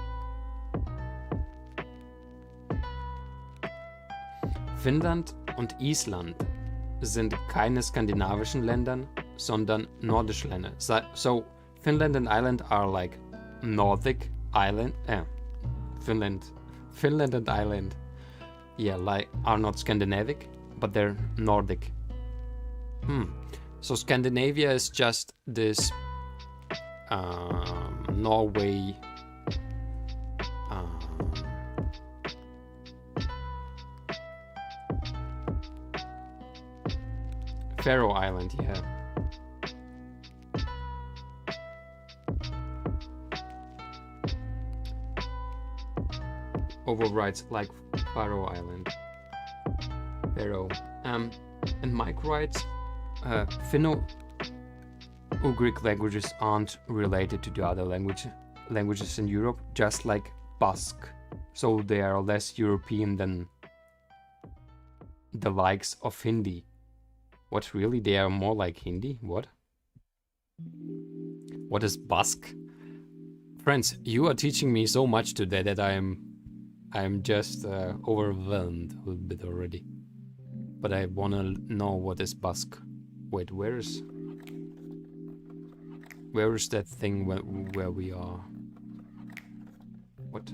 Finnland und Island sind keine skandinavischen Länder, sondern nordische Länder. So Finland and Ireland are like Nordic island. Finland and Ireland, yeah, like are not Scandinavic, but they're Nordic. So Scandinavia is just this Norway, Faroe Island, yeah. Overwrites like Faroe Island. Faroe. And Mike writes, Finno-Ugric languages aren't related to the other languages in Europe, just like Basque. So they are less European than the likes of Hindi. What, really? They are more like Hindi? What? What is Basque? Friends, you are teaching me so much today that I'm just overwhelmed a little bit already. But I wanna know what is Basque. Wait, where is that thing where we are? What?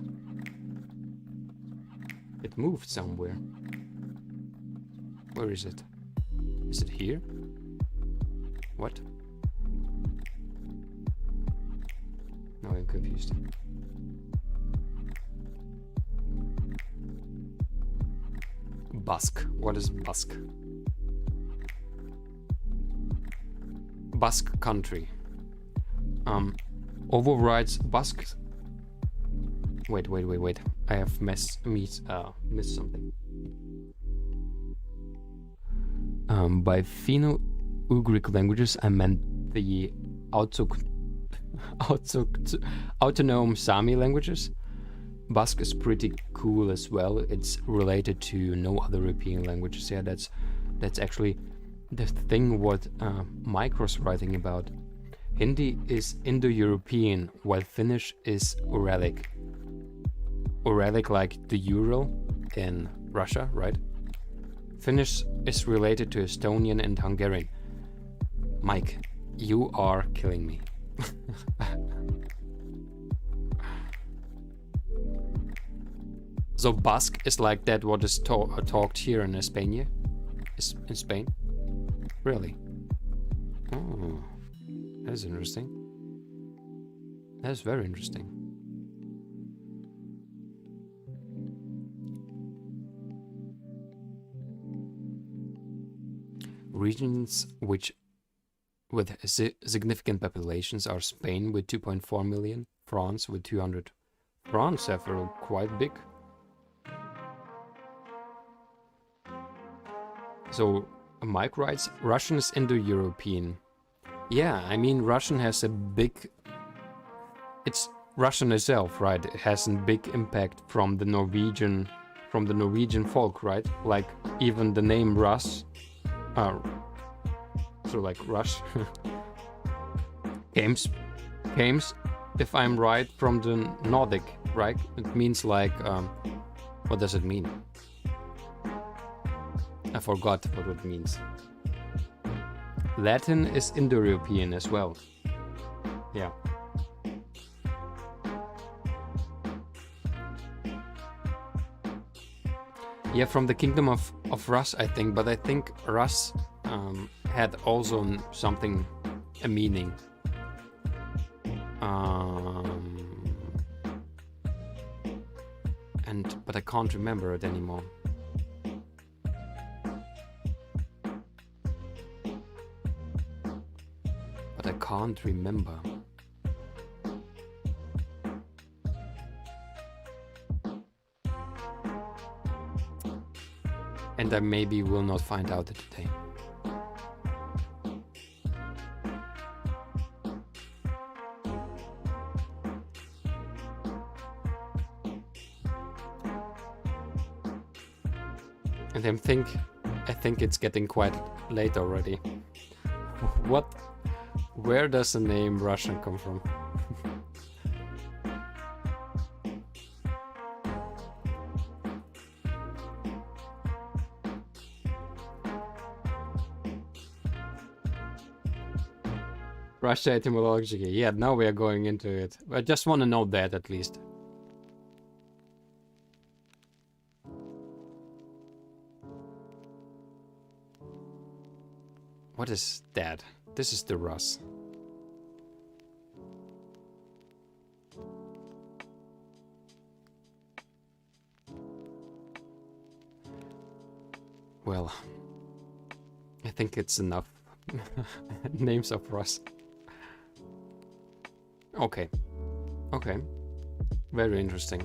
It moved somewhere. Where is it? Is it here? What? No, I'm confused. Basque. What is Basque? Basque country. Ovo writes Basque. Wait. I have missed something. By Finno-Ugric languages, I meant the autonomous Sami languages. Basque is pretty cool as well. It's related to no other European languages. Yeah, that's actually the thing what Mike was writing about. Hindi is Indo-European, while Finnish is Uralic. Uralic like the Ural in Russia, right? Finnish is related to Estonian and Hungarian. Mike, you are killing me. So Basque is like that what is talked here in Spain? In Spain? Really? Oh, that's interesting. That's very interesting. Regions which with significant populations are Spain with 2.4 million, France with 200. France are quite big. So Mike writes, Russian is Indo-European. Yeah, I mean Russian has a big... Russian itself, right, has a big impact from the Norwegian folk, right? Like even the name Rus, so like Rush, came, if I'm right, from the Nordic, right? It means like, what does it mean? I forgot what it means. Latin is Indo-European as well. Yeah. Yeah, from the kingdom of Rus, I think, but I think Rus had also something, a meaning. But I can't remember it anymore. But I can't remember. And I maybe will not find out it today. And I think it's getting quite late already. Where does the name Russian come from? Russia etymologically. Yeah, now we are going into it. I just want to know that at least. What is that? This is the RUS. Well, I think it's enough names of RUS. Okay. Okay. Very interesting.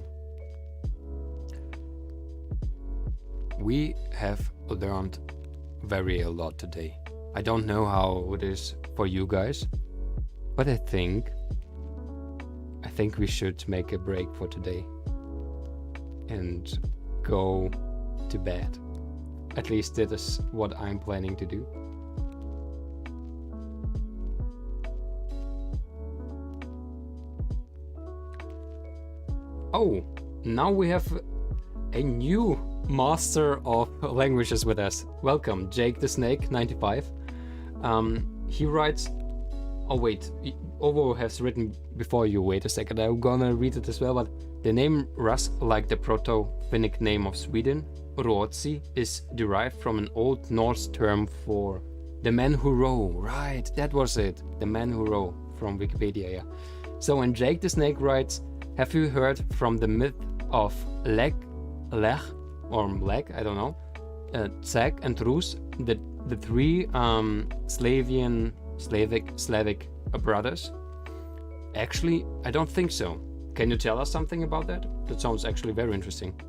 We have learned a lot today. I don't know how it is for you guys, but I think we should make a break for today and go to bed. At least that is what I'm planning to do. Oh, now we have a new master of languages with us. Welcome, Jake the Snake 95. He writes, oh wait, Ovo has written before you. Wait a second, I'm gonna read it as well. But the name Rus, like the Proto-Finnic name of Sweden, Ruotsi, is derived from an Old Norse term for the men who row. Right, that was it. The men who row, from Wikipedia, yeah. So when Jake the Snake writes, have you heard from the myth of Lech, or Lech, I don't know, Zek and Rus, the three Slavic brothers? Actually, I don't think so. Can you tell us something about that? That sounds actually very interesting.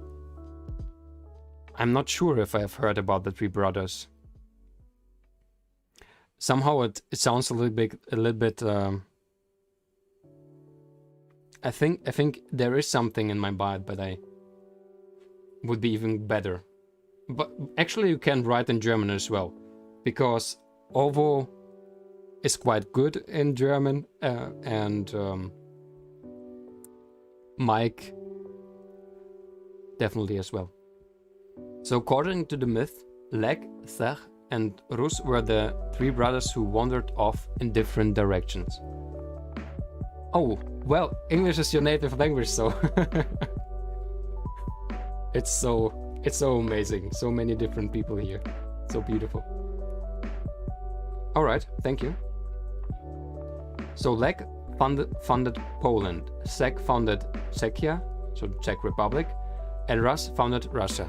I'm not sure if I have heard about the three brothers. Somehow it sounds a little bit. I think there is something in my mind, but I would be even better. But actually, you can write in German as well, because Ovo is quite good in German, and Mike definitely as well. So according to the myth, Lech, Zech, and Rus were the three brothers who wandered off in different directions. Oh, well, English is your native language, so it's so amazing. So many different people here. So beautiful. All right, thank you. So Lech founded Poland, Zech founded Czechia, so Czech Republic, and Rus founded Russia.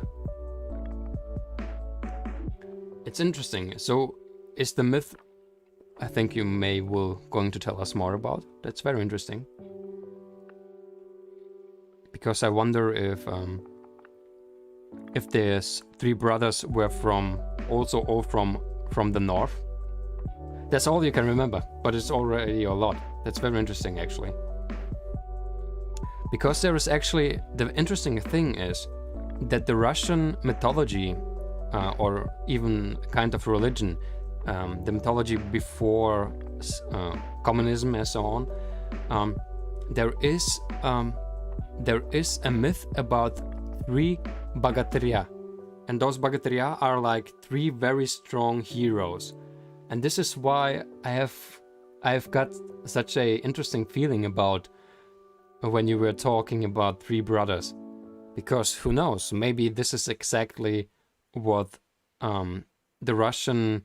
It's interesting. So is the myth, I think you will going to tell us more about. That's very interesting. Because I wonder if there's three brothers were also all from the north. That's all you can remember, but it's already a lot. That's very interesting, actually. Because there is actually, the interesting thing is that the Russian mythology, or even kind of religion, the mythology before communism and so on, there is a myth about 3 bagateria, and those bagateria are like 3 very strong heroes, and this is why I've got such a interesting feeling about when you were talking about 3 brothers, because who knows, maybe this is exactly what the Russian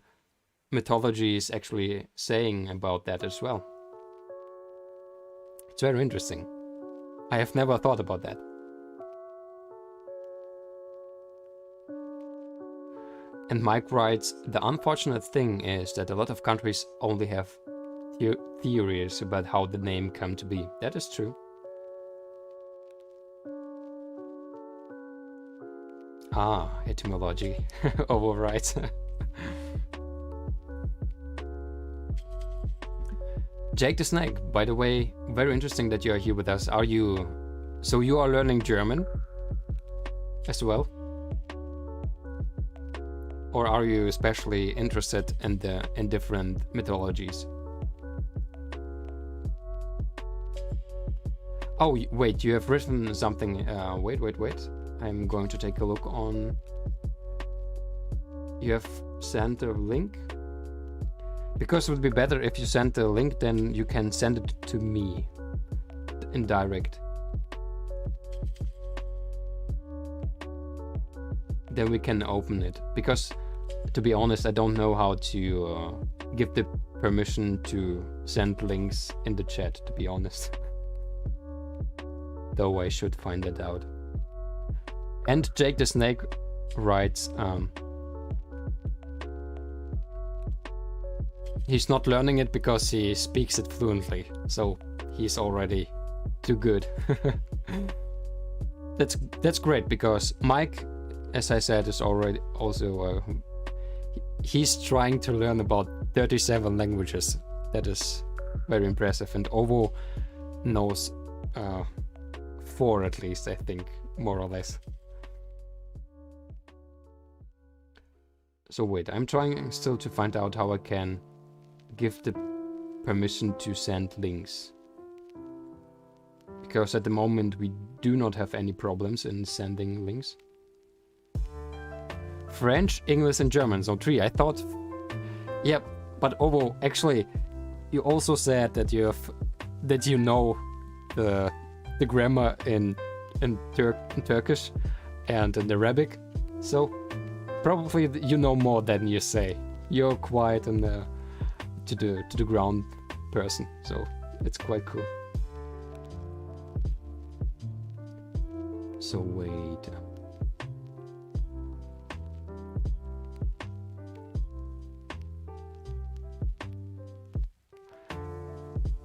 mythology is actually saying about that as well. It's very interesting. I have never thought about that. And Mike writes, the unfortunate thing is that a lot of countries only have theories about how the name came to be. That is true. Ah, etymology overrides. Jake the Snake, by the way, very interesting that you are here with us. Are you... So you are learning German as well? Or are you especially interested in different mythologies? Oh, wait, you have written something. Wait. I'm going to take a look on... You have sent a link? Because it would be better if you sent a link, then you can send it to me in direct. Then we can open it. Because, to be honest, I don't know how to give the permission to send links in the chat, to be honest. Though I should find that out. And Jake the Snake writes, he's not learning it because he speaks it fluently, so he's already too good. That's great, because Mike, as I said, is already also he's trying to learn about 37 languages. That is very impressive, and Ovo knows 4 at least, I think, more or less. So wait, I'm trying still to find out how I can give the permission to send links. Because at the moment we do not have any problems in sending links. French, English and German, so 3. I thought... Yeah, but Ovo, actually, you also said that you know the grammar in Turkish and in Arabic, so probably you know more than you say. You're quite an to the ground person, so it's quite cool. So wait.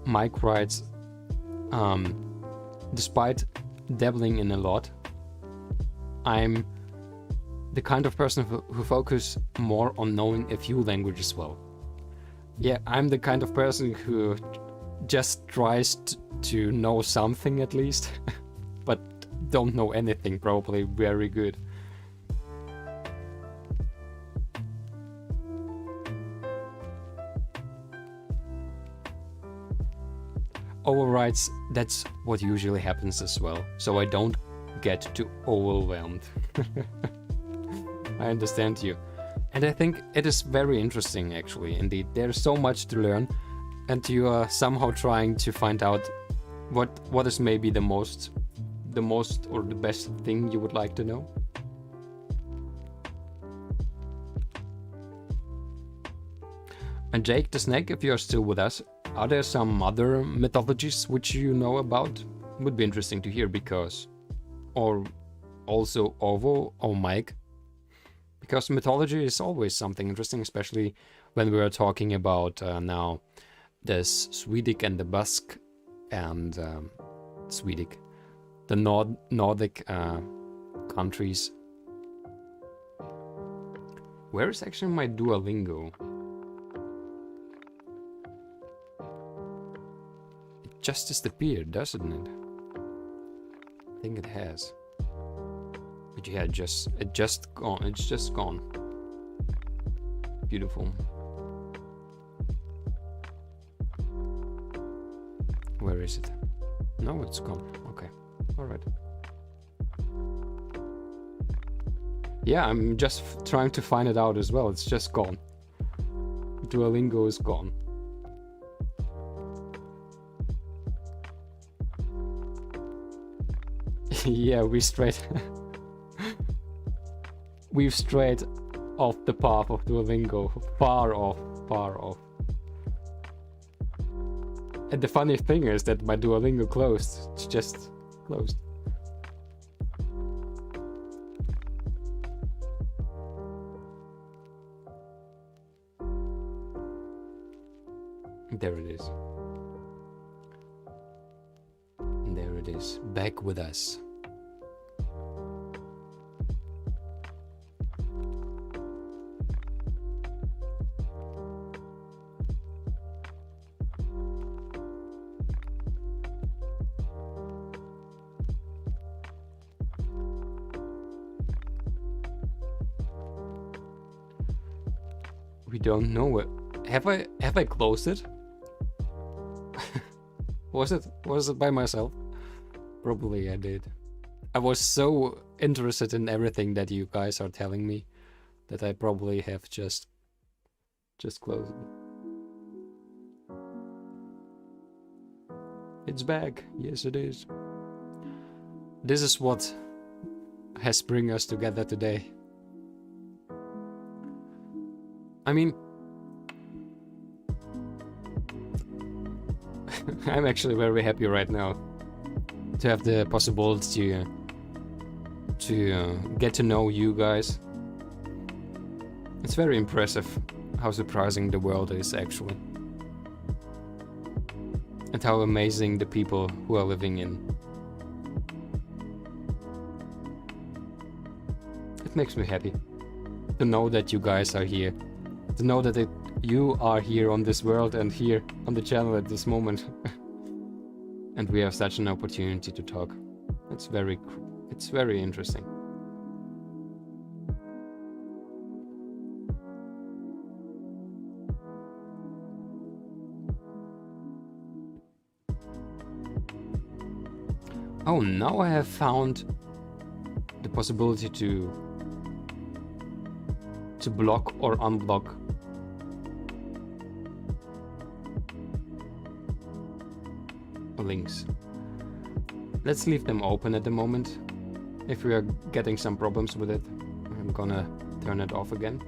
Mike writes, despite dabbling in a lot, I'm the kind of person who focus more on knowing a few languages well. Yeah, I'm the kind of person who just tries to know something at least, but don't know anything probably very good. Overwrites, that's what usually happens as well, so I don't get too overwhelmed. I understand you. And I think it is very interesting, actually, indeed. There's so much to learn, and you are somehow trying to find out what is maybe the most or the best thing you would like to know. And Jake the Snake, if you are still with us, are there some other mythologies which you know about? Would be interesting to hear, because... Or also Ovo or Mike. Because mythology is always something interesting, especially when we are talking about now the Swedic and the Basque and Swedic, the Nordic countries. Where is actually my Duolingo? It just disappeared, doesn't it? I think it has. But yeah, it just gone. It's just gone. Beautiful. Where is it? No, it's gone. Okay. Alright. Yeah, I'm just trying to find it out as well. It's just gone. Duolingo is gone. Yeah, we've strayed off the path of Duolingo. Far off, far off. And the funny thing is that my Duolingo closed. It's just closed. There it is. There it is. Back with us. We don't know it. Have I closed it? Was it by myself? Probably I did. I was so interested in everything that you guys are telling me that I probably have just closed it. It's back. Yes, it is. This is what has bring us together today. I mean, I'm actually very happy right now to have the possibility to get to know you guys. It's very impressive how surprising the world is actually. And how amazing the people who are living in. It makes me happy to know that you guys are here. To know that you are here on this world and here on the channel at this moment. And we have such an opportunity to talk. It's very interesting. Oh, now I have found the possibility to block or unblock links. Let's leave them open at the moment. If we are getting some problems with it, I'm gonna turn it off again.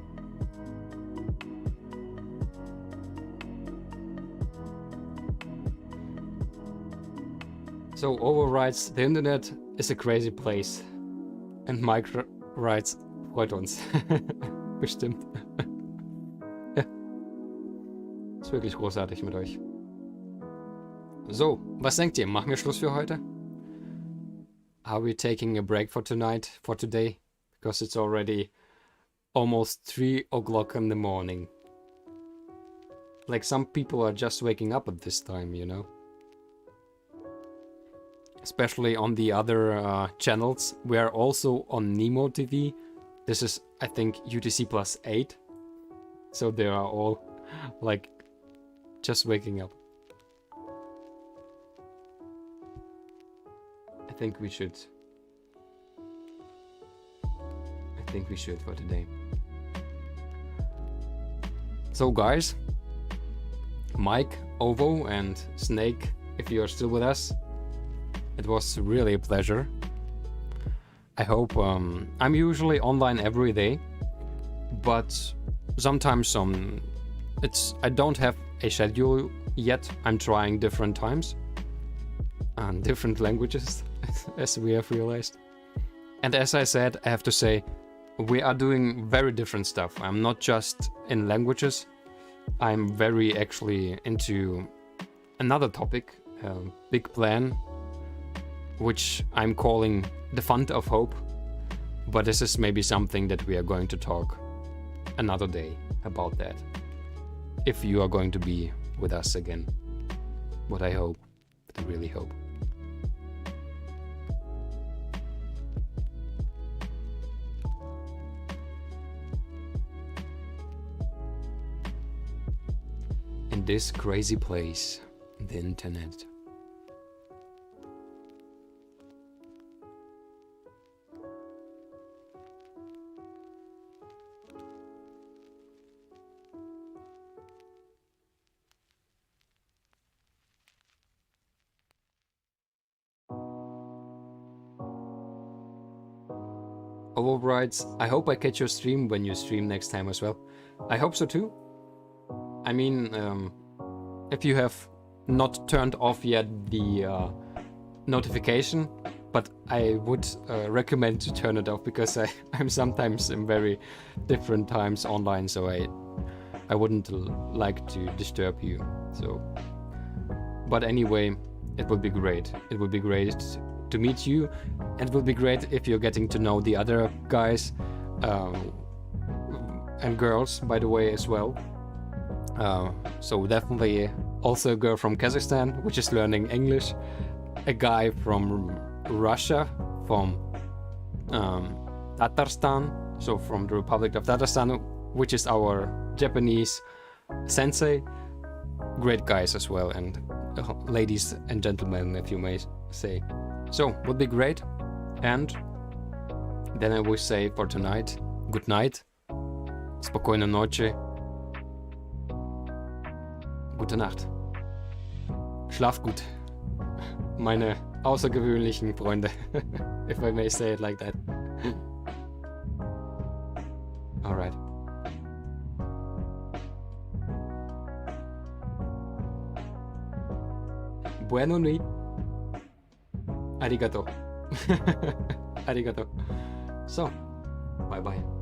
So overwrites, the internet is a crazy place. And Mike writes, freut uns. Bestimmt. Ja. Ist wirklich großartig mit euch. So, was denkt ihr? Machen wir Schluss für heute? Are we taking a break for tonight, for today? Because it's already almost 3 o'clock in the morning. Like some people are just waking up at this time, you know? Especially on the other channels. We are also on Nemo TV. This is, I think, UTC plus 8. So they are all, like, just waking up. I think we should for today. So guys, Mike, Ovo and Snake, if you are still with us, it was really a pleasure. I hope I'm usually online every day, but sometimes I don't have a schedule yet. I'm trying different times and different languages, as we have realized. And as I said, I have to say, we are doing very different stuff. I'm not just in languages. I'm very actually into another topic, big plan, which I'm calling the Fund of Hope. But this is maybe something that we are going to talk another day about that. If you are going to be with us again. What I hope, but I really hope. on this crazy place, the internet. Overrides, I hope I catch your stream when you stream next time as well. I hope so too. I mean, if you have not turned off yet the notification, but I would recommend to turn it off because I'm sometimes in very different times online, so I wouldn't like to disturb you. So, but anyway, it would be great. It would be great to meet you. It will be great if you're getting to know the other guys and girls, by the way, as well. So definitely also a girl from Kazakhstan, which is learning English, a guy from Russia, from Tatarstan, so from the Republic of Tatarstan, which is our Japanese sensei. Great guys as well, and ladies and gentlemen, if you may say. So, would be great. And then I will say for tonight, good night, spokojne noche, gute Nacht. Schlaf gut, meine außergewöhnlichen Freunde, if I may say it like that. Alright. Buenos nuit. Arigato. Arigato. So, bye bye.